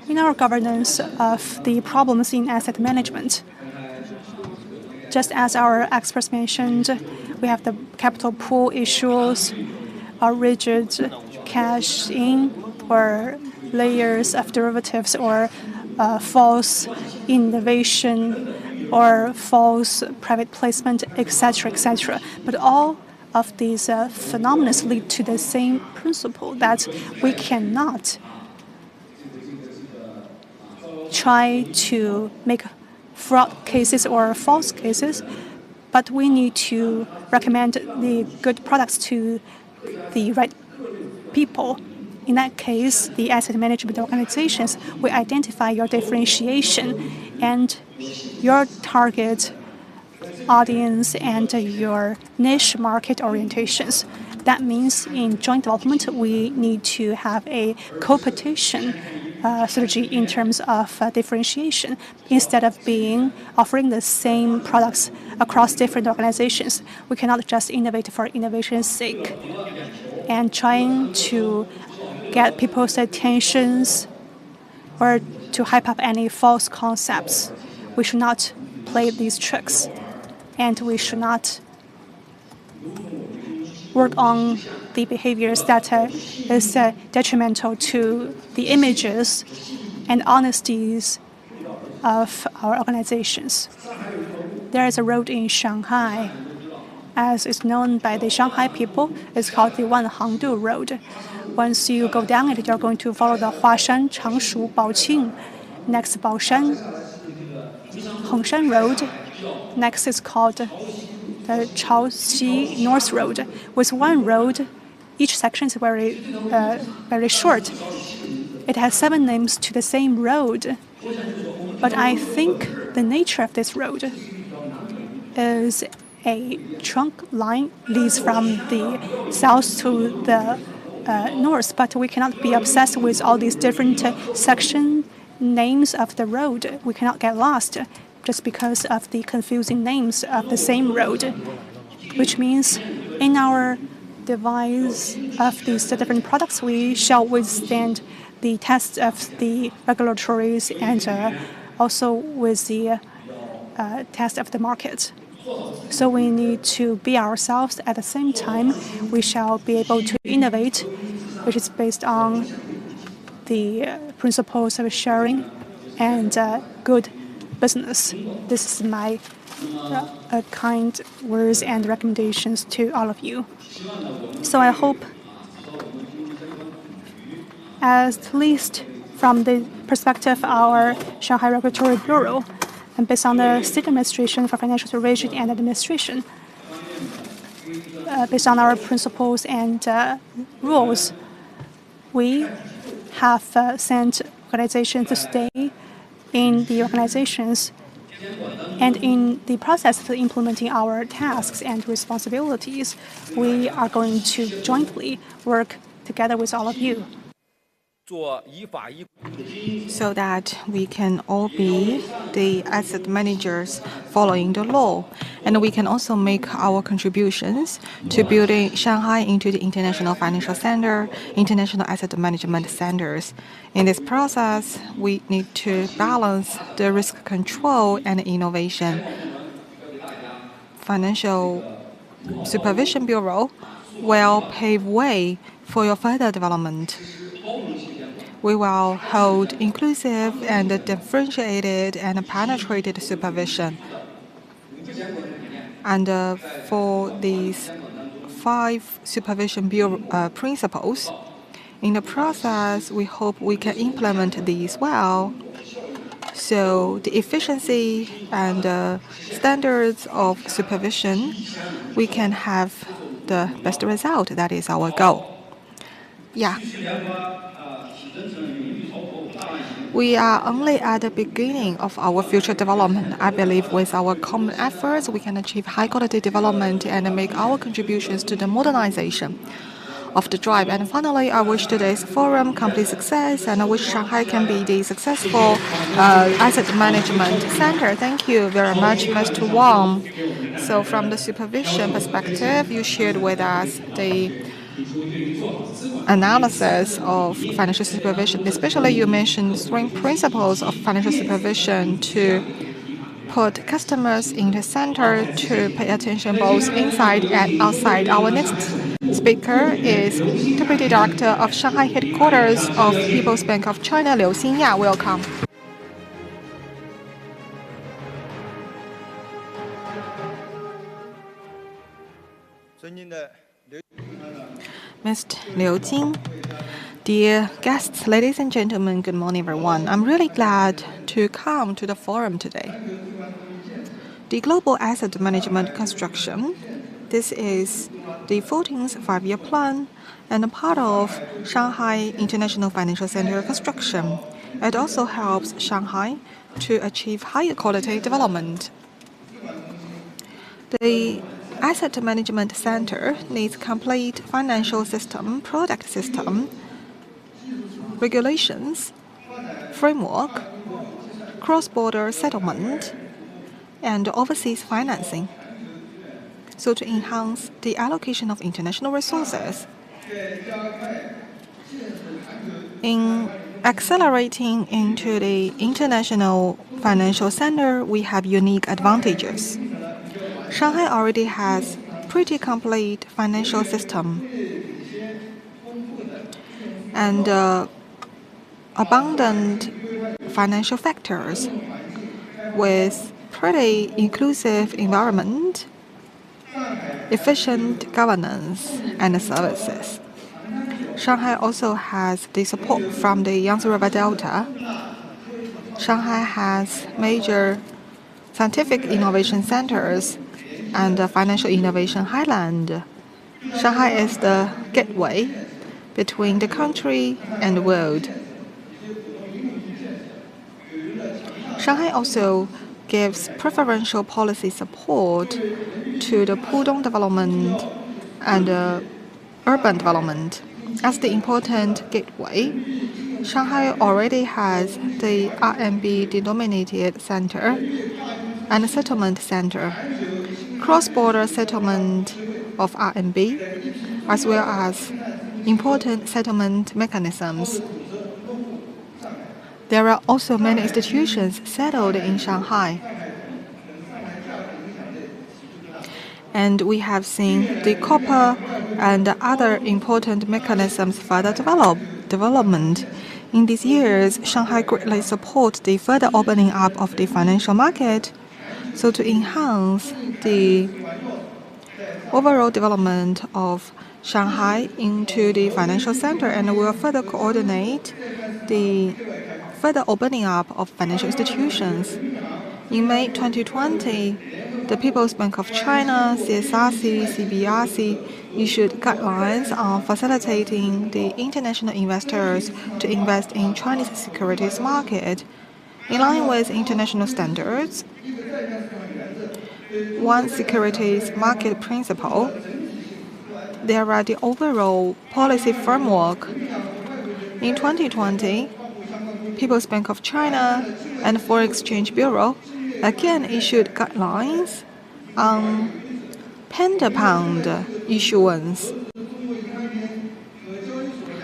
in our governance of the problems in asset management, just as our experts mentioned, we have the capital pool issues, our rigid cash-in, or layers of derivatives, or false innovation, or false private placement, etc., etc. But all of these phenomena lead to the same principle, that we cannot try to make fraud cases or false cases, but we need to recommend the good products to the right people. In that case, the asset management organizations will identify your differentiation and your target audience and your niche market orientations. That means in joint development, we need to have a competition strategy in terms of differentiation, instead of offering the same products across different organizations. We cannot just innovate for innovation's sake and trying to get people's attentions or to hype up any false concepts. We should not play these tricks, and we should not work on the behaviors that is detrimental to the images and honesties of our organizations. There is a road in Shanghai, as is known by the Shanghai people. It's called the Wanhangdu Road. Once you go down it, you're going to follow the Huashan, Changshu, Baoqing. Next, Baoshan, Hengshan Road. Next is called the Chaoxi North Road. With one road, each section is very short. It has 7 names to the same road. But I think the nature of this road is a trunk line leads from the south to the north, but we cannot be obsessed with all these different section names of the road. We cannot get lost just because of the confusing names of the same road, which means in our device of these different products, we shall withstand the tests of the regulatories and also with the test of the market. So we need to be ourselves. At the same time, we shall be able to innovate, which is based on the principles of sharing and good business. This is my kind words and recommendations to all of you. So I hope, at least from the perspective of our Shanghai Regulatory Bureau, and based on the State Administration for Financial Supervision and Administration, based on our principles and rules, we have sent organizations to stay in the organizations, and in the process of implementing our tasks and responsibilities, we are going to jointly work together with all of you,
so that we can all be the asset managers following the law. And we can also make our contributions to building Shanghai into the international financial center, international asset management centers. In this process, we need to balance the risk control and innovation. Financial Supervision Bureau will pave way for your further development. We will hold inclusive and differentiated and penetrated supervision. And for these 5 supervision bureau principles, in the process, we hope we can implement these well. So the efficiency and standards of supervision, we can have the best result. That is our goal. Yeah. We are only at the beginning of our future development. I believe with our common efforts, we can achieve high-quality development and make our contributions to the modernization of the drive. And finally, I wish today's forum complete success, and I wish Shanghai can be the successful asset management center. Thank you very much, Mr. Wang. So from the supervision perspective, you shared with us the analysis of financial supervision. Especially, you mentioned 3 principles of financial supervision to put customers in the center, to pay attention both inside and outside. Our next speaker is Deputy Director of Shanghai Headquarters of People's Bank of China, Liu Xinya. Welcome. Mr. Liu Jing, dear guests, ladies and gentlemen, good morning, everyone. I'm really glad to come to the forum today. The Global Asset Management Construction, this is the 14th five-year plan and a part of Shanghai International Financial Center construction. It also helps Shanghai to achieve higher quality development. The Asset Management Center needs complete financial system, product system, regulations, framework, cross-border settlement, and overseas financing, so to enhance the allocation of international resources. In accelerating into the international financial center, we have unique advantages. Shanghai already has pretty complete financial system and abundant financial factors with pretty inclusive environment, efficient governance, and services. Shanghai also has the support from the Yangtze River Delta. Shanghai has major scientific innovation centers and a financial innovation highland. Shanghai is the gateway between the country and the world. Shanghai also gives preferential policy support to the Pudong development and urban development. As the important gateway, Shanghai already has the RMB-denominated center and settlement center, cross-border settlement of RMB, as well as important settlement mechanisms. There are also many institutions settled in Shanghai. And we have seen the copper and other important mechanisms further development. In these years, Shanghai greatly supports the further opening up of the financial market, so to enhance the overall development of Shanghai into the financial center, and will further coordinate the further opening up of financial institutions. In May 2020, the People's Bank of China, CSRC, CBRC issued guidelines on facilitating the international investors to invest in Chinese securities market. In line with international standards, one securities market principle, there are the overall policy framework. In 2020, People's Bank of China and Foreign Exchange Bureau again issued guidelines on panda-pound issuance.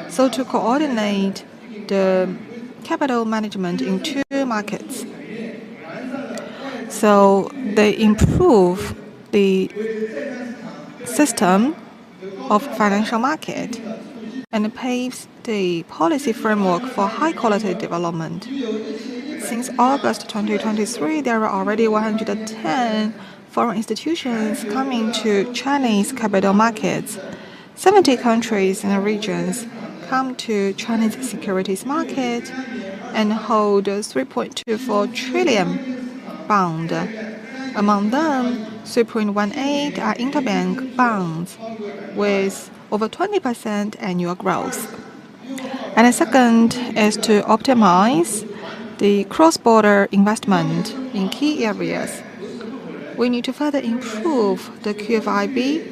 So to coordinate the capital management in two markets. So they improve the system of financial market and paves the policy framework for high-quality development. Since August 2023, there are already 110 foreign institutions coming to Chinese capital markets. 70 countries and regions come to Chinese securities market and hold 3.24 trillion bond. Among them, 3.18 are interbank bonds with over 20% annual growth. And the second is to optimize the cross-border investment in key areas. We need to further improve the QFIB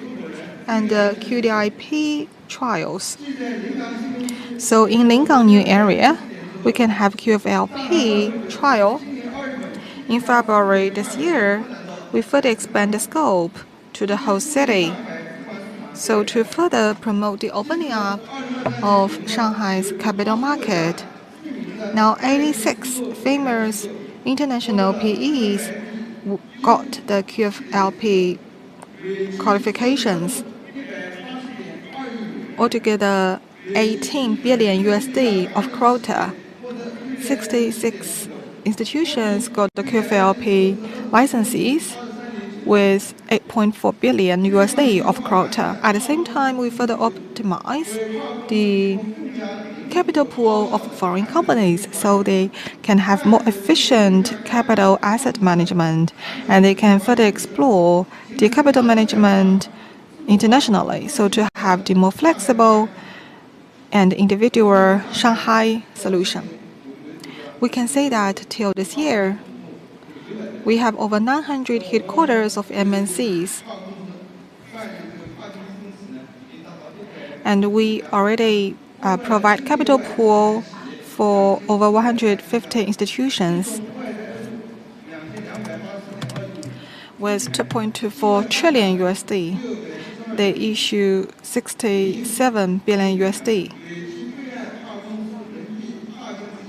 and the QDIP trials. So in Lingang New area, we can have QFLP trial. In February this year, we further expand the scope to the whole city. So to further promote the opening up of Shanghai's capital market, now 86 famous international PEs got the QFLP qualifications. Altogether, 18 billion USD of quota. 66 institutions got the QFLP licenses with 8.4 billion USD of quota. At the same time, we further optimize the capital pool of foreign companies so they can have more efficient capital asset management and they can further explore the capital management internationally, so to have the more flexible and individual Shanghai solution. We can say that till this year, we have over 900 headquarters of MNCs. And we already provide capital pool for over 150 institutions with 2.24 trillion USD. They issue 67 billion USD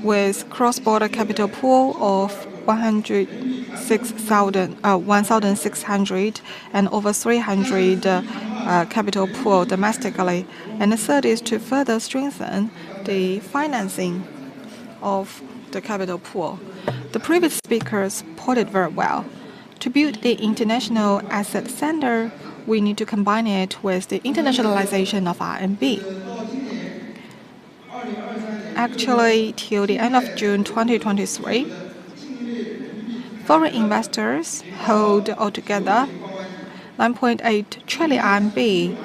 with cross-border capital pool of 1,600 and over 300 capital pool domestically. And the third is to further strengthen the financing of the capital pool. The previous speakers put it very well. To build the international asset center, we need to combine it with the internationalization of RMB. Actually, till the end of June 2023, foreign investors hold altogether 9.8 trillion RMB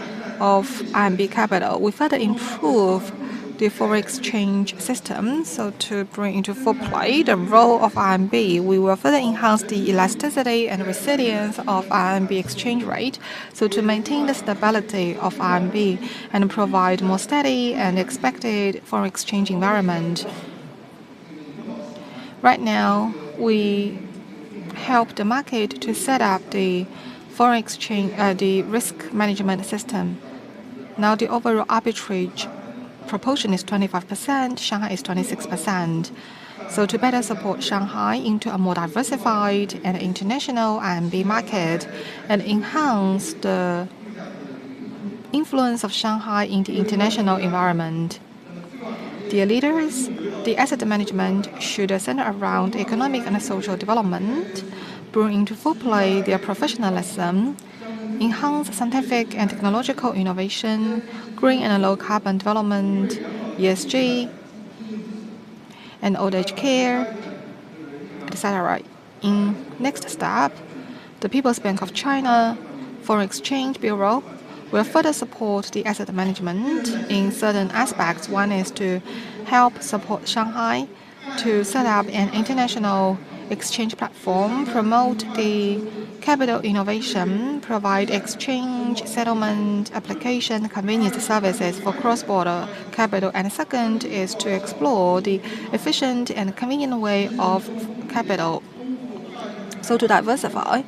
of RMB capital. We further improve the foreign exchange system. So to bring into full play the role of RMB, we will further enhance the elasticity and resilience of RMB exchange rate. So to maintain the stability of RMB and provide more steady and expected foreign exchange environment. Right now, we help the market to set up the foreign exchange, the risk management system. Now the overall arbitrage proportion is 25%, Shanghai is 26%. So to better support Shanghai into a more diversified and international RMB market and enhance the influence of Shanghai in the international environment. Dear leaders, the asset management should center around economic and social development, bring into full play their professionalism, enhance scientific and technological innovation, green and low carbon development, ESG, and old age care, etc. In next step, the People's Bank of China Foreign Exchange Bureau will further support the asset management in certain aspects. One is to help support Shanghai to set up an international exchange platform, promote the capital innovation, provide exchange, settlement, application, convenience services for cross-border capital. And second is to explore the efficient and convenient way of capital. So to diversify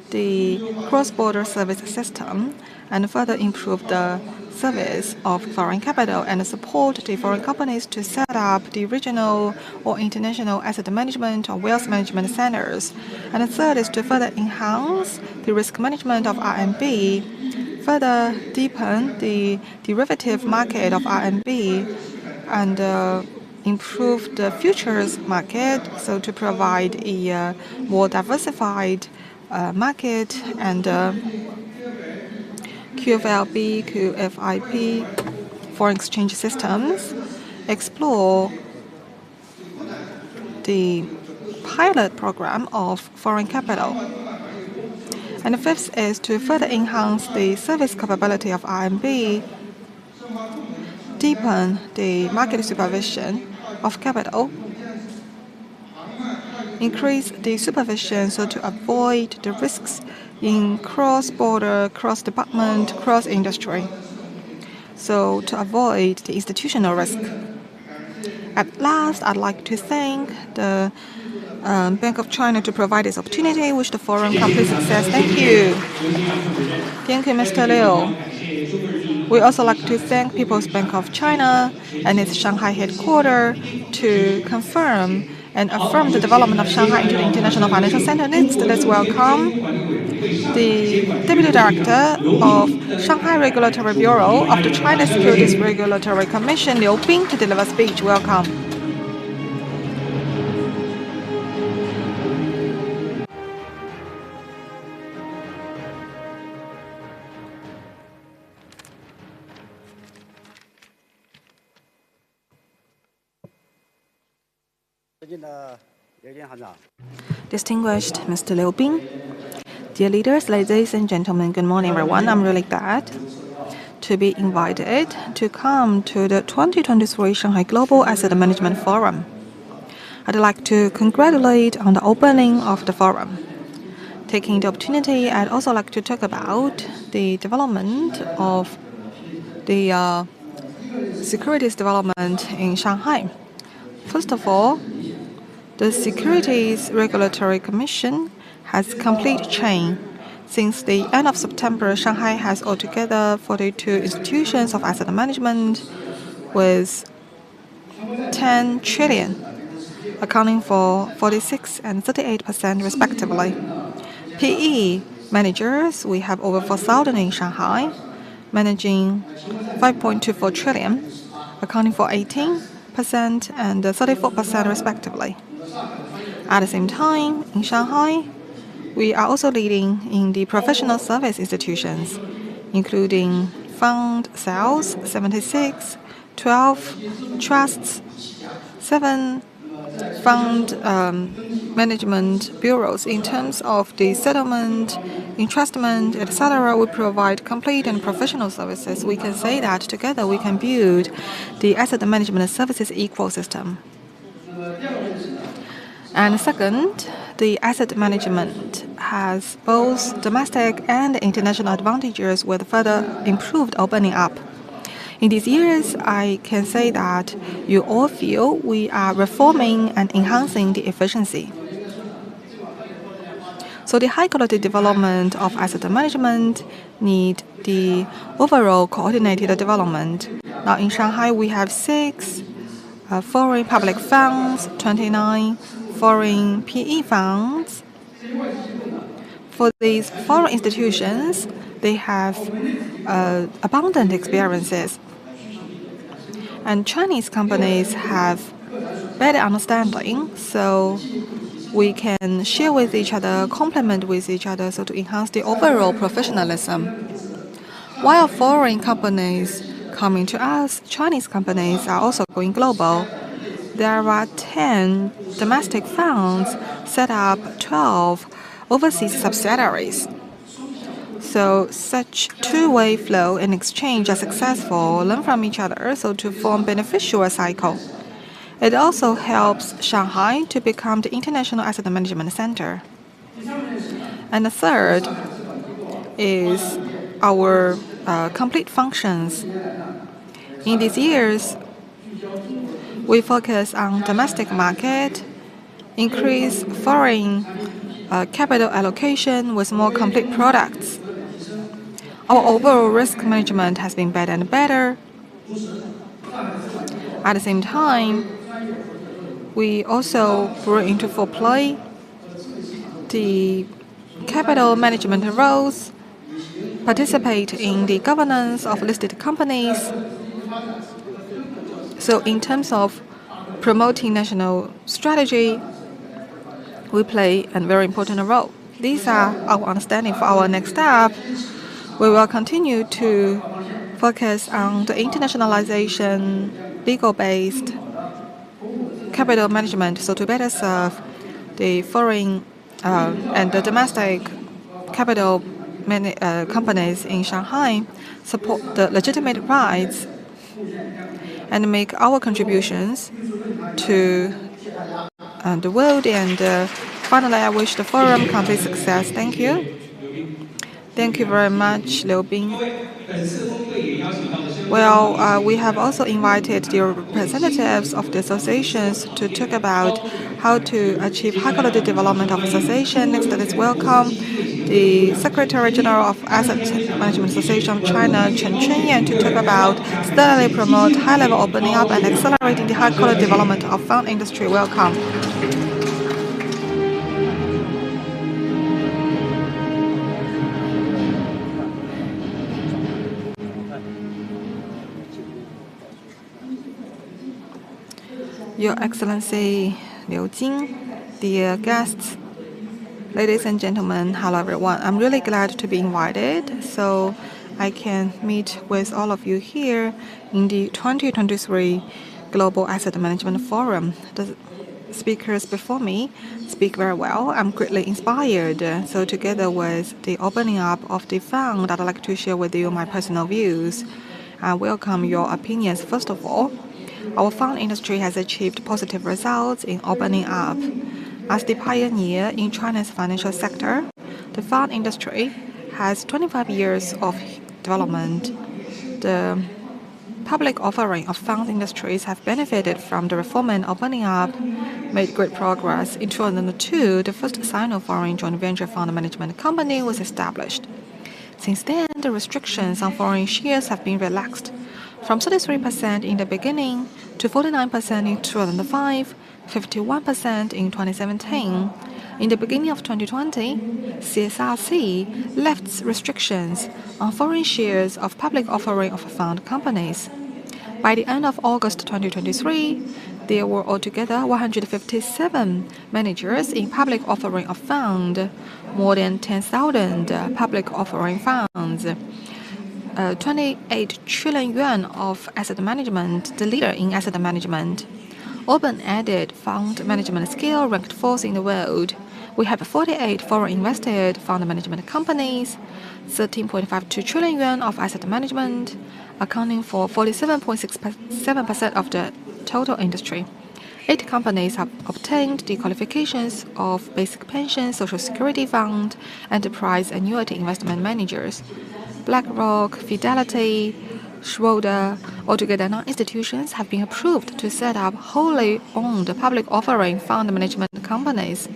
the cross-border service system and further improve the service of foreign capital and support the foreign companies to set up the regional or international asset management or wealth management centers. And the third is to further enhance the risk management of RMB, further deepen the derivative market of RMB, and improve the futures market, so to provide a more diversified market and QFLB, QFIP, foreign exchange systems, explore the pilot program of foreign capital. And the fifth is to further enhance the service capability of RMB, deepen the market supervision of capital, increase the supervision so to avoid the risks in cross-border, cross-department, cross-industry, so to avoid the institutional risk. At last, I'd like to thank the Bank of China to provide this opportunity, which the forum complete success. Thank you. Thank you, Mr. Liu. We also like to thank People's Bank of China and its Shanghai headquarters to confirm and affirm the development of Shanghai into the International Financial Center. Next, let's welcome the Deputy Director of Shanghai Regulatory Bureau of the China Securities Regulatory Commission, Liu Bing, to deliver speech. Welcome. Distinguished Mr. Liu Bing, dear leaders, ladies and gentlemen, good morning, everyone. I'm really glad to be invited to come to the 2023 Shanghai Global Asset Management Forum. I'd like to congratulate on the opening of the forum. Taking the opportunity, I'd also like to talk about the development of the securities development in Shanghai. First of all, the Securities Regulatory Commission has complete chain. Since the end of September, Shanghai has altogether 42 institutions of asset management with 10 trillion, accounting for 46% and 38% respectively. PE managers, we have over 4,000 in Shanghai, managing 5.24 trillion, accounting for 18% and 34% respectively. At the same time, in Shanghai, We are also leading in the professional service institutions, including fund sales 76, 12 trusts, 7 fund management bureaus. In terms of the settlement, entrustment, etc., we provide complete and professional services. We can say that together we can build the asset management services ecosystem. And second, the asset management has both domestic and international advantages with further improved opening up. In these years, I can say that you all feel we are reforming and enhancing the efficiency. So the high-quality development of asset management need the overall coordinated development. Now in Shanghai, we have 6 foreign public funds, 29 foreign PE funds. For these foreign institutions, they have abundant experiences. And Chinese companies have better understanding, so we can share with each other, complement with each other, so to enhance the overall professionalism. While foreign companies coming to us, Chinese companies are also going global. There are 10 domestic funds set up 12 overseas subsidiaries. So such two-way flow and exchange are successful, learn from each other, so to form beneficial cycle. It also helps Shanghai to become the international asset management center. And the third is our complete functions. In these years, we focus on domestic market, increase foreign capital allocation with more complete products. Our overall risk management has been better and better. At the same time, we also brought into full play the capital management roles, participate in the governance of listed companies. So in terms of promoting national strategy, we play a very important role. These are our understanding for our next step. We will continue to focus on the internationalization, legal-based capital management, so to better serve the foreign and the domestic capital companies in Shanghai, support the legitimate rights, and make our contributions to the world. And finally, I wish the forum complete success. Thank you. Thank you very much, Liu Bing. Well, we have also invited the representatives of the associations to talk about how to achieve high-quality development of association. Next, let's welcome the Secretary General of Asset Management Association of China, Chen Chunyan, to talk about steadily promote high-level opening up and accelerating the high-quality development of fund industry. Welcome. Your Excellency Liu Jing, dear guests, ladies and gentlemen, hello everyone. I'm really glad to be invited so I can meet with all of you here in the 2023 Global Asset Management Forum. The speakers before me speak very well. I'm greatly inspired. So together with the opening up of the fund, I'd like to share with you my personal views. I welcome your opinions. First of all, our fund industry has achieved positive results in opening up. As the pioneer in China's financial sector, the fund industry has 25 years of development. The public offering of fund industries have benefited from the reform and opening up, made great progress. In 2002, the first Sino-foreign joint venture fund management company was established. Since then, the restrictions on foreign shares have been relaxed, from 33% in the beginning to 49% in 2005, 51% in 2017. In the beginning of 2020, CSRC lifts restrictions on foreign shares of public offering of fund companies. By the end of August 2023, there were altogether 157 managers in public offering of funds, more than 10,000 public offering funds, 28 trillion yuan of asset management, the leader in asset management. Open-ended fund management scale ranked 4th in the world. We have 48 foreign invested fund management companies, 13.52 trillion yuan of asset management, accounting for 47.67% of the total industry. 8 companies have obtained the qualifications of basic pension, social security fund, enterprise annuity investment managers. BlackRock, Fidelity, Schroeder, altogether 9 institutions have been approved to set up wholly owned public offering fund management companies.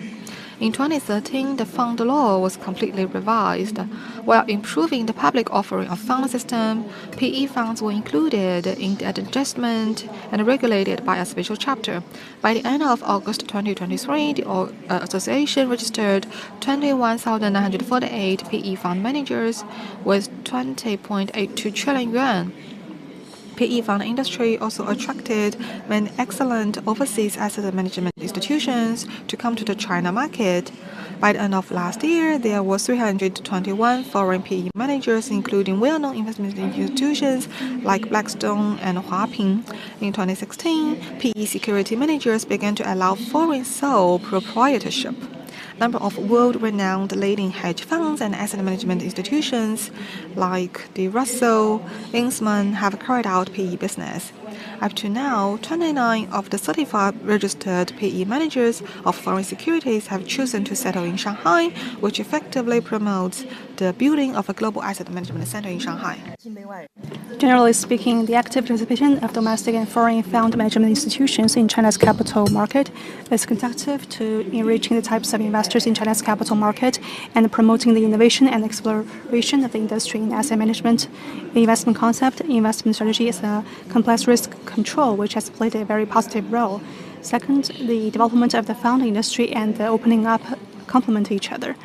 In 2013, the fund law was completely revised. While improving the public offering of fund system, PE funds were included in the adjustment and regulated by a special chapter. By the end of August 2023, the association registered 21,948 PE fund managers with 20.82 trillion yuan. PE fund industry also attracted many excellent overseas asset management institutions to come to the China market. By the end of last year, there were 321 foreign PE managers, including well-known investment institutions like Blackstone and Huaping. In 2016, PE security managers began to allow foreign sole proprietorship. Number of world-renowned leading hedge funds and asset management institutions like the Russell, Innsman have carried out PE business. Up to now, 29 of the 35 registered PE managers of foreign securities have chosen to settle in Shanghai, which effectively promotes the building of a global asset management center in Shanghai.
Generally speaking, the active participation of domestic and foreign fund management institutions in China's capital market is conducive to enriching the types of investors in China's capital market and promoting the innovation and exploration of the industry in asset management. The investment concept, investment strategy is a complex risk control, which has played a very positive role. Second, the development of the fund industry and the opening up complement each other.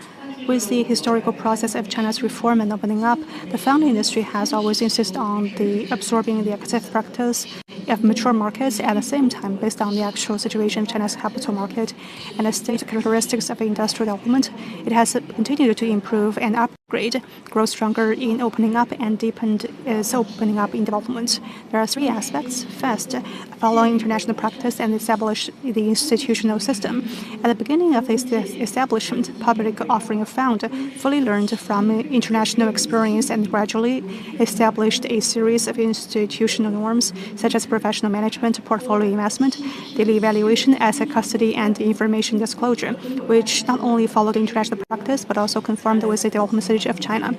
With the historical process of China's reform and opening up, the fund industry has always insisted on absorbing the active practice of mature markets at the same time based on the actual situation of China's capital market and the state characteristics of industrial development. It has continued to improve and upgrade, grow stronger in opening up and deepened its opening up in development. There are 3 aspects. First, following international practice and establish the institutional system. At the beginning of its establishment, public offering of fund fully learned from international experience and gradually established a series of institutional norms such as professional management, portfolio investment, daily evaluation, asset custody, and information disclosure, which not only followed international practice but also conformed with the development stage of China.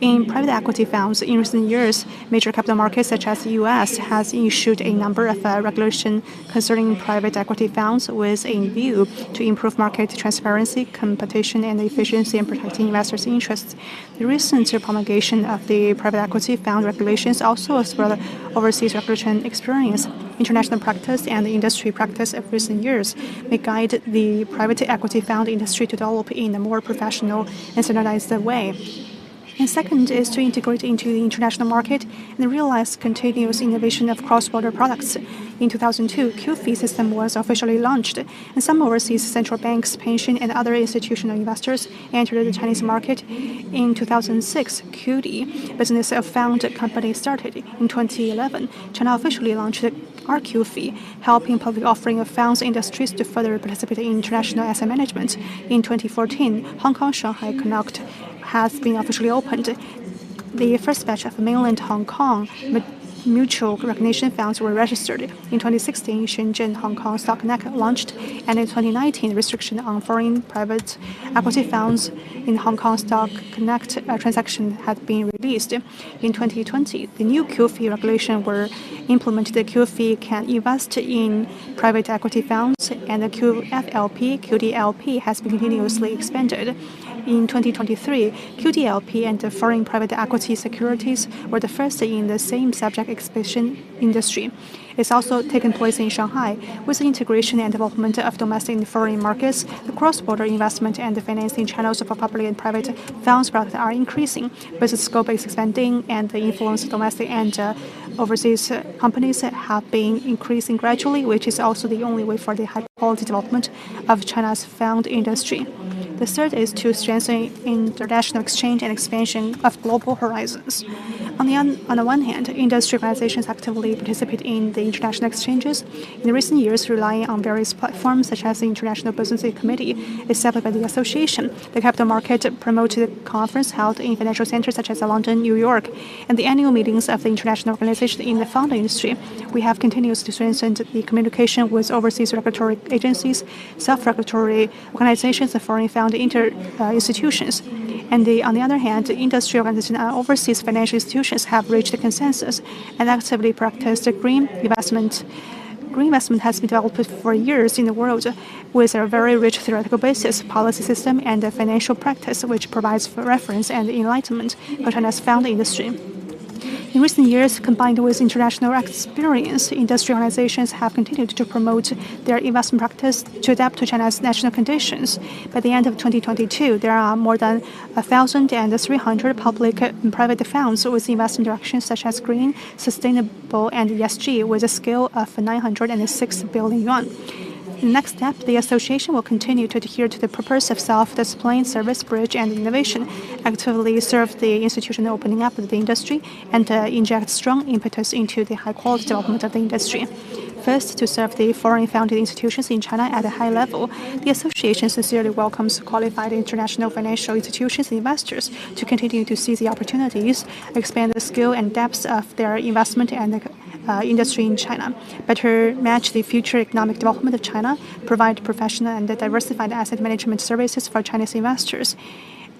In private equity funds, in recent years, major capital markets such as the U.S. has issued a number of regulations concerning private equity funds with a view to improve market transparency, competition, and efficiency in protecting investors' interests. The recent promulgation of the private equity fund regulations also explored overseas regulatory experience. International practice and the industry practice of recent years may guide the private equity fund industry to develop in a more professional and standardized way. And second is to integrate into the international market and realize continuous innovation of cross-border products. In 2002, QFII system was officially launched, and some overseas central banks, pension, and other institutional investors entered the Chinese market. In 2006, QD, business of fund company, started. In 2011, China officially launched RQFII, helping public offering of funds industries to further participate in international asset management. In 2014, Hong Kong Shanghai Connect has been officially opened. The first batch of mainland Hong Kong mutual recognition funds were registered. In 2016, Shenzhen Hong Kong Stock Connect launched, and in 2019, restriction on foreign private equity funds in Hong Kong Stock Connect transaction had been released. In 2020, the new QFII regulation were implemented. The QFII can invest in private equity funds, and the QFLP, QDLP has been continuously expanded. In 2023, QDLP and the foreign private equity securities were the first in the same subject exhibition industry. It's also taken place in Shanghai. With the integration and development of domestic and foreign markets, the cross-border investment and the financing channels for public and private funds products are increasing. Business scope is expanding, and the influence of domestic and overseas companies have been increasing gradually, which is also the only way for the high-quality development of China's fund industry. The third is to strengthen international exchange and expansion of global horizons. On the one hand, industry organizations actively participate in the international exchanges. In recent years, relying on various platforms such as the International Business Committee established by the association, the capital market promoted conference held in financial centers such as London, New York, and the annual meetings of the international organization in the fund industry. We have continuously strengthened the communication with overseas regulatory agencies, self-regulatory organizations, and foreign fund institutions. And on the other hand, industry organizations and overseas financial institutions have reached a consensus and actively practiced green investment. Green investment has been developed for years in the world with a very rich theoretical basis, policy system, and a financial practice which provides for reference and enlightenment for China's fund industry. In recent years, combined with international experience, industry organizations have continued to promote their investment practice to adapt to China's national conditions. By the end of 2022, there are more than 1,300 public and private funds with investment directions such as green, sustainable, and ESG, with a scale of 906 billion yuan. Next step, the association will continue to adhere to the purpose of self-discipline, service, bridge, and innovation, actively serve the institutional opening up of the industry, and inject strong impetus into the high-quality development of the industry. First, to serve the foreign-founded institutions in China at a high level, the association sincerely welcomes qualified international financial institutions and investors to continue to seize the opportunities, expand the skill and depth of their investment and industry in China, better match the future economic development of China, provide professional and diversified asset management services for Chinese investors,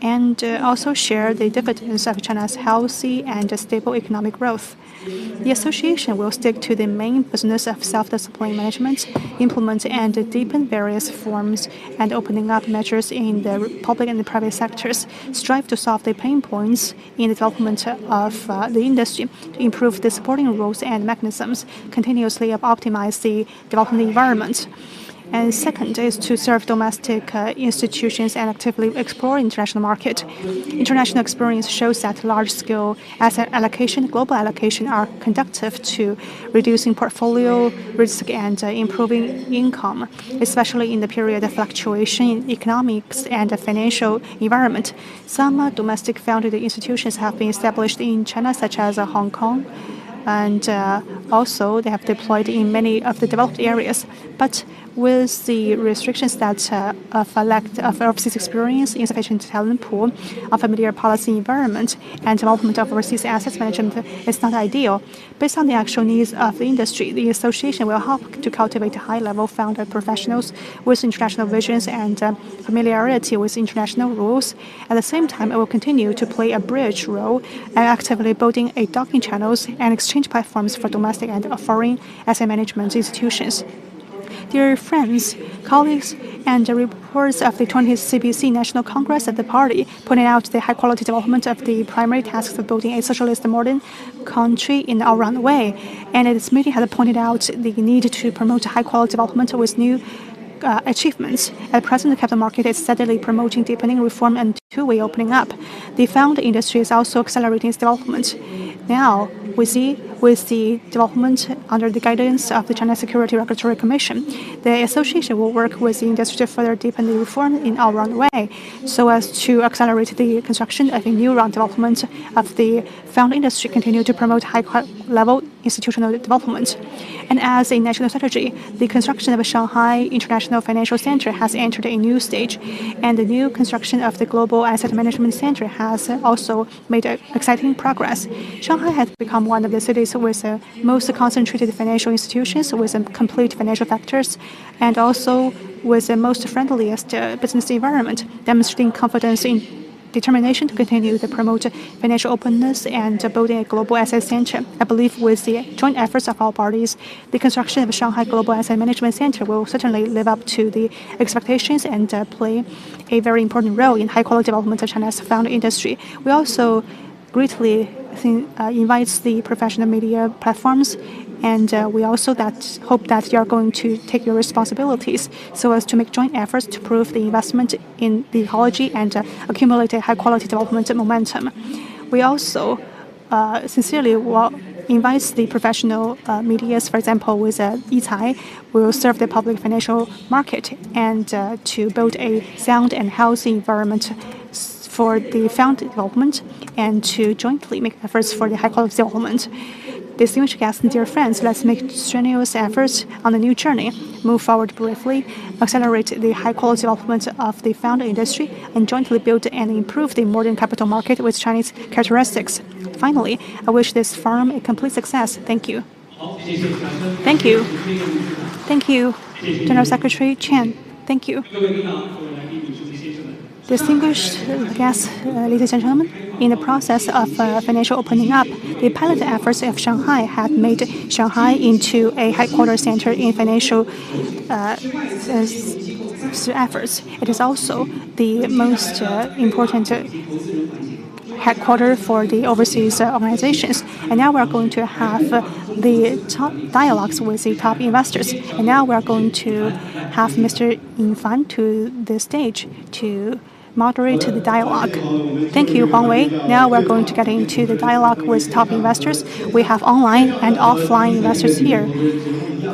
and also share the dividends of China's healthy and stable economic growth. The association will stick to the main business of self-discipline management, implement and deepen various forms and opening up measures in the public and the private sectors, strive to solve the pain points in the development of the industry, to improve the supporting rules and mechanisms, continuously optimize the development environment. And second is to serve domestic institutions and actively explore international market. International experience shows that large-scale asset allocation, global allocation are conducive to reducing portfolio risk and improving income, especially in the period of fluctuation in economics and financial environment. Some domestic founded institutions have been established in China, such as Hong Kong, and also they have deployed in many of the developed areas. But with the restrictions that of lack of overseas experience, insufficient talent pool, unfamiliar policy environment, and development of overseas assets management is not ideal. Based on the actual needs of the industry, the association will help to cultivate high-level founder professionals with international visions and familiarity with international rules. At the same time, it will continue to play a bridge role and actively building a docking channels and exchange platforms for domestic and foreign asset management institutions. Dear friends, colleagues, and reports of the 20th CPC National Congress of the Party pointed out the high-quality development of the primary tasks of building a socialist modern country in an all-round way. And its meeting had pointed out the need to promote high-quality development with new achievements. At present, the capital market is steadily promoting deepening reform and two-way opening up. The fund industry is also accelerating its development. Now, we see with the development under the guidance of the China Security Regulatory Commission, the association will work with the industry to further deepen the reform in all-round way, so as to accelerate the construction of a new round development of the fund industry, continue to promote high-level institutional development. And as a national strategy, the construction of a Shanghai International Financial Center has entered a new stage, and the new construction of the Global Asset Management Center has also made exciting progress. Shanghai has become one of the cities with the most concentrated financial institutions, with complete financial factors, and also with the most friendliest business environment, demonstrating confidence in determination to continue to promote financial openness and building a global asset center. I believe with the joint efforts of all parties, the construction of Shanghai Global Asset Management Center will certainly live up to the expectations and play a very important role in high-quality development of China's fund industry. We also greatly invites the professional media platforms, and we also hope that you are going to take your responsibilities so as to make joint efforts to prove the investment in the ecology and accumulate a high-quality development momentum. We also sincerely invites the professional medias, for example, with Yicai, will serve the public financial market and to build a sound and healthy environment for the fund development and to jointly make efforts for the high-quality development. Distinguished guests and dear friends, let's make strenuous efforts on the new journey, move forward briefly, accelerate the high-quality development of the fund industry, and jointly build and improve the modern capital market with Chinese characteristics. Finally, I wish this forum a complete success. Thank you. Thank you. Thank you, General Secretary Chen. Thank you. Distinguished guests, ladies and gentlemen, in the process of financial opening up, the pilot efforts of Shanghai had made Shanghai into a headquarters center in financial efforts. It is also the most important headquarters for the overseas organizations. And now we are going to have the top dialogues with the top investors. And now we are going to have Mr. Yin Fan to the stage to moderate the dialogue. Thank you, Huang Wei. Now we're going to get into the dialogue with top investors. We have online and offline investors here.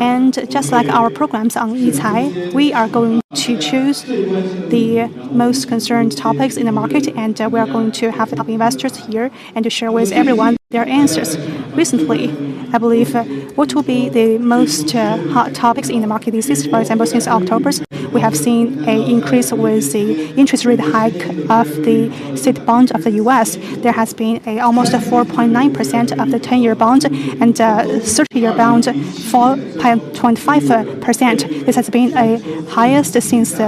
And just like our programs on Yicai, we are going to choose the most concerned topics in the market, and we are going to have the top investors here and to share with everyone their answers. Recently, I believe what will be the most hot topics in the market these days, for example, since October, we have seen an increase with the interest rate hike of the state bond of the U.S. There has been almost 4.9% of the 10-year bond and 30-year bond 4.25%. This has been a highest since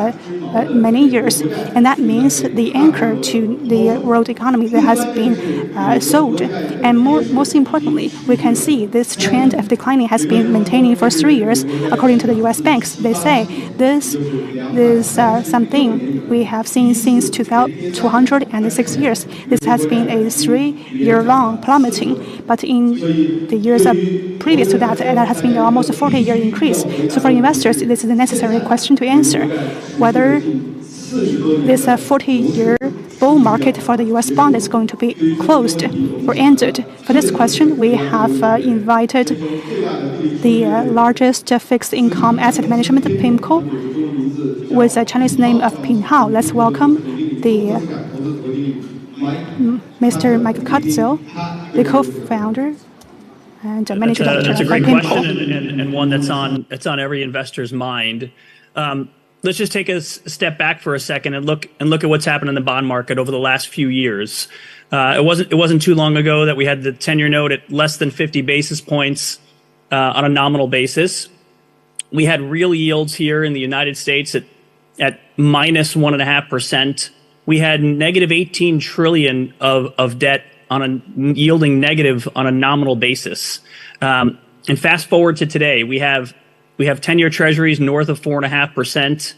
many years, and that means the anchor to the world economy that has been sold. And most importantly, we can see this trend of declining has been maintaining for 3 years, according to the U.S. banks. They say this is something we have seen since 206 years. This has been a 3-year-long plummeting, but in the years previous to that, that has been almost a 40-year increase. So for investors, this is a necessary question to answer, whether this 40-year bull market for the U.S. bond is going to be closed or ended. For this question, we have invited the largest fixed income asset management, PIMCO, with a Chinese name of Pinghao. Let's welcome the Mr. Michael Kutzel, the co-founder and managing director
That's a
of
great
PIMCO.
question and one that's on every investor's mind. Let's just take a step back for a second and look at what's happened in the bond market over the last few years. It wasn't too long ago that we had the 10-year note at less than 50 basis points on a nominal basis. We had real yields here in the United States at minus 1.5%. We had negative 18 trillion of debt yielding negative on a nominal basis. And fast forward to today, we have 10-year treasuries north of 4.5%.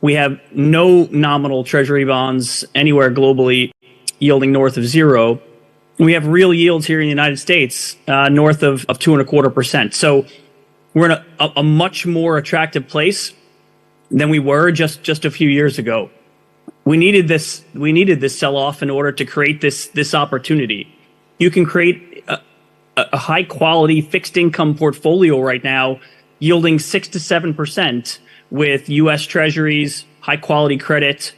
We have no nominal treasury bonds anywhere globally yielding north of 0. We have real yields here in the United States north of 2.25%. So we're in a much more attractive place than we were just a few years ago. We needed this sell-off in order to create this opportunity. You can create a high-quality fixed income portfolio right now yielding 6 to 7% with U.S. Treasuries, high-quality credit,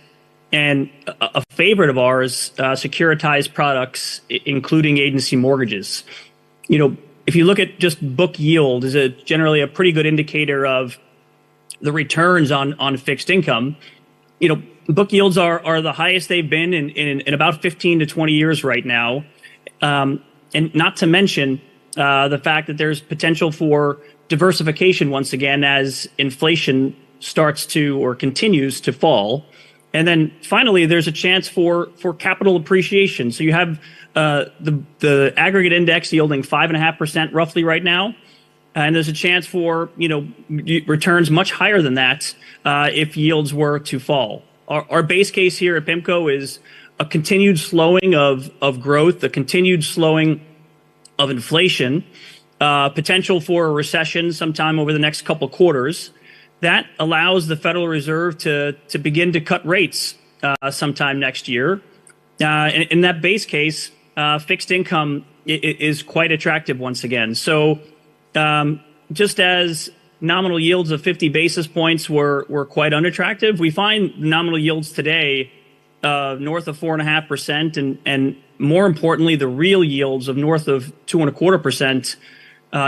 and a favorite of ours, securitized products, including agency mortgages. You know, if you look at just book yield, is generally a pretty good indicator of the returns on fixed income. You know, book yields are the highest they've been in about 15 to 20 years right now, and not to mention the fact that there's potential for diversification once again as inflation starts to or continues to fall. And then finally, there's a chance for capital appreciation. So you have the aggregate index yielding 5.5% roughly right now. And there's a chance for returns much higher than that if yields were to fall. Our base case here at PIMCO is a continued slowing of growth, a continued slowing of inflation, potential for a recession sometime over the next couple quarters. That allows the Federal Reserve to begin to cut rates sometime next year. In that base case, fixed income is quite attractive once again. So just as nominal yields of 50 basis points were quite unattractive, we find nominal yields today north of 4.5%, and more importantly, the real yields of north of 2.25%.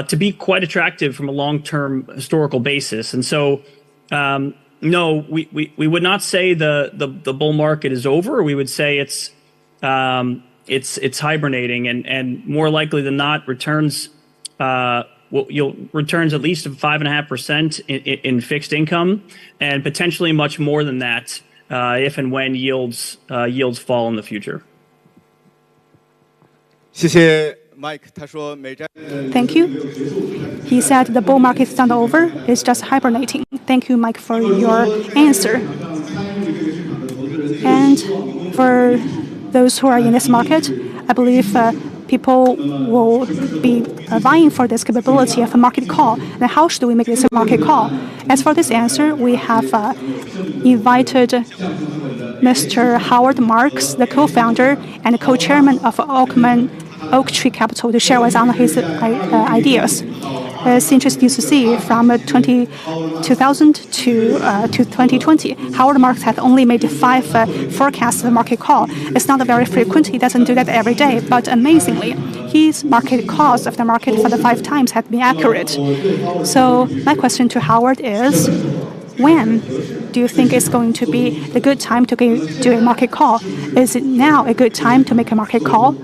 To be quite attractive from a long-term historical basis. And so, no, we would not say the bull market is over. We would say it's hibernating, and more likely than not, returns returns at least of 5.5% in fixed income, and potentially much more than that if and when yields fall in the future.
谢谢 Mike， 他说
Thank you. He said the bull market is not over, it's just hibernating. Thank you, Mike, for your answer. And for those who are in this market, I believe people will be vying for this capability of a market call. And how should we make this a market call? As for this answer, we have invited Mr. Howard Marks, the co-founder and co-chairman of Oaktree Capital, to share with us on his ideas. It's interesting to see from 2000 to 2020, Howard Marks had only made 5 forecasts of the market call. It's not very frequent. He doesn't do that every day, but amazingly, his market calls of the market for the 5 times had been accurate. So my question to Howard is, when do you think it's going to be the good time to do a market call? Is it now a good time to make a market call?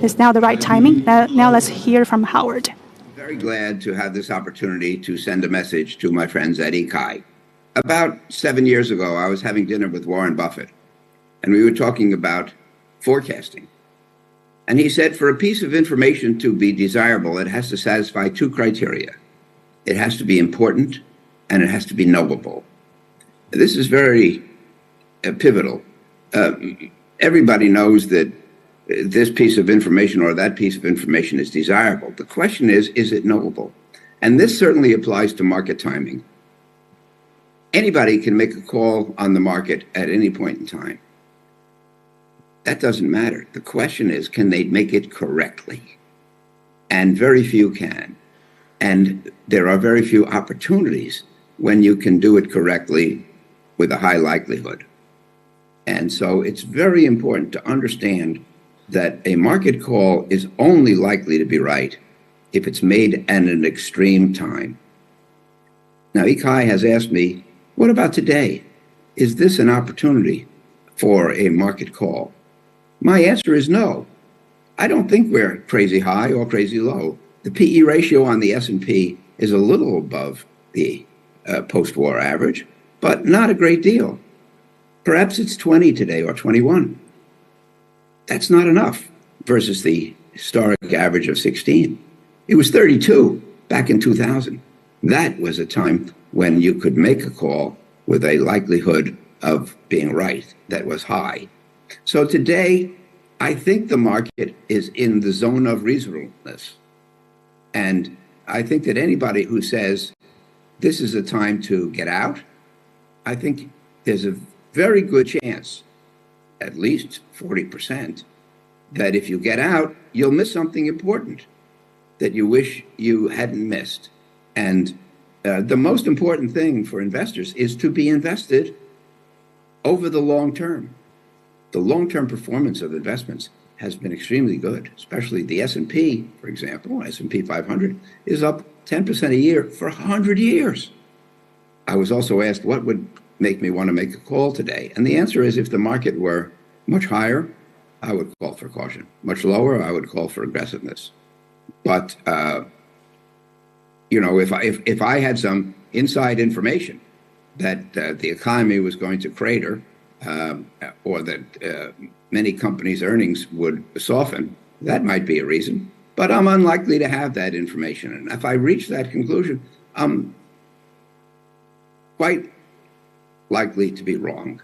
Is now the right timing? Now let's hear from Howard.
Very glad to have this opportunity to send a message to my friends at Yicai. About 7 years ago, I was having dinner with Warren Buffett, and we were talking about forecasting. And he said, for a piece of information to be desirable, it has to satisfy 2 criteria. It has to be important, and it has to be knowable. This is very pivotal. Everybody knows that this piece of information or that piece of information is desirable. The question is it knowable? And this certainly applies to market timing. Anybody can make a call on the market at any point in time. That doesn't matter. The question is, can they make it correctly? And very few can. And there are very few opportunities when you can do it correctly with a high likelihood. And so it's very important to understand that a market call is only likely to be right if it's made at an extreme time. Now, Yicai has asked me, what about today? Is this an opportunity for a market call? My answer is no. I don't think we're crazy high or crazy low. The PE ratio on the S&P is a little above the post-war average, but not a great deal. Perhaps it's 20 today or 21. That's not enough versus the historic average of 16. It was 32 back in 2000. That was a time when you could make a call with a likelihood of being right that was high. So today, I think the market is in the zone of reasonableness. And I think that anybody who says this is a time to get out, I think there's a very good chance, at least 40%, that if you get out, you'll miss something important that you wish you hadn't missed. And the most important thing for investors is to be invested over the long term. The long-term performance of investments has been extremely good, especially the S&P, for example. S&P 500 is up 10% a year for 100 years. I was also asked what would make me want to make a call today. And the answer is, if the market were much higher, I would call for caution. Much lower, I would call for aggressiveness. But if I had some inside information that the economy was going to crater or that many companies' earnings would soften, that might be a reason. But I'm unlikely to have that information. And if I reach that conclusion, I'm quite likely to be wrong.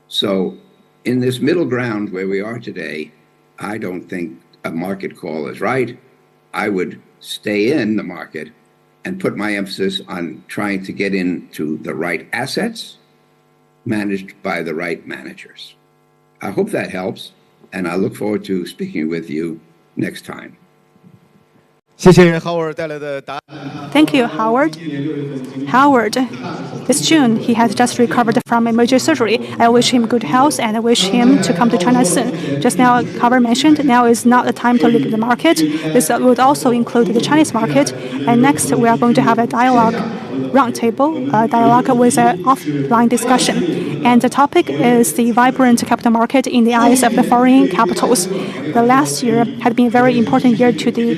So in this middle ground where we are today, I don't think a market call is right. I would stay in the market and put my emphasis on trying to get into the right assets managed by the right managers. I hope that helps, and I look forward to speaking with you next time.
谢谢 Howard 带来的答案。
Thank you, Howard. Howard, this June, he has just recovered from a major surgery. I wish him good health and I wish him to come to China soon. Just now, Howard mentioned now is not the time to leave the market. This would also include the Chinese market. And next, we are going to have a dialogue roundtable, dialogue with an offline discussion. And the topic is the vibrant capital market in the eyes of the foreign capitals. The last year had been a very important year to the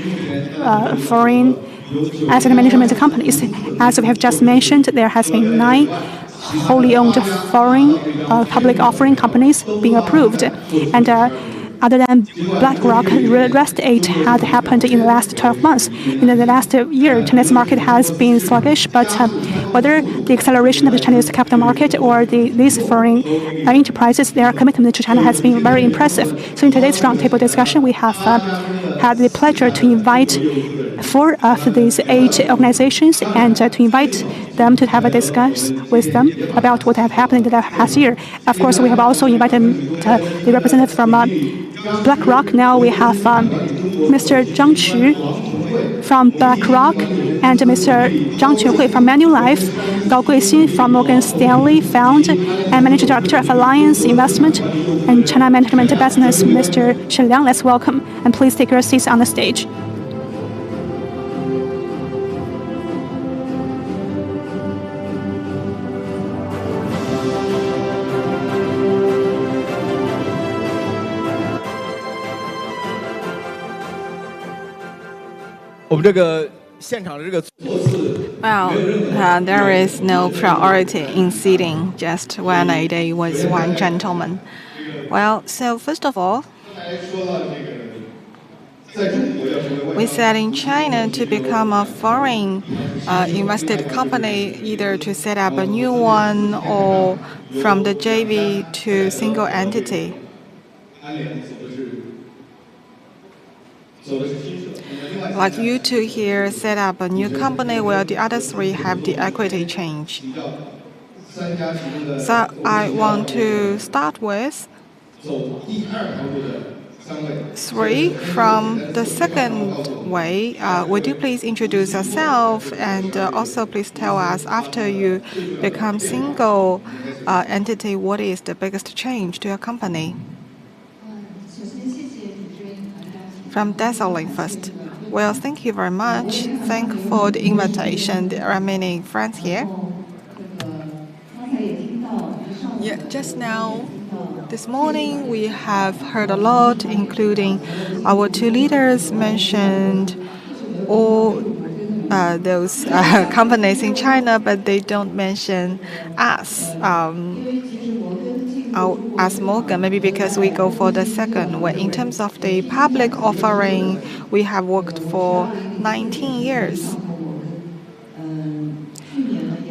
foreign asset management companies. As we have just mentioned, there has been 9 wholly owned foreign public offering companies being approved. And other than BlackRock, the rest 8 had happened in the last 12 months. In the last year, Chinese market has been sluggish, but whether the acceleration of the Chinese capital market or these foreign enterprises, their commitment to China has been very impressive. So in today's roundtable discussion, we have had the pleasure to invite 4 of these 8 organizations and to invite them to have a discussion with them about what have happened in the past year. Of course, we have also invited the representative from BlackRock. Now we have Mr. Zhang Qu from BlackRock and Mr. Zhang Quanhui from Manulife, Gao Guixin from Morgan Stanley Fund, and Managing Director of Alliance Investment and China Management Business, Mr. Shen Liang. Let's welcome and please take your seats on the stage.
Well, there is no priority in seating, just 1 lady with 1 gentleman. Well, so first of all, we said in China to become a foreign invested company, either to set up a new one or from the JV to single entity. Like you 2 here set up a new company, while the other 3 have the equity change. So I want to start with 3 from the second way. Would you please introduce yourself and also please tell us after you become single entity, what is the biggest change to your company? From Steadily first. Well, thank you very much. Thank you for the invitation. There are many friends here. Yeah, just now, this morning, we have heard a lot, including our 2 leaders mentioned all those companies in China, but they don't mention us. As Morgan, maybe because we go for the second way. In terms of the public offering, we have worked for 19 years.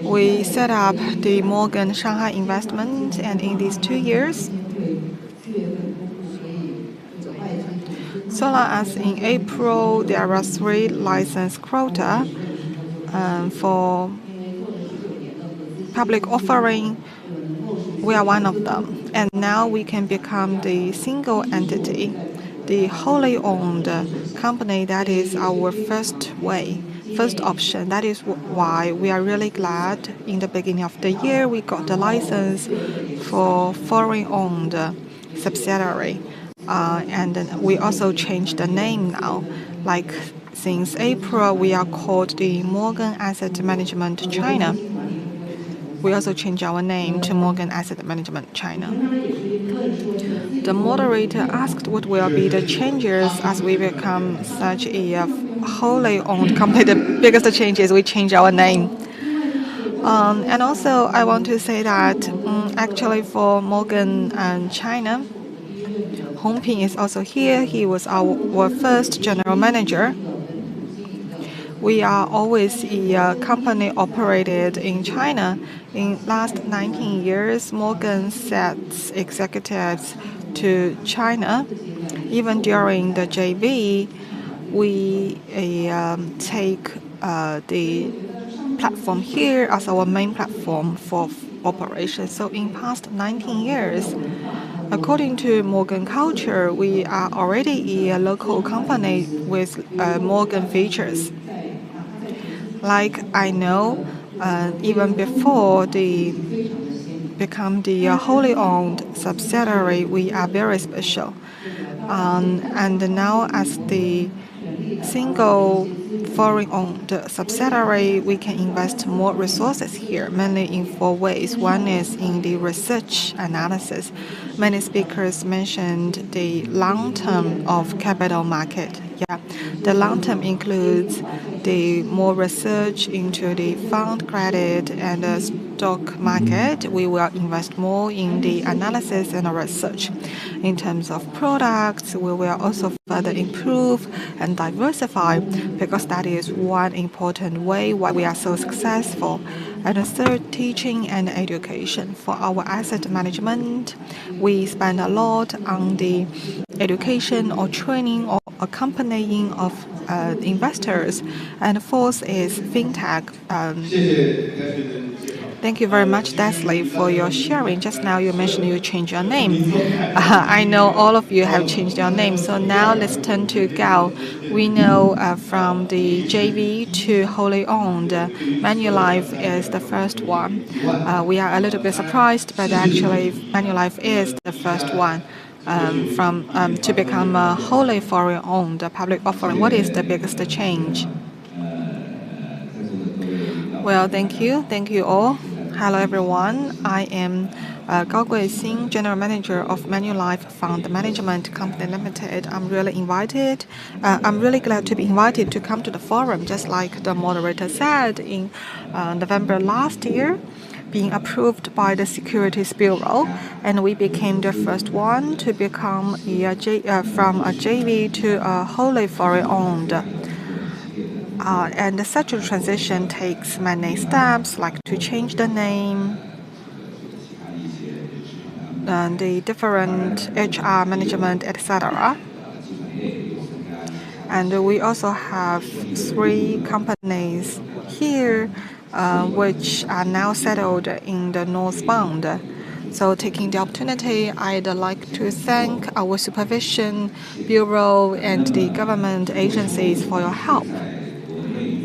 We set up the Morgan Shanghai investment, and in these 2 years, so long as in April there are 3 license quota for public offering, we are one of them. And now we can become the single entity, the wholly owned company. That is our first way, first option. That is why we are really glad in the beginning of the year we got the license for foreign-owned subsidiary. And we also changed the name now. Like since April, we are called the Morgan Asset Management China. We also changed our name to Morgan Asset Management China. The moderator asked what will be the changes as we become such a wholly owned company. The biggest change is we change our name. And also, I want to say that actually for Morgan and China, Hongping is also here. He was our first general manager. We are always a company operated in China. In last 19 years, Morgan sets executives to China. Even during the JV, we take the platform here as our main platform for operations. So in past 19 years, according to Morgan culture, we are already a local company with Morgan features. Like I know, even before become the wholly owned subsidiary, we are very special. And now as the single foreign-owned subsidiary, we can invest more resources here, mainly in 4 ways. One is in the research analysis. Many speakers mentioned the long term of capital market. Yeah, the long term includes the more research into the fund credit and the stock market. We will invest more in the analysis and research. In terms of products, we will also further improve and diversify, because that is one important way why we are so successful. And the third, teaching and education. For our asset management, we spend a lot on the education or training or accompanying of investors. And fourth is fintech. Thank you very much, Steadily, for your sharing. Just now you mentioned you changed your name. I know all of you have changed your name. So now let's turn to Gao. We know from the JV to wholly owned, Manulife is the first one. We are a little bit surprised, but actually Manulife is the first one. To become a wholly foreign owned public offering. What is the biggest change? Well, thank you. Thank you all. Hello, everyone. I am Gao Guixing, General Manager of Manulife Fund Management Company Limited. I'm really glad to be invited to come to the forum, just like the moderator said in November last year, being approved by the Securities Bureau, and we became the first one to become from a JV to a wholly foreign owned. And such a transition takes many steps, like to change the name, and the different HR management, etc. And we also have 3 companies here, which are now settled in the northbound. So taking the opportunity, I'd like to thank our Supervision Bureau and the government agencies for your help.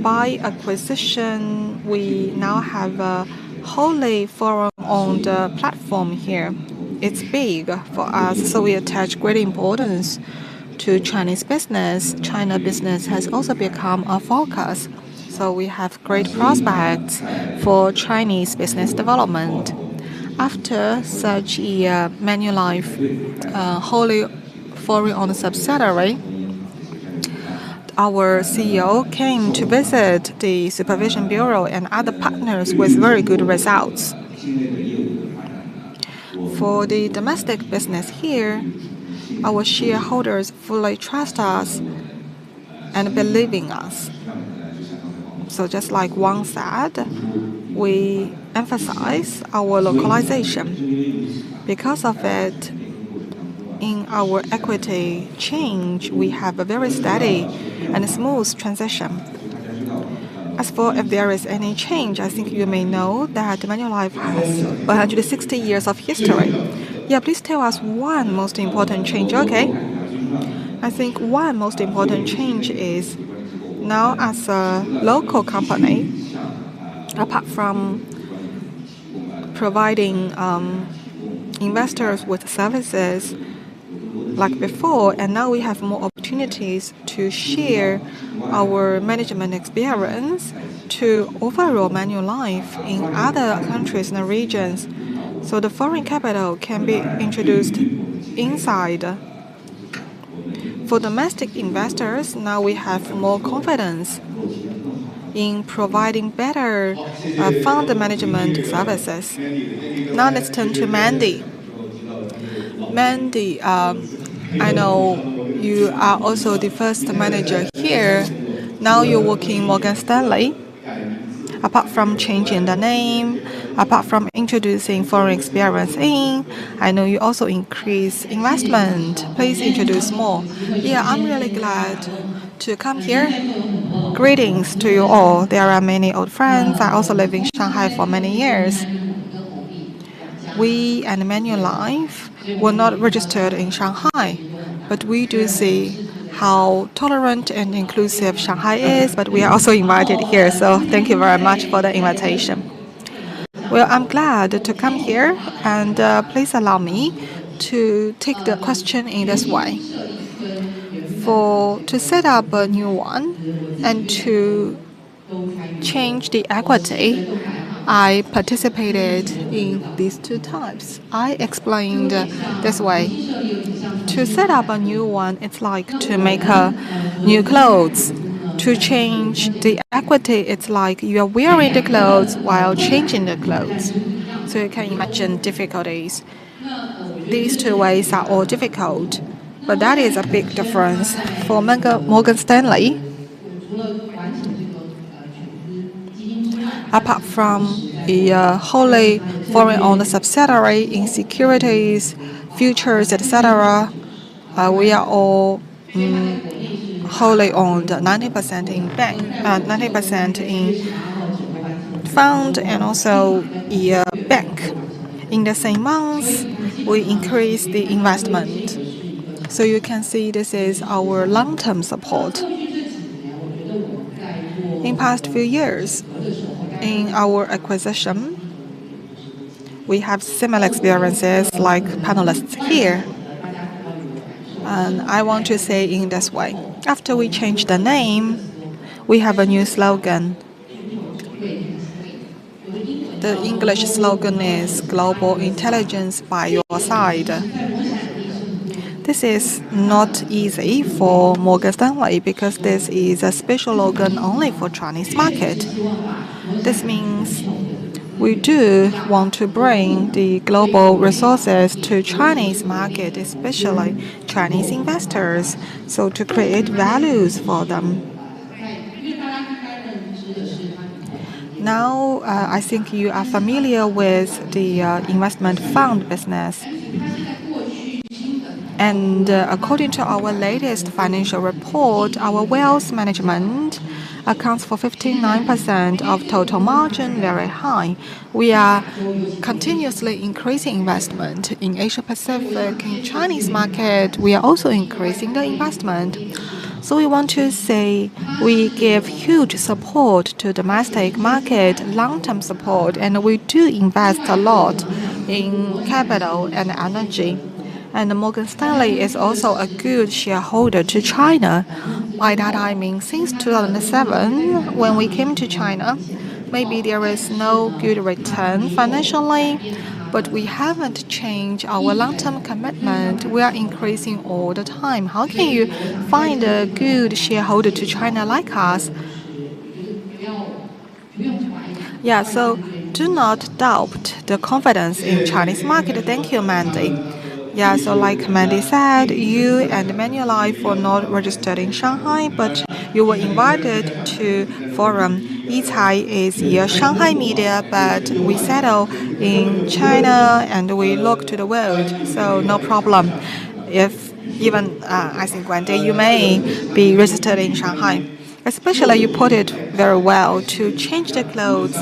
By acquisition, we now have a wholly foreign-owned platform here. It's big for us, so we attach great importance to Chinese business. China business has also become a focus, so we have great prospects for Chinese business development. After such a Manulife wholly foreign-owned subsidiary, our CEO came to visit the Supervision Bureau and other partners with very good results. For the domestic business here, our shareholders fully trust us and believe in us. So just like Wang said, we emphasize our localization. Because of it, in our equity change, we have a very steady and smooth transition. As for if there is any change, I think you may know that Manulife has 160 years of history. Yeah, please tell us one most important change, okay? I think one most important change is now as a local company, apart from providing investors with services like before, and now we have more opportunities to share our management experience to overall Manulife in other countries and regions. So the foreign capital can be introduced inside. For domestic investors, now we have more confidence in providing better fund management services. Now let's turn to Mandy. Mandy, I know you are also the first manager here. Now you're working Morgan Stanley. Apart from changing the name, apart from introducing foreign experience in, I know you also increase investment. Please introduce more. Yeah, I'm really glad to come here. Greetings to you all. There are many old friends. I also live in Shanghai for many years. We and Manulife were not registered in Shanghai, but we do see how tolerant and inclusive Shanghai is, but we are also invited here, so thank you very much for the invitation. Well, I'm glad to come here, and please allow me to take the question in this way. To set up a new one and to change the equity, I participated in these two types. I explained this way. To set up a new one, it's like to make new clothes. To change the equity, it's like you are wearing the clothes while changing the clothes. So you can imagine difficulties. These two ways are all difficult, but that is a big difference. For Morgan Stanley, apart from the wholly foreign-owned subsidiary in securities, futures, etc., we are all wholly owned, 90% in bank, 90% in fund, and also the bank. In the same month, we increase the investment. So you can see this is our long-term support. In past few years, in our acquisition, we have similar experiences like panelists here. And I want to say in this way, after we change the name, we have a new slogan. The English slogan is Global Intelligence by Your Side. This is not easy for Morgan Stanley because this is a special slogan only for Chinese market. This means we do want to bring the global resources to Chinese market, especially Chinese investors, so to create values for them. Now, I think you are familiar with the investment fund business. And according to our latest financial report, our wealth management accounts for 59% of total margin, very high. We are continuously increasing investment in Asia Pacific. In Chinese market, we are also increasing the investment. So we want to say we give huge support to domestic market, long-term support, and we do invest a lot in capital and energy. And Morgan Stanley is also a good shareholder to China. By that I mean since 2007, when we came to China, maybe there is no good return financially, but we haven't changed our long-term commitment. We are increasing all the time. How can you find a good shareholder to China like us? Yeah, so do not doubt the confidence in Chinese market. Thank you, Mandy. Yeah, so like Mandy said, you and Manulife were not registered in Shanghai, but you were invited to forum. Yicai is a Shanghai media, but we settle in China and we look to the world, so no problem. If even, I think one day you may be registered in Shanghai. Especially you put it very well to change the clothes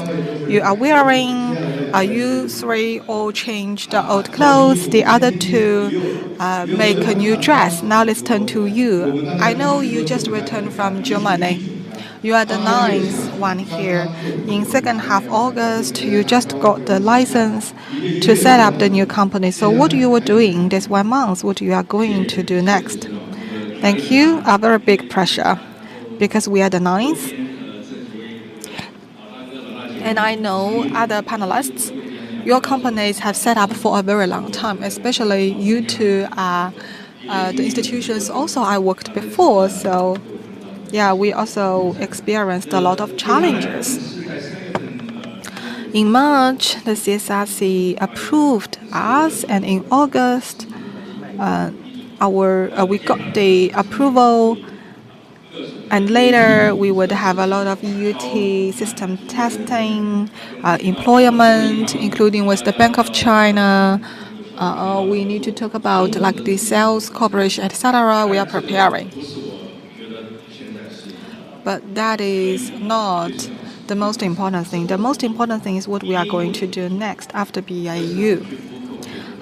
you are wearing. You three all change the old clothes. The other two make a new dress. Now let's turn to you. I know you just returned from Germany. You are the ninth one here. In second half August, you just got the license to set up the new company. So what you were doing this 1 month, what you are going to do next? Thank you. A very big pressure, because we are the ninth. And I know other panelists, your companies have set up for a very long time, especially you two are the institutions also I worked before. So yeah, we also experienced a lot of challenges. In March, the CSRC approved us, and in August, we got the approval, and later we would have a lot of EUT system testing, employment, including with the Bank of China. We need to talk about like the sales cooperation, etc. We are preparing. But that is not the most important thing. The most important thing is what we are going to do next after BAU.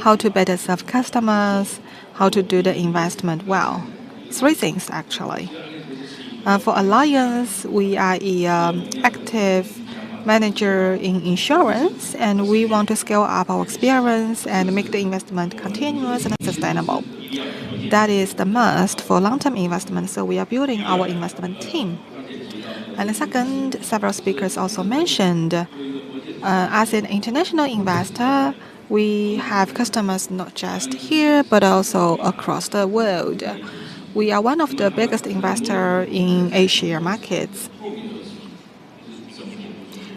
How to better serve customers, how to do the investment well. Three things actually. For Alliance, we are an active manager in insurance, and we want to scale up our experience and make the investment continuous and sustainable. That is the must for long-term investment, so we are building our investment team. And the second, several speakers also mentioned, as an international investor, we have customers not just here, but also across the world. We are one of the biggest investors in Asia markets.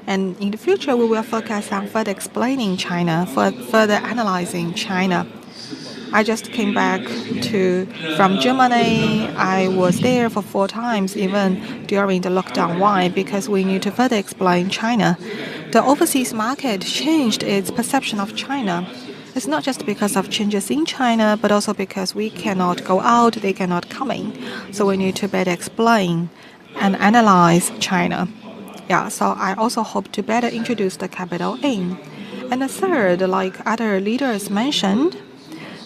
And in the future, we will focus on further explaining China, further analyzing China. I just came back from Germany. I was there for 4 times, even during the lockdown. Why? Because we need to further explain China. The overseas market changed its perception of China. It's not just because of changes in China, but also because we cannot go out, they cannot come in. So we need to better explain and analyze China. Yeah, so I also hope to better introduce the capital in. And the third, like other leaders mentioned,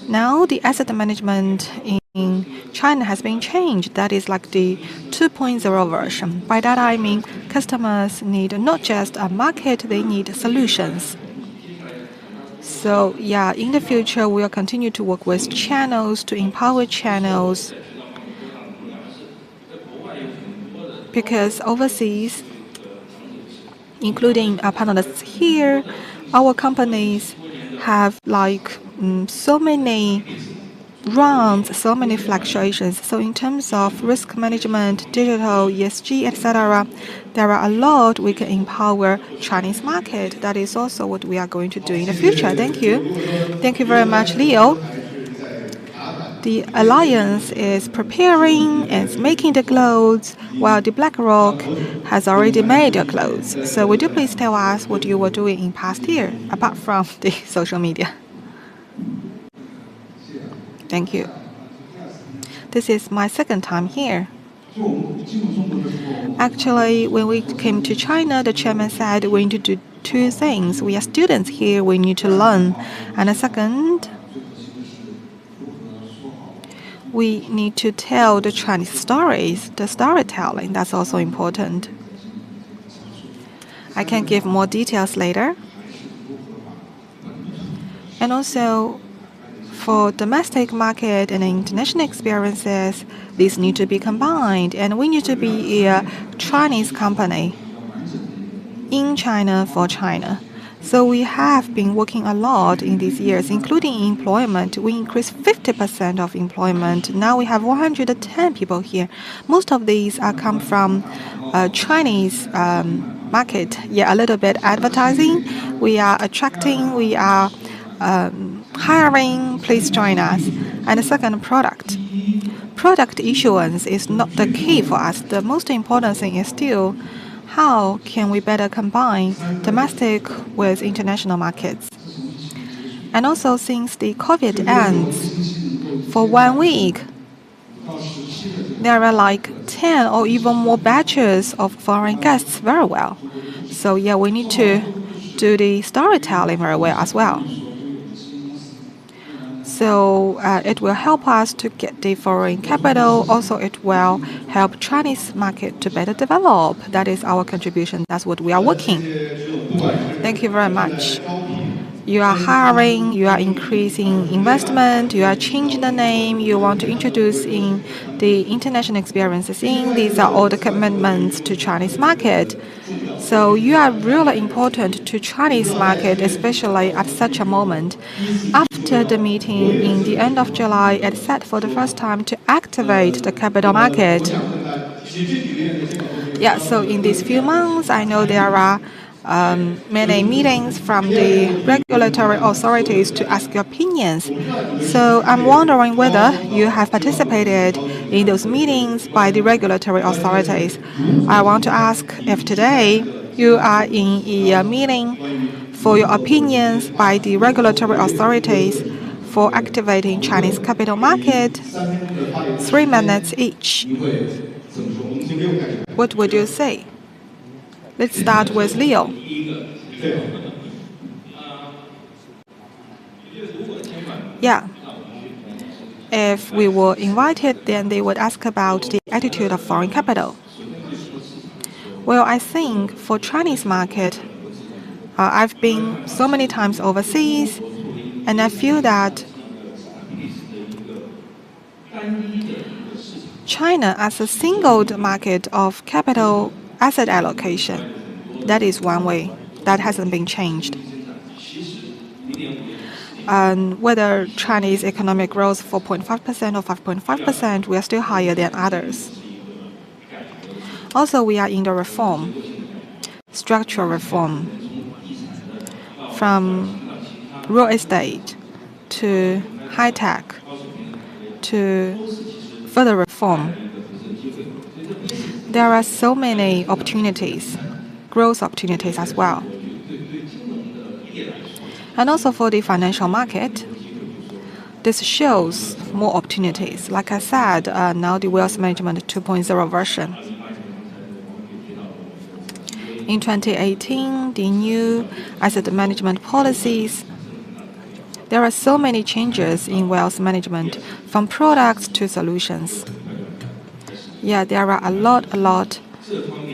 now the asset management in China has been changed. That is like the 2.0 version. By that I mean customers need not just a market, they need solutions. So yeah, in the future, we'll continue to work with channels to empower channels, because overseas, including our panelists here, our companies have like so many rounds, so many fluctuations. So in terms of risk management, digital, ESG, etc., there are a lot we can empower Chinese market. That is also what we are going to do in the future. Thank you. Thank you very much, Leo. The Alliance is preparing and making the clothes, while the BlackRock has already made the clothes. So would you please tell us what you were doing in past year, apart from the social media? Thank you. This is my second time here. Actually, when we came to China, the chairman said we need to do 2 things. We are students here, we need to learn. And the second, we need to tell the Chinese stories, the storytelling. That's also important. I can give more details later. And also, for domestic market and international experiences, these need to be combined, and we need to be a Chinese company in China for China. So we have been working a lot in these years, including employment. We increased 50% of employment. Now we have 110 people here. Most of these are come from Chinese market. Yeah, a little bit advertising. We are attracting. We are hiring. Please join us. And the second, product. Product issuance is not the key for us. The most important thing is still how can we better combine domestic with international markets. And also, since the COVID ends, for 1 week, there are like 10 or even more batches of foreign guests very well. So yeah, we need to do the storytelling very well as well. So it will help us to get the foreign capital. Also, it will help Chinese market to better develop. That is our contribution. That's what we are working. Thank you very much. You are hiring, you are increasing investment, you are changing the name, you want to introduce in the international experiences in. These are all the commitments to Chinese market. So you are really important to Chinese market, especially at such a moment. After the meeting in the end of July, it set for the first time to activate the capital market. Yeah, so in these few months, I know there are many meetings from the regulatory authorities to ask your opinions. So I'm wondering whether you have participated in those meetings by the regulatory authorities. I want to ask if today you are in a meeting for your opinions by the regulatory authorities for activating Chinese capital market. 3 minutes each. What would you say? Let's start with Leo. Yeah. If we were invited, then they would ask about the attitude of foreign capital. Well, I think for Chinese market, I've been so many times overseas, and I feel that China as a single market of capital asset allocation, that is one way that hasn't been changed. And whether Chinese economic growth 4.5% or 5.5%, we are still higher than others. Also, we are in the reform, structural reform, from real estate to high tech to further reform. There are so many opportunities, growth opportunities as well. And also for the financial market, this shows more opportunities. Like I said, now the wealth management 2.0 version. In 2018, the new asset management policies, there are so many changes in wealth management, from products to solutions. Yeah, there are a lot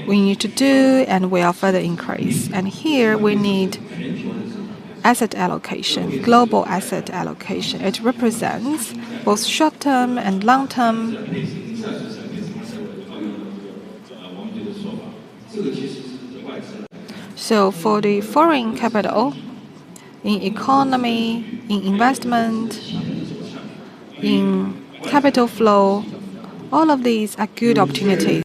we need to do and will further increase. And here we need asset allocation, global asset allocation. It represents both short-term and long-term. So for the foreign capital, in economy, in investment, in capital flow, all of these are good opportunities.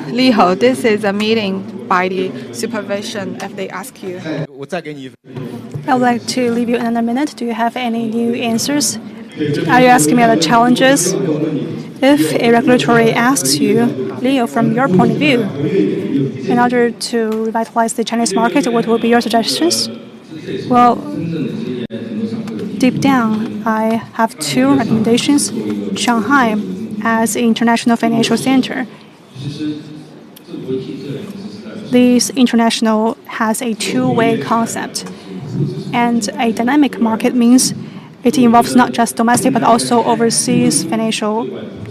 Leo, this is a meeting by the supervision if they ask you.
I would like to leave you another minute. Do you have any new answers? Are you asking me about challenges? If a regulatory asks you, Leo, from your point of view, in order to revitalize the Chinese market, what will be your suggestions? Well, deep down, I have two recommendations. Shanghai as an international financial center. This international has a two-way concept, and a dynamic market means it involves not just domestic but also overseas financial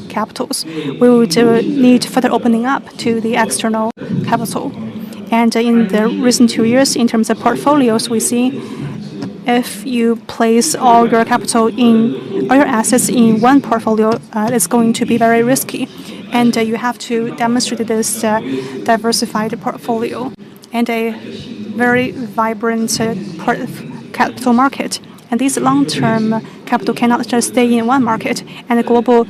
capitals. We would need further opening up to the external capital. And in the recent 2 years, in terms of portfolios, we see if you place all your capital in all your assets in one portfolio, it's going to be very risky. And you have to demonstrate this diversified portfolio and a very vibrant capital market. And this long-term capital cannot just stay in one market. And the global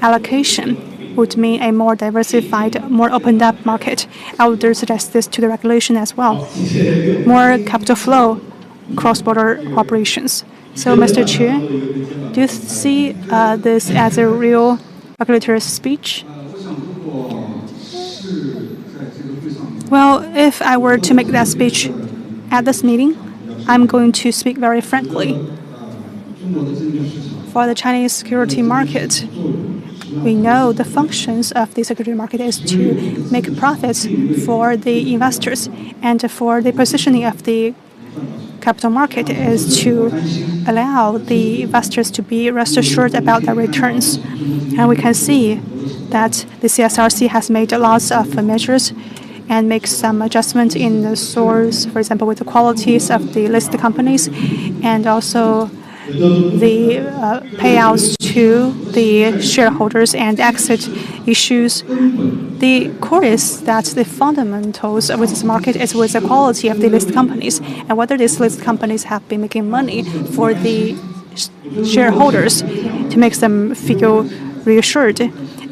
allocation would mean a more diversified, more opened-up market. I would suggest this to the regulation as well. More capital flow, cross-border operations. So, Mr. Chu, do you see this as a real regulatory speech? Well, if I were to make that speech at this meeting, I'm going to speak very frankly. For the Chinese security market, we know the functions of the security market is to make profits for the investors, and for the positioning of the capital market is to allow the investors to be rest assured about their returns. And we can see that the CSRC has made lots of measures and make some adjustments in the source, for example, with the qualities of the listed companies, and also the payouts to the shareholders and exit issues. The core is that the fundamentals with this market is with the quality of the listed companies and whether these listed companies have been making money for the shareholders. to make them feel reassured.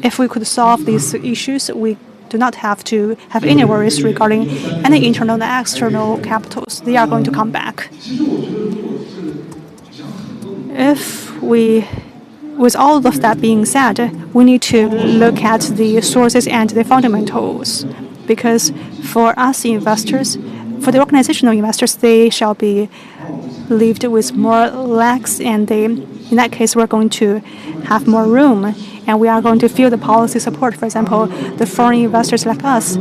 If we could solve these issues, we do not have to have any worries regarding any internal and external capitals. They are going to come back. With all of that being said, we need to look at the sources and the fundamentals, because for us investors, for the organizational investors, they shall be lived with more legs, and in that case, we're going to have more room, and we are going to feel the policy support. For example, the foreign investors like us,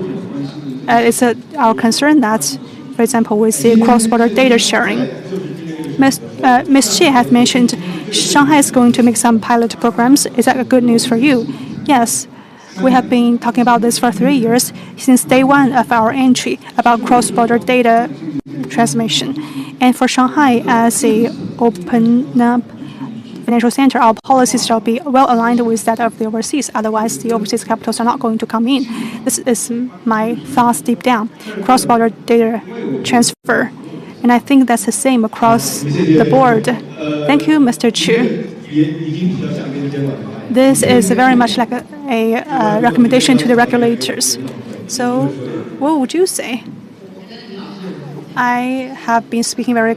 it's our concern that, for example, with the cross-border data sharing, Ms. Xie has mentioned Shanghai is going to make some pilot programs. Is that good news for you? Yes. We have been talking about this for 3 years, since day one of our entry, about cross-border data transmission. And for Shanghai, as a open-up financial center, our policies shall be well aligned with that of the overseas. Otherwise, the overseas capitals are not going to come in. This is my thoughts deep down. Cross-border data transfer. And I think that's the same across the board. Thank you, Mr. Chu. This is very much like a recommendation to the regulators. So, what would you say? I have been speaking very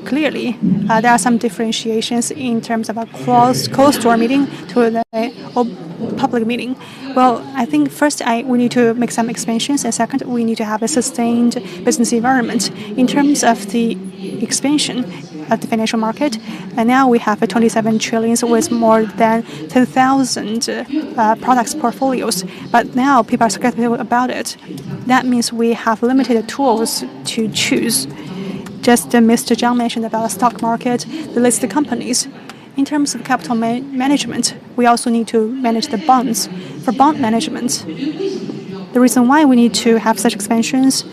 clearly. There are some differentiations in terms of a closed-door meeting to the public meeting. Well, I think first we need to make some expansions, and second, we need to have a sustained business environment. In terms of the expansion of the financial market, and now we have 27 trillion with more than 10,000 products portfolios. But now people are skeptical about it. That means we have limited tools to choose. Just Mr. Zhang mentioned about the stock market, the listed companies. In terms of capital management, we also need to manage the bonds. For bond management, the reason why we need to have such expansions,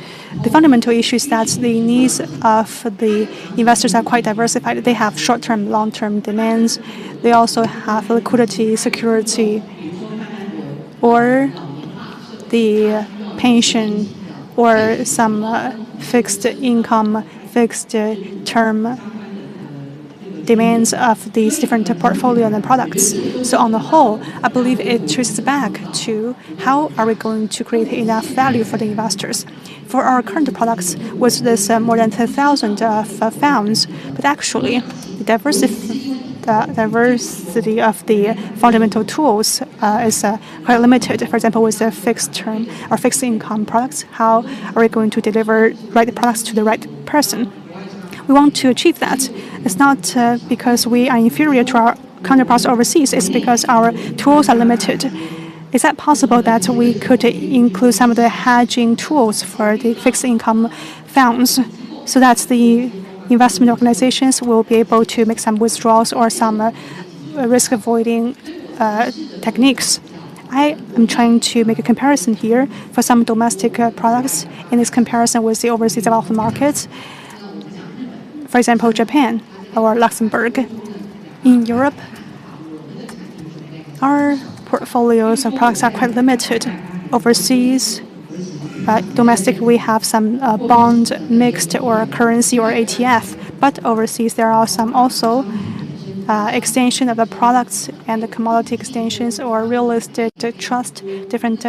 the fundamental issue is that the needs of the investors are quite diversified. They have short-term, long-term demands. They also have liquidity, security, or the pension, or some fixed income, fixed term demands of these different portfolios and products. So on the whole, I believe it traces back to how are we going to create enough value for the investors. For our current products, with this more than 10,000 funds, but actually the diversity of the fundamental tools is quite limited. For example, with the fixed term or fixed income products, how are we going to deliver right products to the right person? We want to achieve that. It's not because we are inferior to our counterparts overseas. It's because our tools are limited. Is that possible that we could include some of the hedging tools for the fixed income funds so that the investment organizations will be able to make some withdrawals or some risk avoiding techniques? I am trying to make a comparison here for some domestic products in this comparison with the overseas developed markets. For example, Japan or Luxembourg. In Europe, our portfolios of products are quite limited. Overseas, domestic, we have some bond mixed or currency or ETF, but overseas there are some also extension of the products and the commodity extensions or real estate trust, different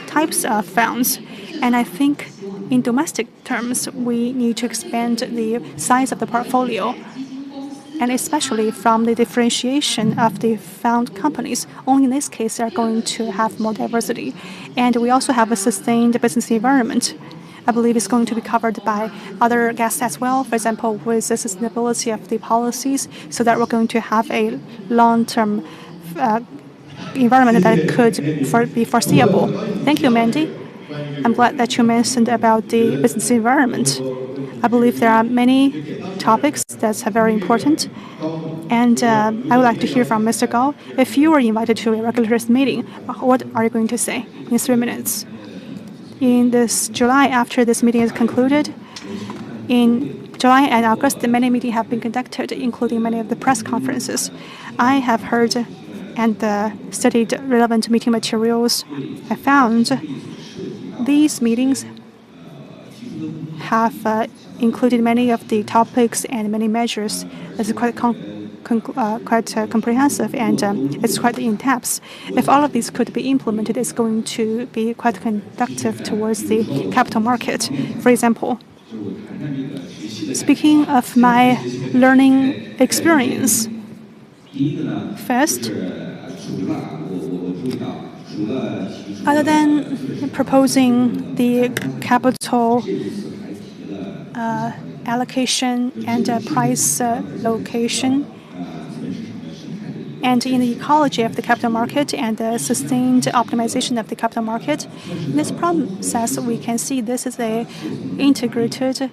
types of funds. And I think in domestic terms, we need to expand the size of the portfolio, and especially from the differentiation of the fund companies. Only in this case, they are going to have more diversity. And we also have a sustained business environment. I believe it's going to be covered by other guests as well, for example, with the sustainability of the policies, so that we're going to have a long-term environment that could be foreseeable. Thank you, Mandy. I'm glad that you mentioned about the business environment. I believe there are many topics that's very important. And I would like to hear from Mr. Gao. If you were invited to a regulators meeting, what are you going to say in 3 minutes? In this July, after this meeting is concluded, in July and August, many meetings have been conducted, including many of the press conferences. I have heard and studied relevant meeting materials. I found these meetings have included many of the topics and many measures. That's quite comprehensive, and it's quite in-depth. If all of these could be implemented, it's going to be quite conducive towards the capital market. For example, speaking of my learning experience, first, other than proposing the capital allocation and price location, and in the ecology of the capital market and the sustained optimization of the capital market, in this process, we can see this is a integrated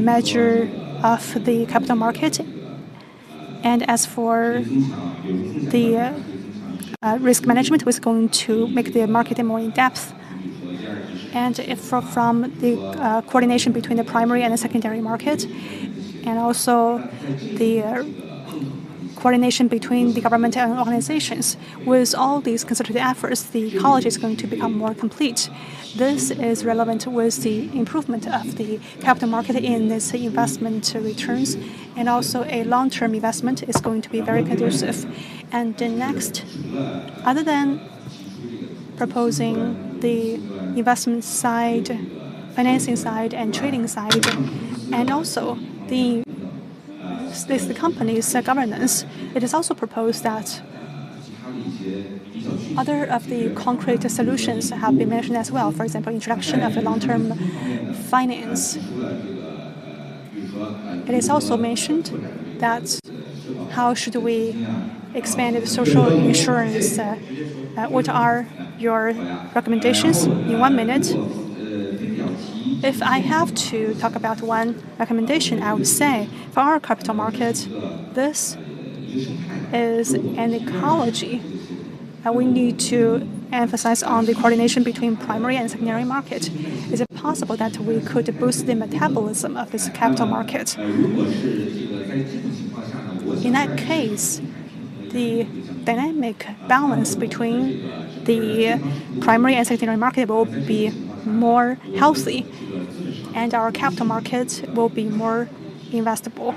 measure of the capital market. And as for the risk management, was going to make the market more in depth. And if from the coordination between the primary and the secondary market, and also the coordination between the government and organizations. With all these concerted efforts, the ecology is going to become more complete. This is relevant with the improvement of the capital market in its investment returns, and also a long-term investment is going to be very conducive. And the next, other than proposing the investment side, financing side, and trading side, and also the company's governance, it is also proposed that other of the concrete solutions have been mentioned as well. For example, introduction of the long-term finance. It is also mentioned that how should we expand the social insurance? What are your recommendations? In 1 minute, if I have to talk about one recommendation, I would say for our capital market, this is an ecology. We need to emphasize on the coordination between primary and secondary market. Is it possible that we could boost the metabolism of this capital market? In that case, the dynamic balance between the primary and secondary market will be more healthy, and our capital market will be more investable.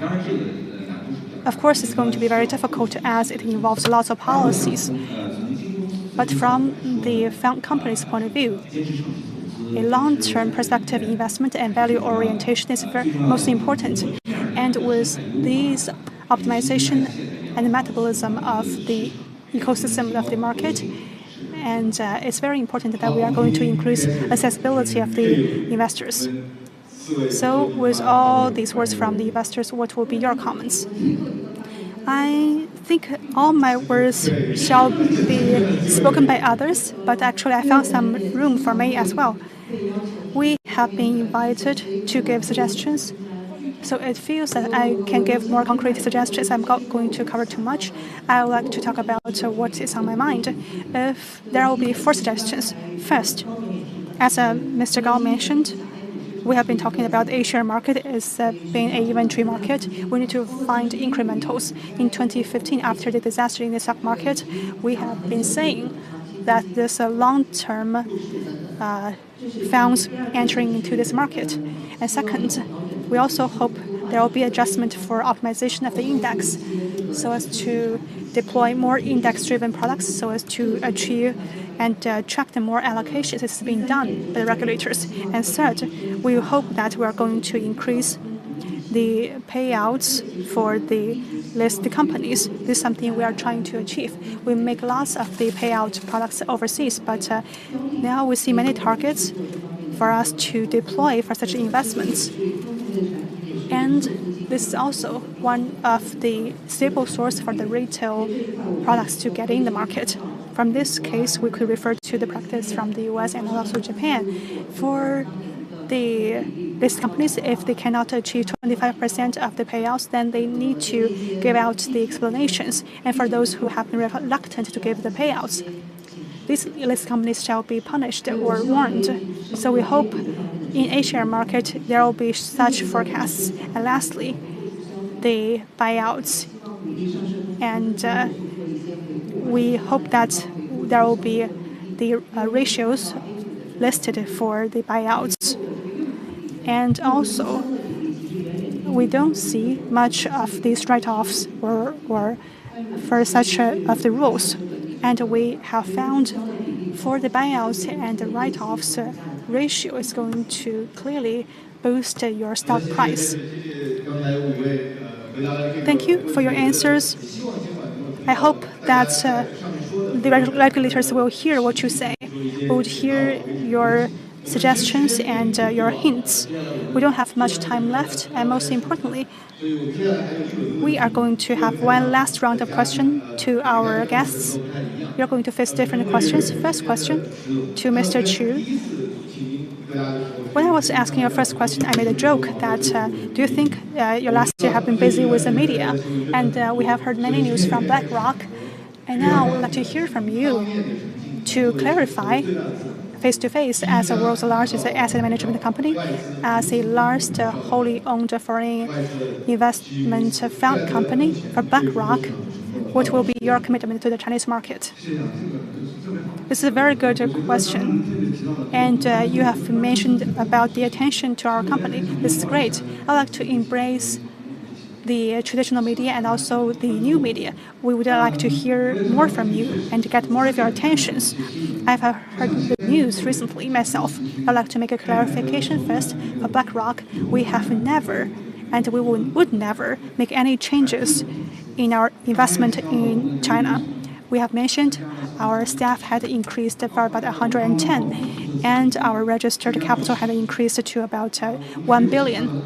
Of course, it's going to be very difficult as it involves lots of policies. But from the fund company's point of view, a long-term perspective investment and value orientation is most important. And with these optimization and metabolism of the ecosystem of the market, and it's very important that we are going to increase accessibility of the investors. So with all these words from the investors, what will be your comments? I think all my words shall be spoken by others, but actually I found some room for me as well. We have been invited to give suggestions, so it feels that I can give more concrete suggestions. I'm not going to cover too much. I would like to talk about what is on my mind. If there will be 4 suggestions. First, as Mr. Gao mentioned, we have been talking about the A-share market as being an inventory market. We need to find incrementals. In 2015, after the disaster in the stock market, we have been saying that there's a long-term funds entering into this market. And second, we also hope there will be adjustment for optimization of the index so as to deploy more index-driven products so as to achieve and attract more allocations. It's being done by the regulators. And third, we hope that we are going to increase the payouts for the listed companies. This is something we are trying to achieve. We make lots of the payout products overseas, but now we see many targets for us to deploy for such investments. And this is also one of the stable source for the retail products to get in the market. From this case, we could refer to the practice from the US and also Japan. For the listed companies, if they cannot achieve 25% of the payouts, then they need to give out the explanations. And for those who have been reluctant to give the payouts, these listed companies shall be punished or warned. So we hope in A-share market there will be such forecasts. And lastly, the buyouts. And we hope that there will be the ratios listed for the buyouts. And also, we don't see much of these write-offs or for such of the rules. And we have found for the buyouts and the write-offs ratio is going to clearly boost your stock price. Thank you for your answers. I hope that the regulators will hear what you say, would hear your suggestions and your hints. We don't have much time left, and most importantly, we are going to have one last round of questions to our guests. We are going to face different questions. First question to Mr. Chu. When I was asking your first question, I made a joke that do you think your last year have been busy with the media? And we have heard many news from BlackRock. And now we'd like to hear from you to clarify face-to-face as the world's largest asset management company, as a large wholly owned foreign investment fund company for BlackRock. What will be your commitment to the Chinese market? This is a very good question. And you have mentioned about the attention to our company. This is great. I'd like to embrace the traditional media and also the new media. We would like to hear more from you and to get more of your attentions. I've heard the news recently myself. I'd like to make a clarification first. For BlackRock, we have never and we would never make any changes in our investment in China. We have mentioned our staff had increased for about 110, and our registered capital had increased to about 1 billion.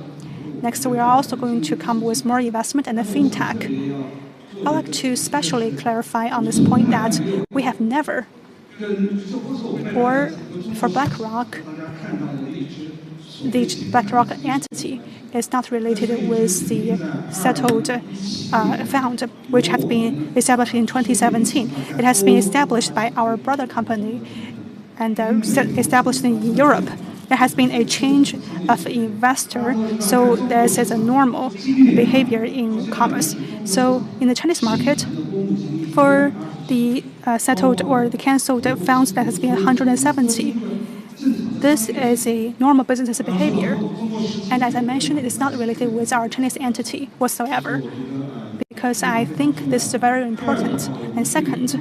Next, we are also going to come with more investment in the fintech. I'd like to specially clarify on this point that we have never, or for BlackRock, the BlackRock entity is not related with the settled fund, which has been established in 2017. It has been established by our brother company and established in Europe. There has been a change of investor, so this is a normal behavior in commerce. So in the Chinese market, for the settled or the cancelled funds that has been 170, this is a normal business behavior. And as I mentioned, it is not related with our Chinese entity whatsoever, because I think this is very important. And second,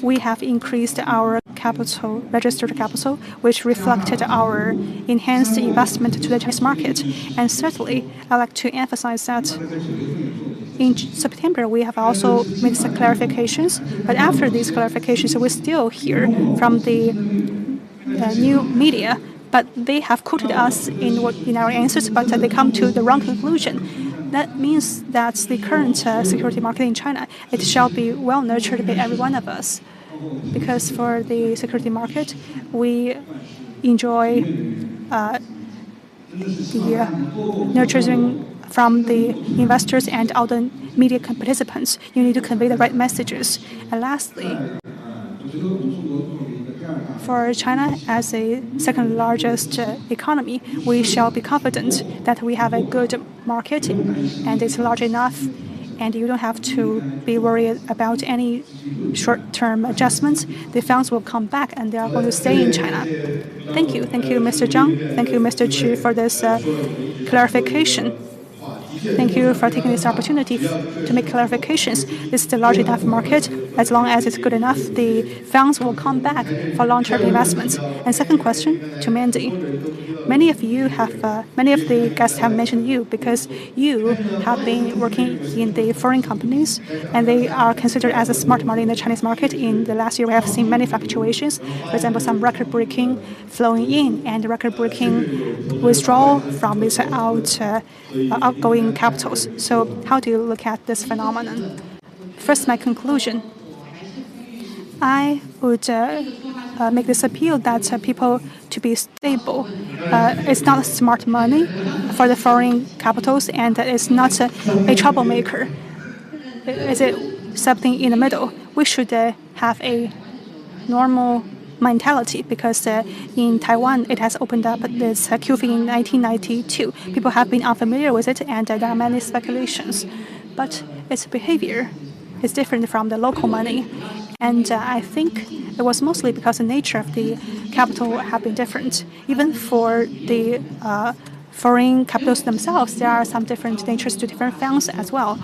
we have increased our capital, registered capital, which reflected our enhanced investment to the Chinese market. And thirdly, I'd like to emphasize that in September, we have also made some clarifications. But after these clarifications, we still hear from the new media, but they have quoted us in our answers, but they come to the wrong conclusion. That means that the current security market in China, it shall be well nurtured by every one of us. Because for the security market, we enjoy the nurturing from the investors and all the media participants. You need to convey the right messages. And lastly, for China as a second largest economy, we shall be confident that we have a good market and it's large enough, and you don't have to be worried about any short-term adjustments. The funds will come back and they are going to stay in China. Thank you. Thank you, Mr. Zhang. Thank you, Mr. Chu, for this clarification. Thank you for taking this opportunity to make clarifications. This is a large enough market. As long as it's good enough, the funds will come back for long-term investments. And second question to Mandy. Many of the guests have mentioned you because you have been working in the foreign companies, and they are considered as a smart money in the Chinese market. In the last year, we have seen many fluctuations. For example, some record-breaking flowing in and record-breaking withdrawal from these outgoing capitals. So how do you look at this phenomenon? First, my conclusion. I would make this appeal that people to be stable. It's not smart money for the foreign capitals, and it's not a troublemaker. Is it something in the middle? We should have a normal mentality because in Taiwan it has opened up this QFII in 1992. People have been unfamiliar with it, and there are many speculations. But its behavior is different from the local money. And I think it was mostly because the nature of the capital have been different. Even for the foreign capitals themselves, there are some different natures to different funds as well.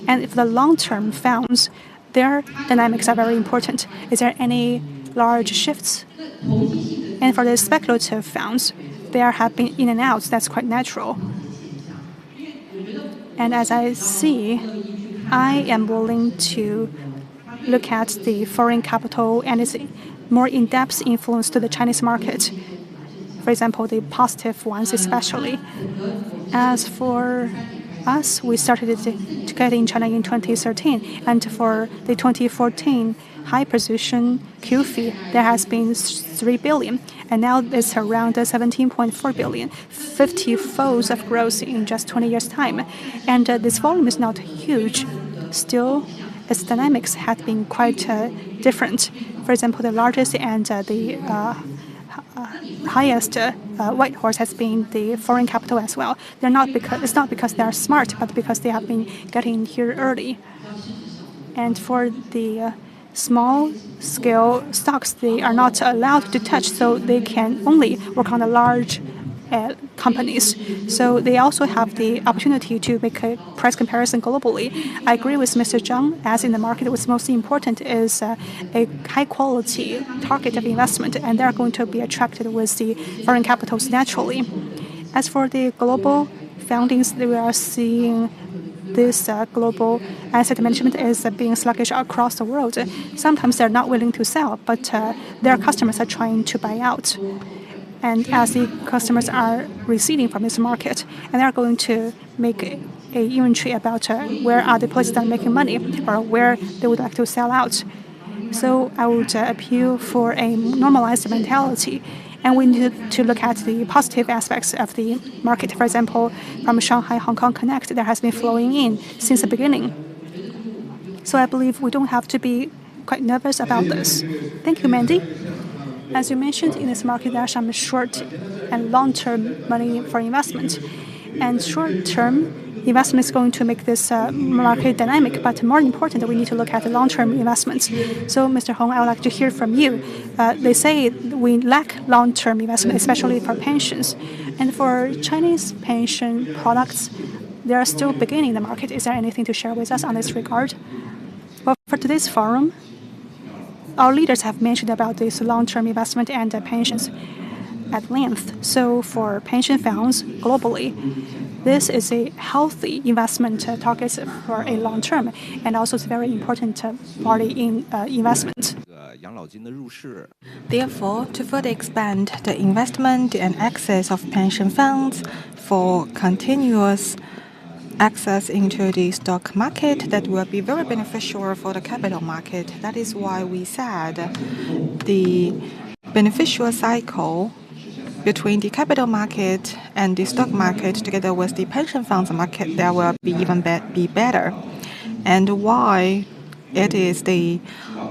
And if the long-term funds, their dynamics are very important. Is there any large shifts? And for the speculative funds, there have been in and outs. That's quite natural. And as I see, I am willing to look at the foreign capital and its more in-depth influence to the Chinese market. For example, the positive ones especially. As for us, we started to get in China in 2013, and for the 2014 high precision Q fee, there has been 3 billion, and now it's around 17.4 billion, 50 folds of growth in just 20 years' time. And this volume is not huge. Still, its dynamics have been quite different. For example, the largest and the highest white horse has been the foreign capital as well. It's not because they are smart, but because they have been getting here early. And for the small scale stocks, they are not allowed to touch, so they can only work on the large companies. So they also have the opportunity to make a price comparison globally. I agree with Mr. Zhang, as in the market, what's most important is a high quality target of investment, and they're going to be attracted with the foreign capitals naturally. As for the global foundings, we are seeing this global asset management is being sluggish across the world. Sometimes they're not willing to sell, but their customers are trying to buy out. And as the customers are receding from this market, and they're going to make a inventory about where are the places that are making money or where they would like to sell out. So I would appeal for a normalized mentality. And we need to look at the positive aspects of the market. For example, from Shanghai, Hong Kong Connect, there has been flowing in since the beginning. So I believe we don't have to be quite nervous about this. Thank you, Mandy. As you mentioned, in this market, there are some short and long-term money for investment. And short-term investment is going to make this market dynamic, but more important, we need to look at the long-term investments. So, Mr. Hong, I would like to hear from you. They say we lack long-term investment, especially for pensions. And for Chinese pension products, they are still beginning the market. Is there anything to share with us on this regard? Well, for today's forum, our leaders have mentioned about this long-term investment and pensions at length. So for pension funds globally, this is a healthy investment target for a long term, and also it's a very important party in investment.
Therefore, to further expand the investment and access of pension funds for continuous access into the stock market, that will be very beneficial for the capital market. That is why we said the beneficial cycle between the capital market and the stock market together with the pension funds market, there will be even be better. And why it is the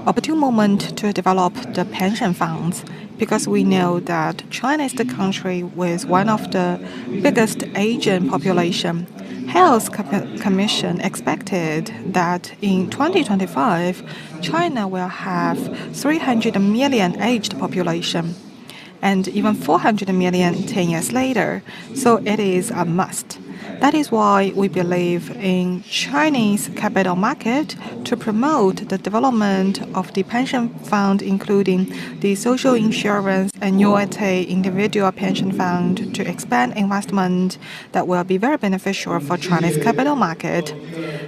opportune moment to develop the pension funds, because we know that China is the country with one of the biggest aging population. Health Commission expected that in 2025, China will have 300 million aged population, and even 400 million 10 years later. So it is a must. That is why we believe in Chinese capital market to promote the development of the pension fund, including the social insurance annuity individual pension fund, to expand investment that will be very beneficial for Chinese capital market.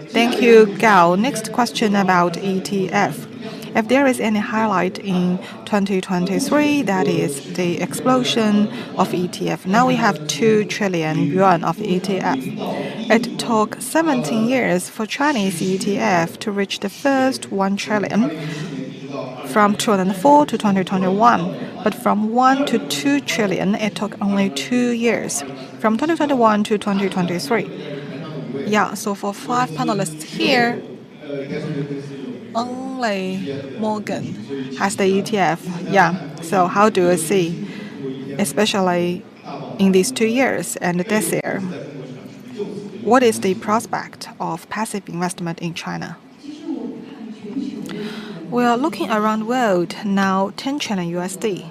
Thank you, Gao. Next question about ETF. If there is any highlight in 2023, that is the explosion of ETF. Now we have 2 trillion yuan of ETF. It took 17 years for Chinese ETF to reach the first 1 trillion from 2004 to 2021. But from 1 to 2 trillion, it took only 2 years, from 2021 to 2023. Yeah, so for 5 panelists here, only Morgan has the ETF. Yeah, so how do you see, especially in these 2 years and this year, what is the prospect of passive investment in China? We are looking around the world now, 10 trillion USD,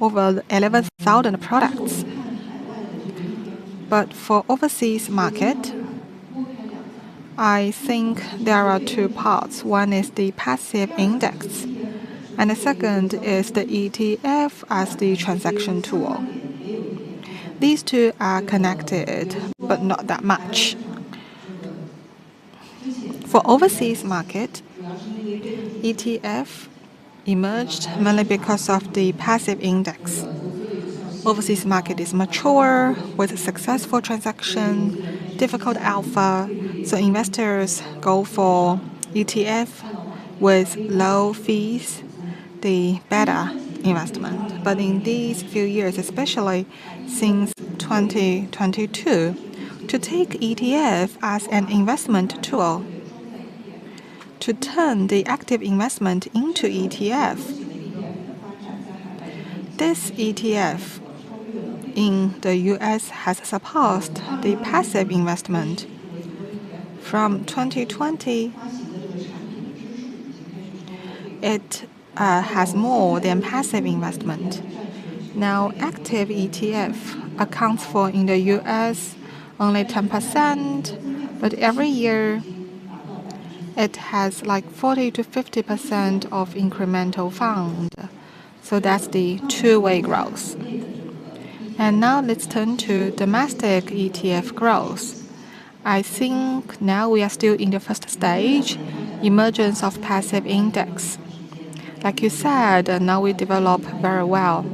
over 11,000 products. But for overseas market, I think there are two parts. One is the passive index, and the second is the ETF as the transaction tool. These two are connected, but not that much. For overseas market, ETF emerged mainly because of the passive index. Overseas market is mature with successful transaction, difficult alpha, so investors go for ETF with low fees, the better investment. But in these few years, especially since 2022, to take ETF as an investment tool, to turn the active investment into ETF, this ETF in the US has surpassed the passive investment. From 2020, it has more than passive investment. Now, active ETF accounts for in the US only 10%, but every year it has like 40 to 50% of incremental fund. So that's the two-way growth. And now let's turn to domestic ETF growth. I think now we are still in the first stage, emergence of passive index. Like you said, now we develop very well.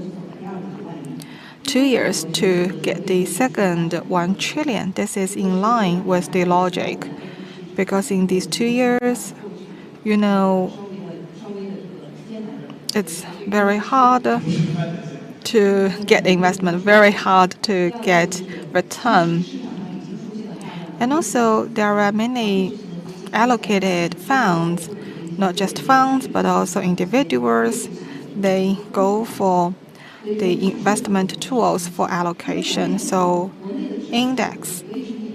2 years to get the second 1 trillion. This is in line with the logic. Because in these 2 years, you know, it's very hard to get investment, very hard to get return. And also, there are many allocated funds, not just funds, but also individuals. They go for the investment tools for allocation. So, index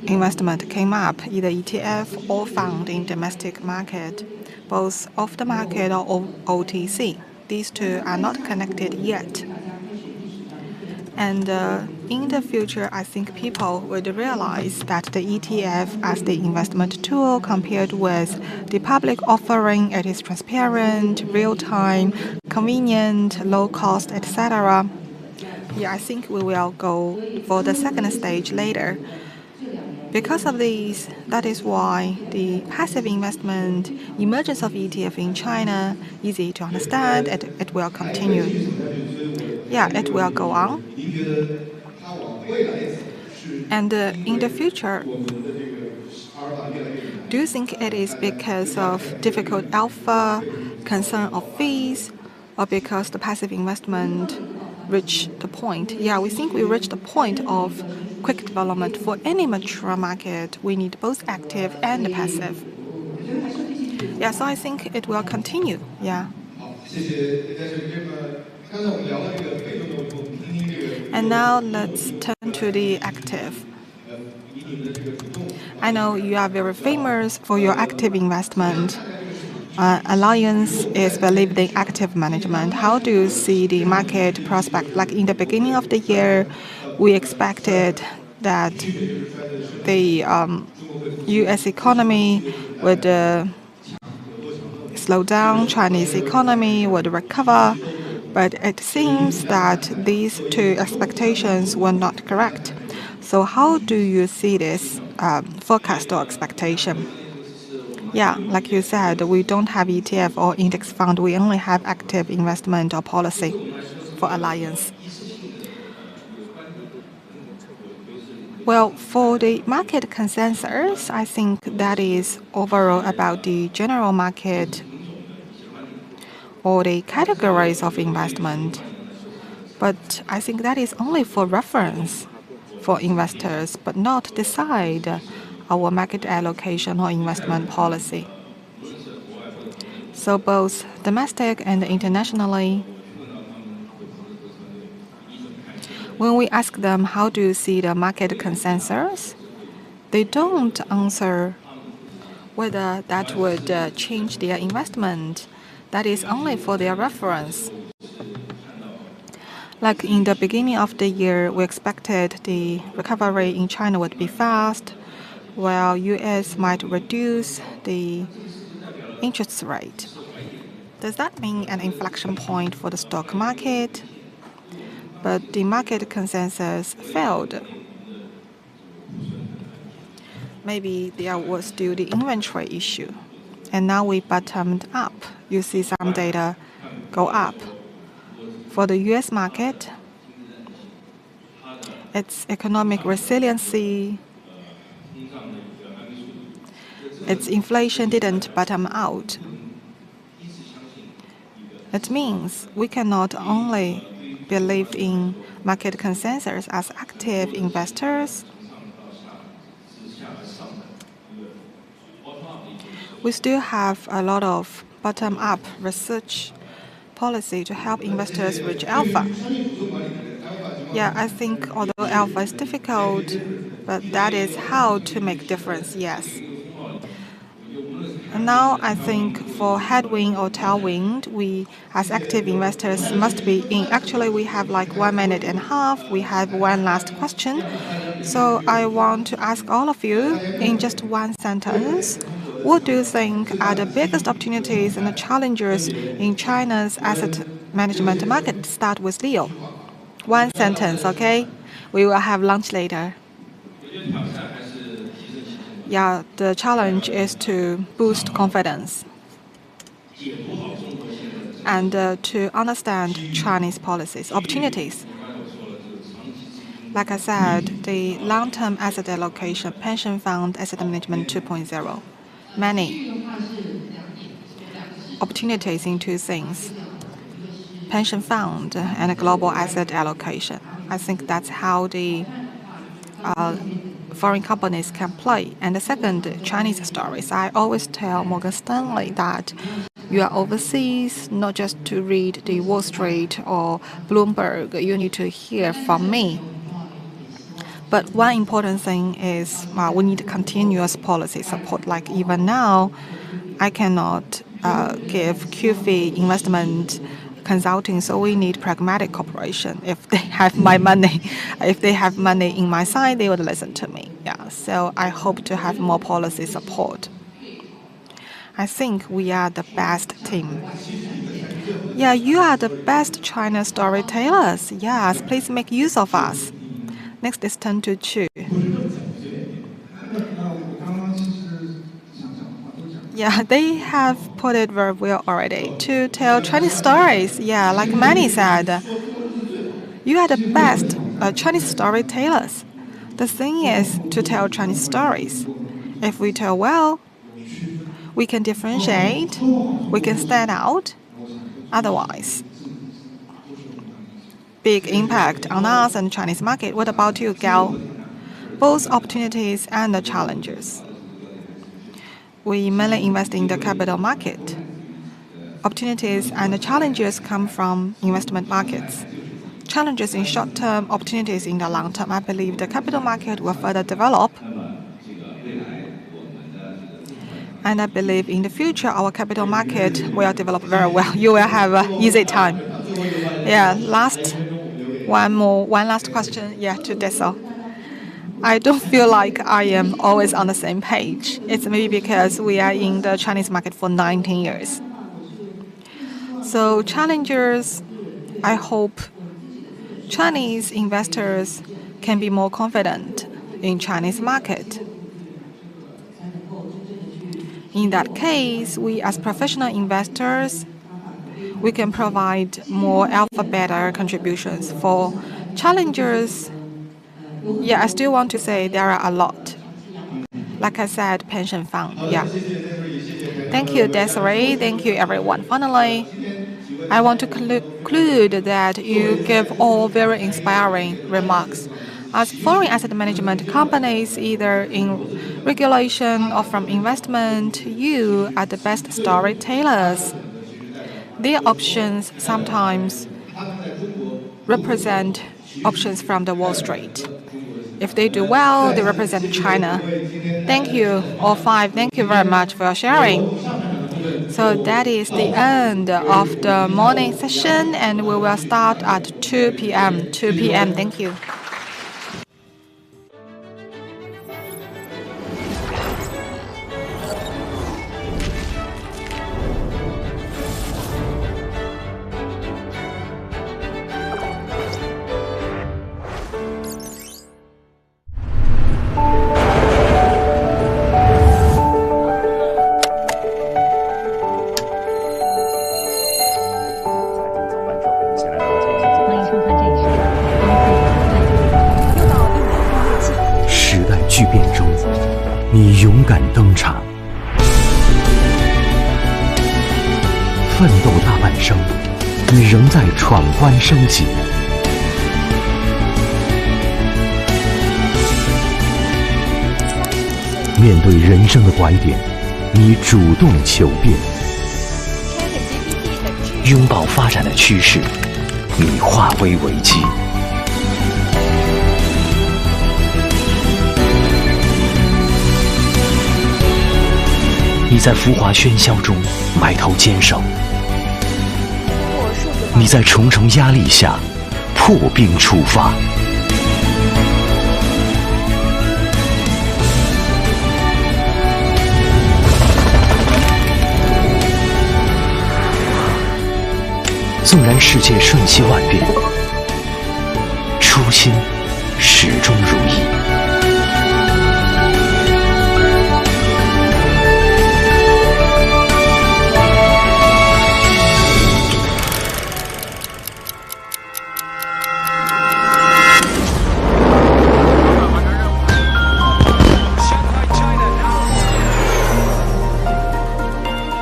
investment came up, either ETF or fund in domestic market, both off the market or OTC. These two are not connected yet. And in the future, I think people would realize that the ETF as the investment tool compared with the public offering, it is transparent, real-time, convenient, low cost, etc. Yeah, I think we will go for the second stage later. Because of these, that is why the passive investment emergence of ETF in China, easy to understand, it will continue. Yeah, it will go on. And in the future, do you think it is because of difficult alpha, concern of fees, or because the passive investment reached the point? Yeah, we think we reached the point of quick development. For any mature market, we need both active and passive. Yeah, so I think it will continue. Yeah. And now let's turn to the active. I know you are very famous for your active investment. Alliance is believed in active management. How do you see the market prospect? Like in the beginning of the year, we expected that the U.S. economy would slow down, Chinese economy would recover, but it seems that these two expectations were not correct. So how do you see this forecast or expectation? Yeah, like you said, we don't have ETF or index fund. We only have active investment or policy for Alliance. Well, for the market consensus, I think that is overall about the general market or the categories of investment. But I think that is only for reference for investors, but not decide our market allocation or investment policy. So both domestic and internationally, when we ask them how do you see the market consensus, they don't answer whether that would change their investment. That is only for their reference. Like in the beginning of the year, we expected the recovery in China would be fast, while US might reduce the interest rate. Does that mean an inflection point for the stock market? But the market consensus failed. Maybe there was still the inventory issue. And now we bottomed up. You see some data go up. For the US market, its economic resiliency, its inflation didn't bottom out. It means we cannot only believe in market consensus as active investors. We still have a lot of bottom-up research policy to help investors reach alpha. Yeah, I think although alpha is difficult, but that is how to make difference, yes. And now I think for headwind or tailwind, we as active investors must be in. Actually, we have like 1 minute and a half. We have one last question. So I want to ask all of you in just one sentence. What do you think are the biggest opportunities and the challenges in China's asset management market? Start with Leo. One sentence, okay? We will have lunch later. Yeah, the challenge is to boost confidence and to understand Chinese policies, opportunities. Like I said, the long-term asset allocation, pension fund asset management 2.0, many opportunities in two things, pension fund and global asset allocation. I think that's how the foreign companies can play. And the second, Chinese stories. I always tell Morgan Stanley that you are overseas, not just to read the Wall Street or Bloomberg. You need to hear from me. But one important thing is we need continuous policy support. Like even now, I cannot give QFI investment consulting, so we need pragmatic cooperation. If they have my money, if they have money in my side, they would listen to me. Yeah, so I hope to have more policy support. I think we are the best team. Yeah, you are the best China storytellers. Yes, please make use of us. Next is turn to Chu. Yeah, they have put it very well already. To tell Chinese stories, yeah, like Manny said, you are the best Chinese storytellers. The thing is to tell Chinese stories. If we tell well, we can differentiate, we can stand out. Otherwise, big impact on us and Chinese market. What about you, Gao? Both opportunities and the challenges. We mainly invest in the capital market. Opportunities and the challenges come from investment markets. Challenges in short term, opportunities in the long term. I believe the capital market will further develop. And I believe in the future, our capital market will develop very well. You will have an easy time. Yeah, one last question. Yeah, to Deso. I don't feel like I am always on the same page. It's maybe because we are in the Chinese market for 19 years. So challengers, I hope Chinese investors can be more confident in Chinese market. In that case, we as professional investors, we can provide more alpha beta contributions. For challengers, yeah, I still want to say there are a lot. Like I said, pension fund, yeah. Thank you, Desiree. Thank you, everyone. Finally, I want to conclude that you give all very inspiring remarks. As foreign asset management companies, either in regulation or from investment, you are the best storytellers. Their options sometimes represent options from the Wall Street. If they do well, they represent China. Thank you, all five. Thank you very much for sharing. So that is the end of the morning session, and we will start at 2 p.m. 2 p.m. Thank you.
你勇敢登场，奋斗大半生，你仍在闯关升级。面对人生的拐点，你主动求变。拥抱发展的趋势，你化危为机。你在浮华喧嚣中埋头坚守，你在重重压力下破冰出发。纵然世界瞬息万变，初心始终如一。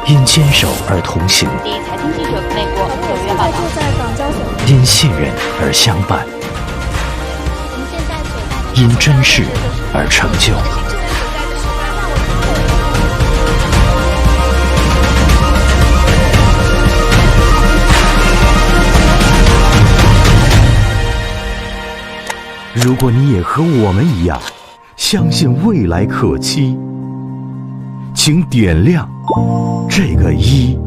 因坚守而同行，
第一财经记者美国纽约报道，就在港交所，
因信任而相伴，因珍视而成就。如果你也和我们一样，相信未来可期，请点亮这个一。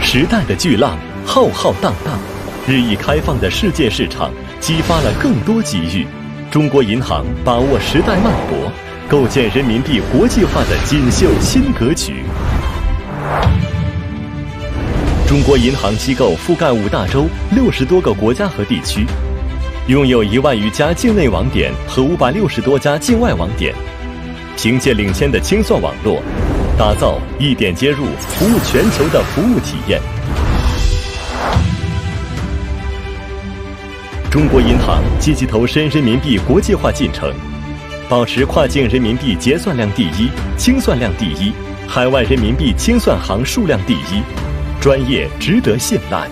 时代的巨浪浩浩荡荡，日益开放的世界市场激发了更多机遇。中国银行把握时代脉搏，构建人民币国际化的锦绣新格局。中国银行机构覆盖5大洲60多个国家和地区，拥有1万余家境内网点和560多家境外网点，凭借领先的清算网络，打造一点接入、服务全球的服务体验。中国银行积极投身人民币国际化进程，保持跨境人民币结算量第一、清算量第一，海外人民币清算行数量第一，专业值得信赖。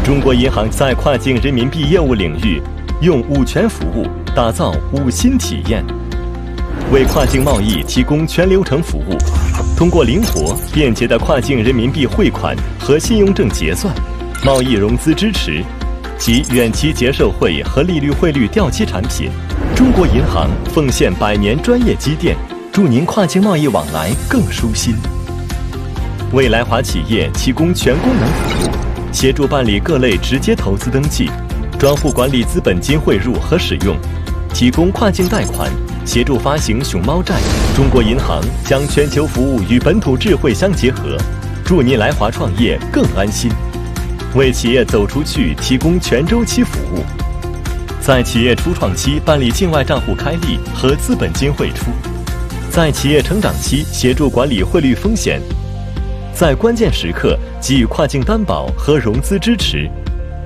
中国银行在跨境人民币业务领域，用5全服务打造5新体验，为跨境贸易提供全流程服务，通过灵活便捷的跨境人民币汇款和信用证结算、贸易融资支持及远期结售汇和利率汇率掉期产品，中国银行奉献100年专业积淀，助您跨境贸易往来更舒心。为来华企业提供全功能服务，协助办理各类直接投资登记、专户管理资本金汇入和使用，提供跨境贷款，协助发行熊猫债。中国银行将全球服务与本土智慧相结合，助您来华创业更安心。为企业走出去提供全周期服务，在企业初创期办理境外账户开立和资本金汇出，在企业成长期协助管理汇率风险，在关键时刻给予跨境担保和融资支持。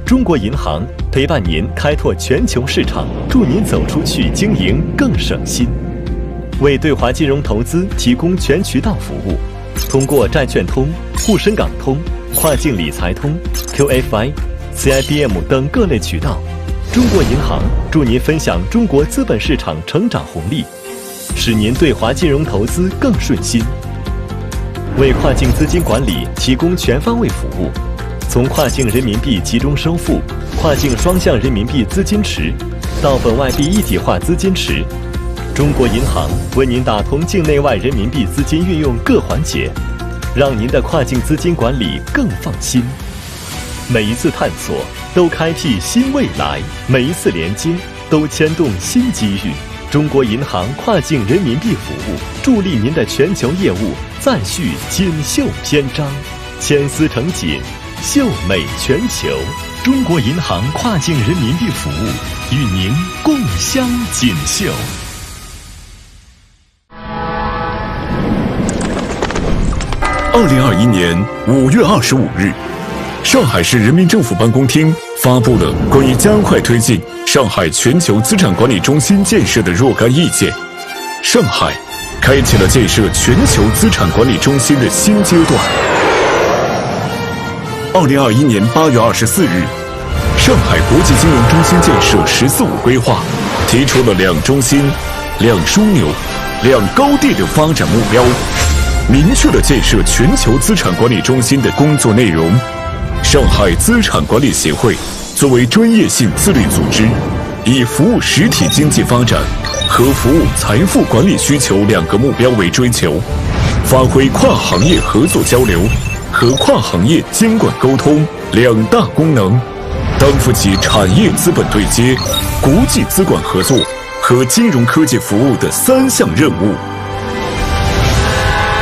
中国银行陪伴您开拓全球市场，助您走出去经营更省心。为对华金融投资提供全渠道服务，通过债券通、沪深港通、跨境理财通、QFI、CIBM 等各类渠道，中国银行助您分享中国资本市场成长红利，使您对华金融投资更顺心。
为跨境资金管理提供全方位服务，从跨境人民币集中收付、跨境双向人民币资金池到本外币一体化资金池，中国银行为您打通境内外人民币资金运用各环节，让您的跨境资金管理更放心。每一次探索都开辟新未来，每一次连接都牵动新机遇。中国银行跨境人民币服务，助力您的全球业务再续锦绣篇章，牵丝成锦，秀美全球。中国银行跨境人民币服务，与您共襄锦绣。
2021年5月25日，上海市人民政府办公厅发布了关于加快推进上海全球资产管理中心建设的若干意见。上海开启了建设全球资产管理中心的新阶段。2021年8月24日，上海国际金融中心建设“14+5”规划提出了2中心、2枢纽、2高地的发展目标，明确了建设全球资产管理中心的工作内容。上海资产管理协会作为专业性自律组织，以服务实体经济发展和服务财富管理需求2个目标为追求，发挥跨行业合作交流和跨行业监管沟通2大功能，担负起产业资本对接、国际资管合作和金融科技服务的3项任务。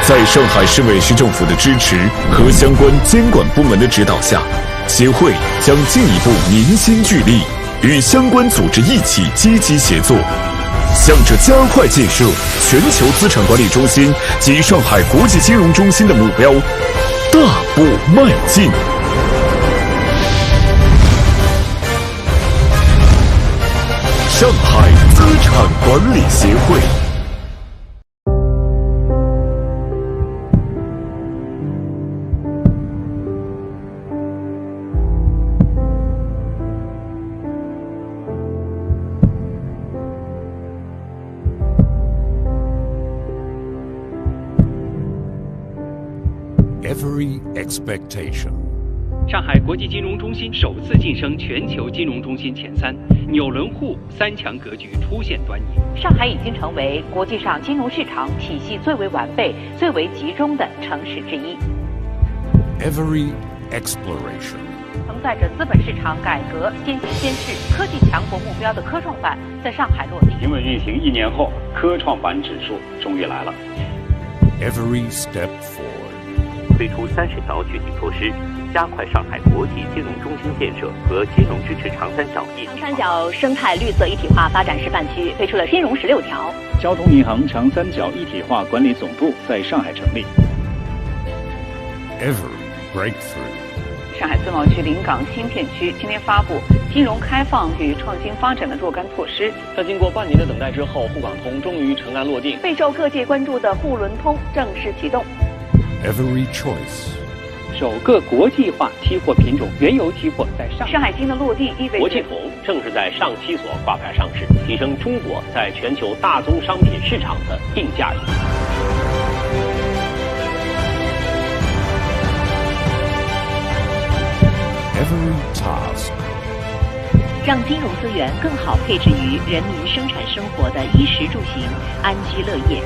在上海市委市政府的支持和相关监管部门的指导下，协会将进一步凝心聚力，与相关组织一起积极协作，向着加快建设全球资产管理中心及上海国际金融中心的目标大步迈进。上海资产管理协会。
Every expectation。
上海国际金融中心首次晋升全球金融中心前3，纽伦沪3强格局初现端倪。
上海已经成为国际上金融市场体系最为完备、最为集中的城市之一。
Every exploration。
承载着资本市场改革先行先试、科技强国目标的科创板在上海落地。
平稳运行1年后，科创板指数终于来了。
Every step forward。
推出30条具体措施，加快上海国际金融中心建设和金融支持长三角一体化。
长三角生态绿色一体化发展示范区推出了金融16条。
交通银行长三角一体化管理总部在上海成立。
Every breakthrough。
上海自贸区临港新片区今天发布金融开放与创新发展的若干措施。
在经过半年的等待之后，沪港通终于尘埃落定。
备受各界关注的沪伦通正式启动。
Every choice。
首个国际化期货品种原油期货在
上海金的落地意味着
国际铜正式在上期所挂牌上市，提升中国在全球大宗商品市场的定价力。
Every task。
让金融资源更好配置于人民生产生活的衣食住行、安居乐业。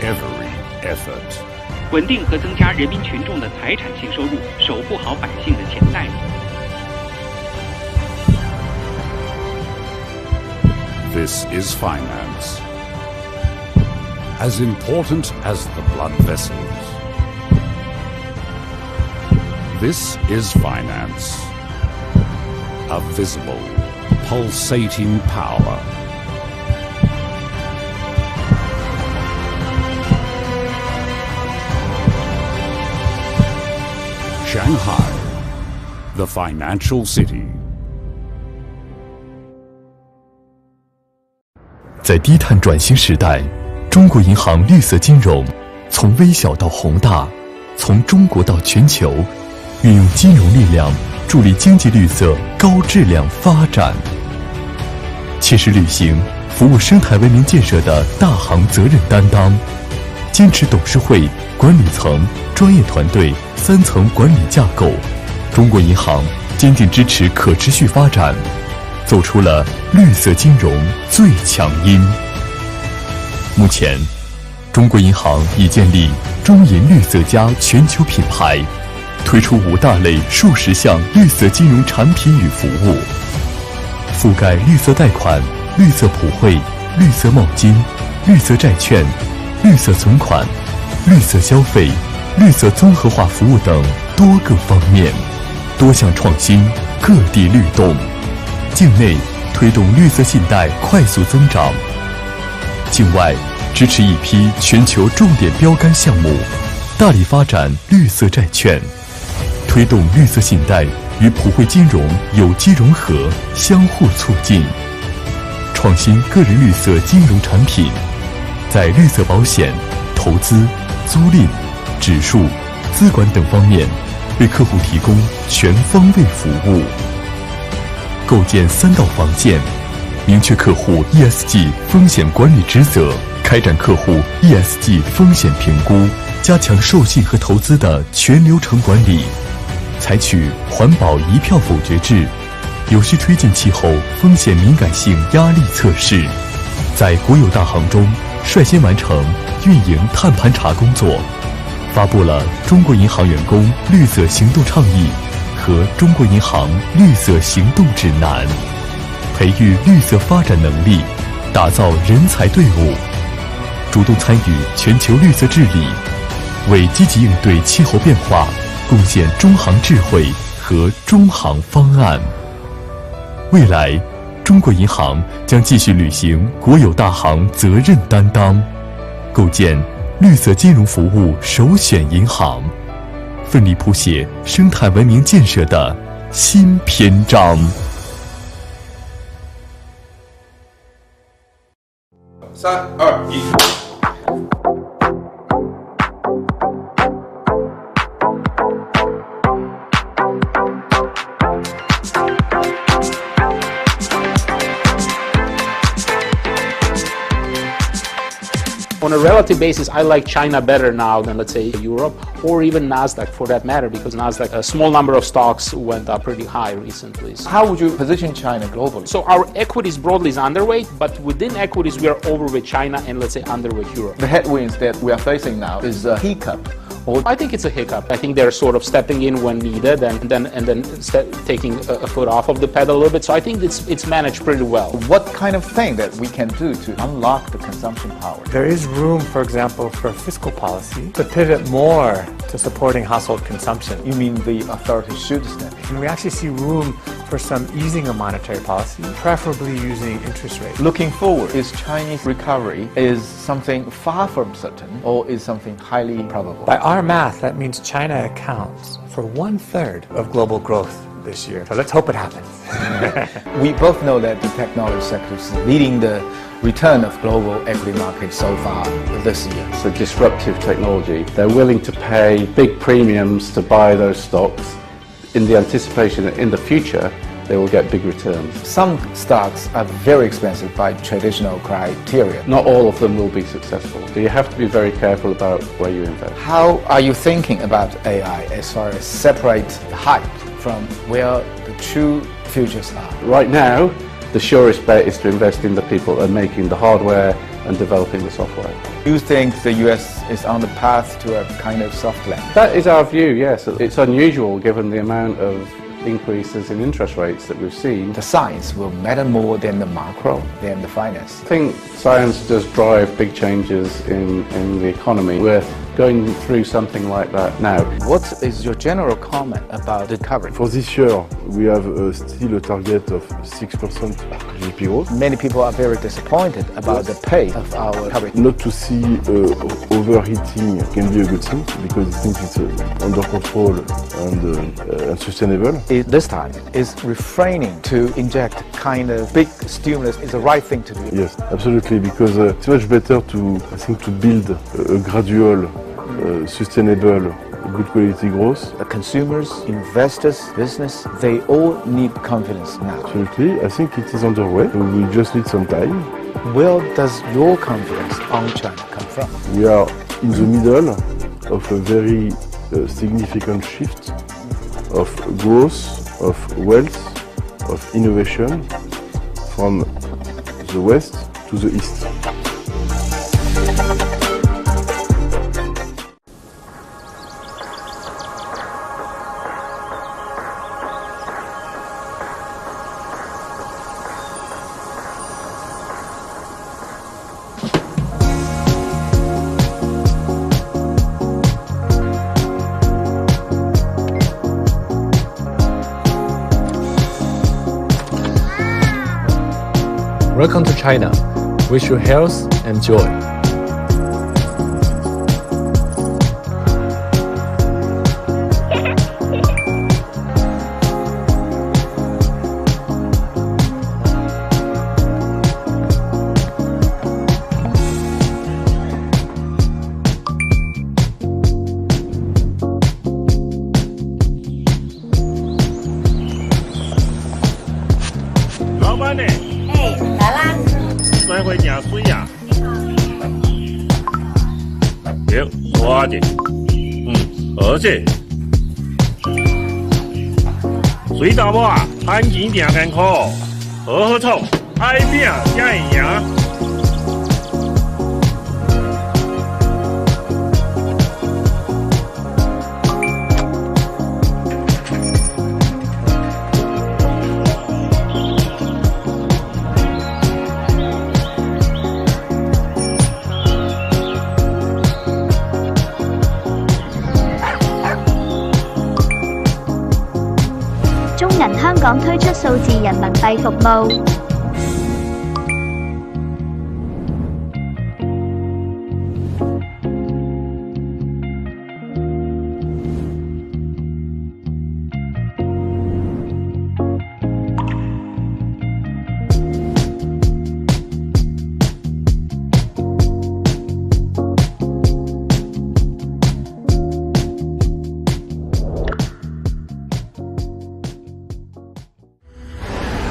Every effort。
稳定和增加人民群众的财产性收入，守护好百姓的钱袋子。
This is finance. As important as the blood vessels. This is finance. A visible, pulsating power. Shanghai, the financial city.
在低碳转型时代，中国银行绿色金融从微小到宏大，从中国到全球，运用金融力量助力经济绿色高质量发展，切实履行服务生态文明建设的大行责任担当，坚持董事会、管理层、专业团队3层管理架构。中国银行坚定支持可持续发展，走出了绿色金融最强音。目前，中国银行已建立中银绿色家全球品牌，推出5大类数十项绿色金融产品与服务，覆盖绿色贷款、绿色普惠、绿色冒金、绿色债券、绿色存款、绿色消费、绿色综合化服务等多个方面，多项创新，各地律动。境内推动绿色信贷快速增长，境外支持一批全球重点标杆项目，大力发展绿色债券，推动绿色信贷与普惠金融有机融合，相互促进，创新个人绿色金融产品，在绿色保险、投资、租赁、指数、资管等方面为客户提供全方位服务，构建3道防线，明确客户 ESG 风险管理职责，开展客户 ESG 风险评估，加强授信和投资的全流程管理，采取环保一票否决制，有序推进气候风险敏感性压力测试，在国有大行中率先完成运营碳盘查工作，发布了中国银行员工绿色行动倡议和中国银行绿色行动指南，培育绿色发展能力，打造人才队伍，主动参与全球绿色治理，为积极应对气候变化贡献中行智慧和中行方案。未来，中国银行将继续履行国有大行责任担当，构建绿色金融服务首选银行，奋力谱写生态文明建设的新篇章。
3、2、1。
On a relative basis, I like China better now than, let's say, Europe or even NASDAQ for that matter, because NASDAQ, a small number of stocks went up pretty high recently.
How would you position China globally?
So our equities broadly is underweight, but within equities we are overweight China and, let's say, underweight Europe.
The headwinds that we are facing now is a hiccup.
I think it's a hiccup. I think they're sort of stepping in when needed and then taking a foot off of the pedal a little bit. So I think it's managed pretty well.
What kind of thing that we can do to unlock the consumption power?
There is room, for example, for fiscal policy to pivot more to supporting household consumption.
You mean the authorities should step in?
And we actually see room for some easing of monetary policy, preferably using interest rates.
Looking forward, is Chinese recovery is something far from certain or is something highly probable?
By our math, that means China accounts for 1/3 of global growth this year. So let's hope it happens.
We both know that the technology sector is leading the return of global equity markets so far this year.
It's a disruptive technology. They're willing to pay big premiums to buy those stocks in the anticipation that in the future they will get big returns.
Some stocks are very expensive by traditional criteria.
Not all of them will be successful. So you have to be very careful about where you invest.
How are you thinking about AI as far as separate the hype from where the true futures are?
Right now, the surest bet is to invest in the people and making the hardware and developing the software.
Do you think the US is on the path to a kind of soft landing?
That is our view, yes. It's unusual given the amount of increases in interest rates that we've seen.
The science will matter more than the macro, than the finance.
I think science does drive big changes in the economy. We're going through something like that now.
What is your general comment about the recovery?
For this year, we have still a target of 6% GDP growth.
Many people are very disappointed about the pace of our recovery.
Not to see overheating can be a good thing because I think it's under control and sustainable.
This time, is refraining to inject kind of big stimulus is the right thing to do?
Yes, absolutely, because it's much better to build a gradual, sustainable, good quality growth.
The consumers, investors, business, they all need confidence now.
Absolutely, I think it is underway. We just need some time.
Where does your confidence on China come from?
We are in the middle of a very significant shift of growth, of wealth, of innovation from the west to the east.
Welcome to China. Wish you health and joy.
水大无啊，赚钱定艰苦，好好创，爱拼才会赢。
香港推出數字人民幣服務。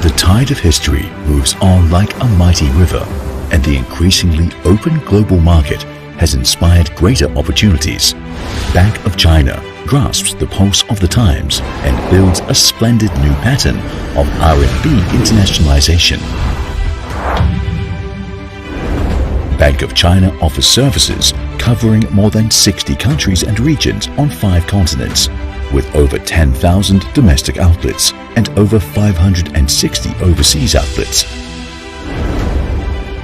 The tide of history moves on like a mighty river, and the increasingly open global market has inspired greater opportunities. Bank of China grasps the pulse of the times and builds a splendid new pattern of RMB internationalization. Bank of China offers services covering more than 60 countries and regions on 5 continents, with over 10,000 domestic outlets and over 560 overseas outlets.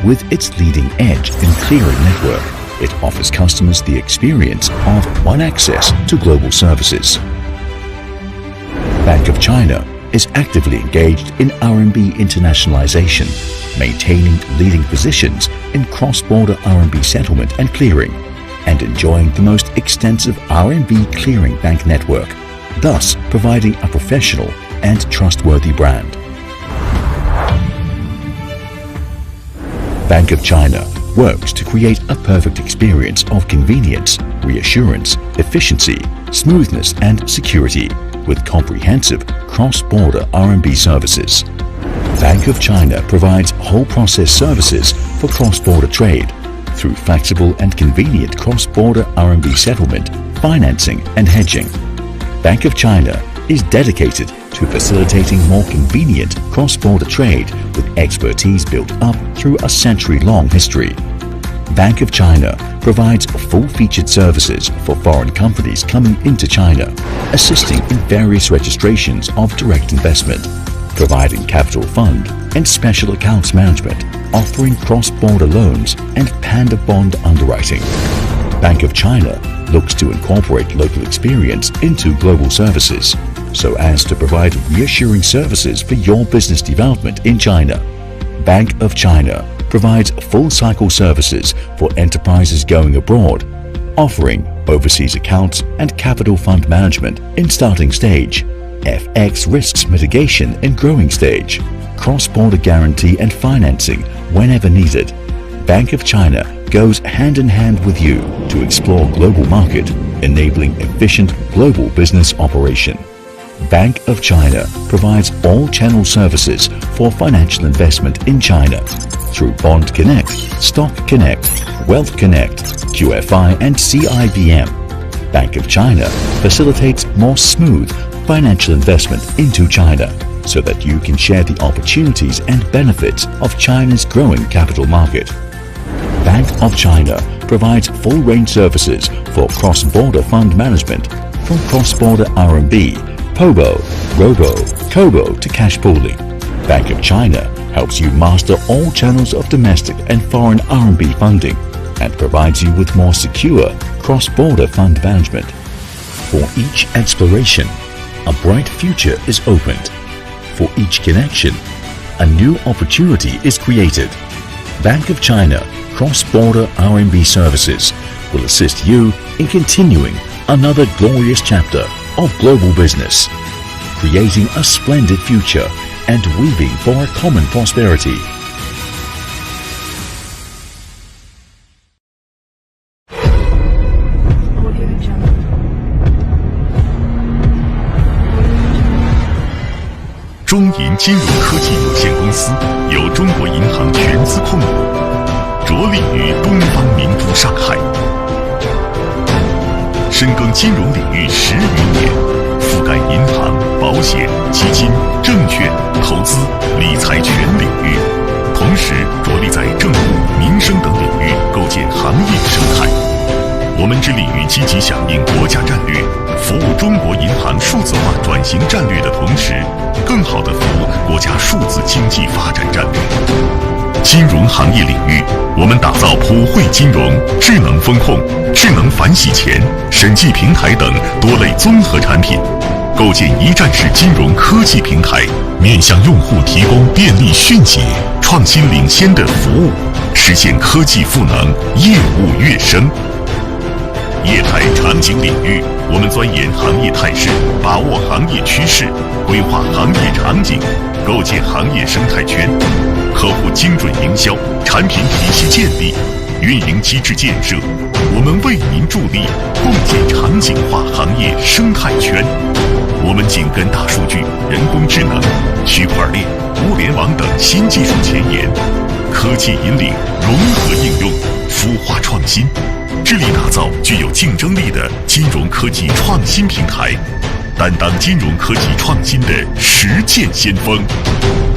With its leading edge in clearing network, it offers customers the experience of one access to global services. Bank of China is actively engaged in RMB internationalization, maintaining leading positions in cross-border RMB settlement and clearing, and enjoying the most extensive RMB clearing bank network, thus providing a professional and trustworthy brand. Bank of China works to create a perfect experience of convenience, reassurance, efficiency, smoothness and security with comprehensive cross-border RMB services. Bank of China provides whole process services for cross-border trade through flexible and convenient cross-border RMB settlement, financing and hedging. Bank of China is dedicated to facilitating more convenient cross-border trade with expertise built up through a century-long history. Bank of China provides full-featured services for foreign companies coming into China, assisting in various registrations of direct investment, providing capital fund and special accounts management, offering cross-border loans and panda bond underwriting. Bank of China looks to incorporate local experience into global services so as to provide reassuring services for your business development in China. Bank of China provides full-cycle services for enterprises going abroad, offering overseas accounts and capital fund management in starting stage, FX risks mitigation in growing stage, cross-border guarantee and financing whenever needed. Bank of China goes hand in hand with you to explore global market, enabling efficient global business operation. Bank of China provides all channel services for financial investment in China through Bond Connect, Stock Connect, Wealth Connect, QFI and CIBM. Bank of China facilitates more smooth financial investment into China so that you can share the opportunities and benefits of China's growing capital market. Bank of China provides full-range services for cross-border fund management, from cross-border RMB, POBO, Robo, Kobo to cash pooling. Bank of China helps you master all channels of domestic and foreign RMB funding and provides you with more secure cross-border fund management. For each exploration, a bright future is opened. For each connection, a new opportunity is created. Bank of China Cross-Border RMB Services will assist you in continuing another glorious chapter of global business, creating a splendid future and weaving for a common prosperity.
中银金融科技有限公司由中国银行全资控股，着力于东方明珠上海，深耕金融领域10余年，覆盖银行、保险、基金、证券、投资、理财全领域，同时着力在政务、民生等领域构建行业生态。我们致力于积极响应国家战略，服务中国银行数字化转型战略的同时，更好地服务国家数字经济发展战略。金融行业领域，我们打造普惠金融、智能风控、智能反洗钱、审计平台等多类综合产品，构建一站式金融科技平台，面向用户提供便利迅捷、创新领先的服务，实现科技赋能、业务跃升。业态场景领域，我们钻研行业态势，把握行业趋势，规划行业场景，构建行业生态圈，客户精准营销，产品体系建立，运营机制建设，我们为您助力共建场景化行业生态圈。我们紧跟大数据、人工智能、区块链、物联网等新技术前沿，科技引领，融合应用，孵化创新，致力打造具有竞争力的金融科技创新平台，担当金融科技创新的实践先锋。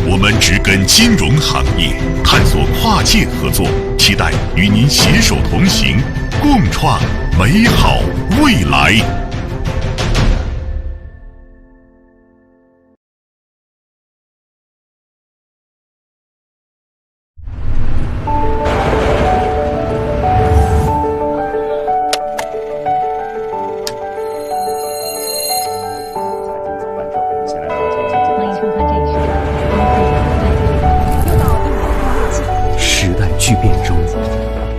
我们植根金融行业，探索跨界合作，期待与您携手同行，共创美好未来。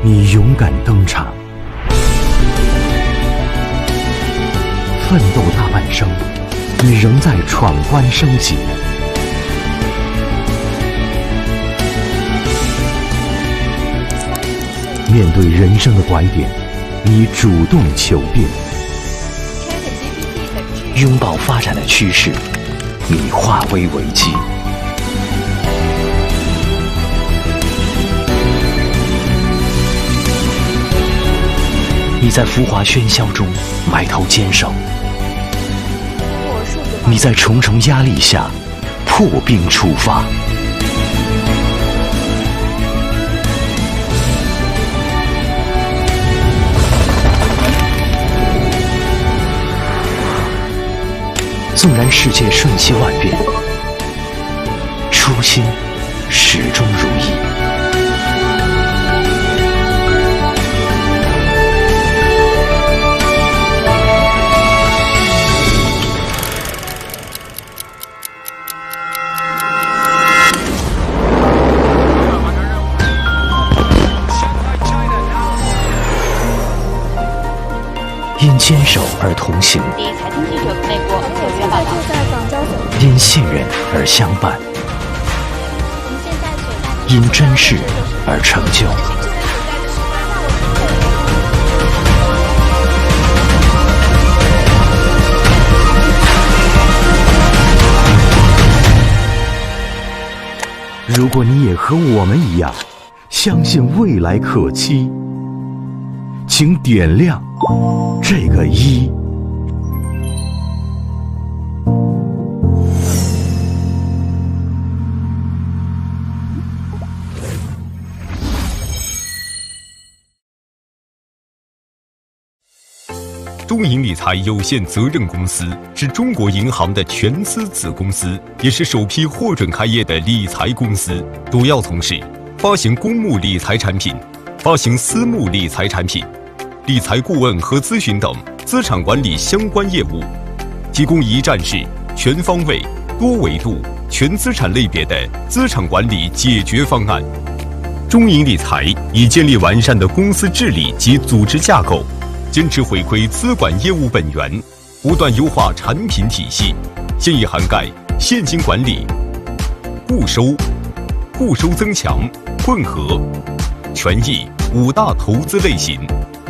你勇敢登场，奋斗大半生，你仍在闯关升级。面对人生的拐点，你主动求变。拥抱发展的趋势，你化危为机。你在浮华喧嚣中埋头坚守，你在重重压力下破冰出发。纵然世界瞬息万变，初心始终如一。因坚守而同行，
第一财经记者美国纽约报道。
因信任而相伴，因珍视而成就。如果你也和我们一样相信未来可期，请点亮这个一。
中银理财有限责任公司是中国银行的全资子公司，也是首批获准开业的理财公司，主要从事发行公募理财产品、发行私募理财产品、理财顾问和咨询等资产管理相关业务，提供一站式、全方位、多维度、全资产类别的资产管理解决方案。中银理财已建立完善的公司治理及组织架构，坚持回馈资管业务本源，不断优化产品体系，现已涵盖现金管理、固收增强、混合、权益5大投资类型，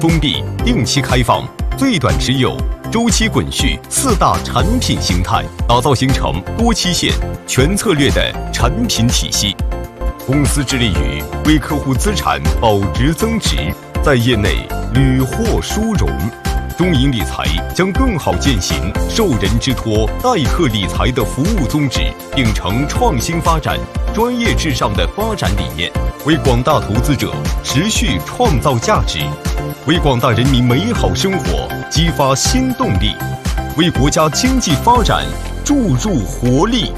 封闭、定期开放、最短持有、周期滚续4大产品形态，打造形成多期限、全策略的产品体系。公司致力于为客户资产保值增值，在业内屡获殊荣。中银理财将更好践行受人之托、待客理财的服务宗旨，秉承创新发展、专业至上的发展理念，为广大投资者持续创造价值，为广大人民美好生活激发新动力，为国家经济发展注入活力。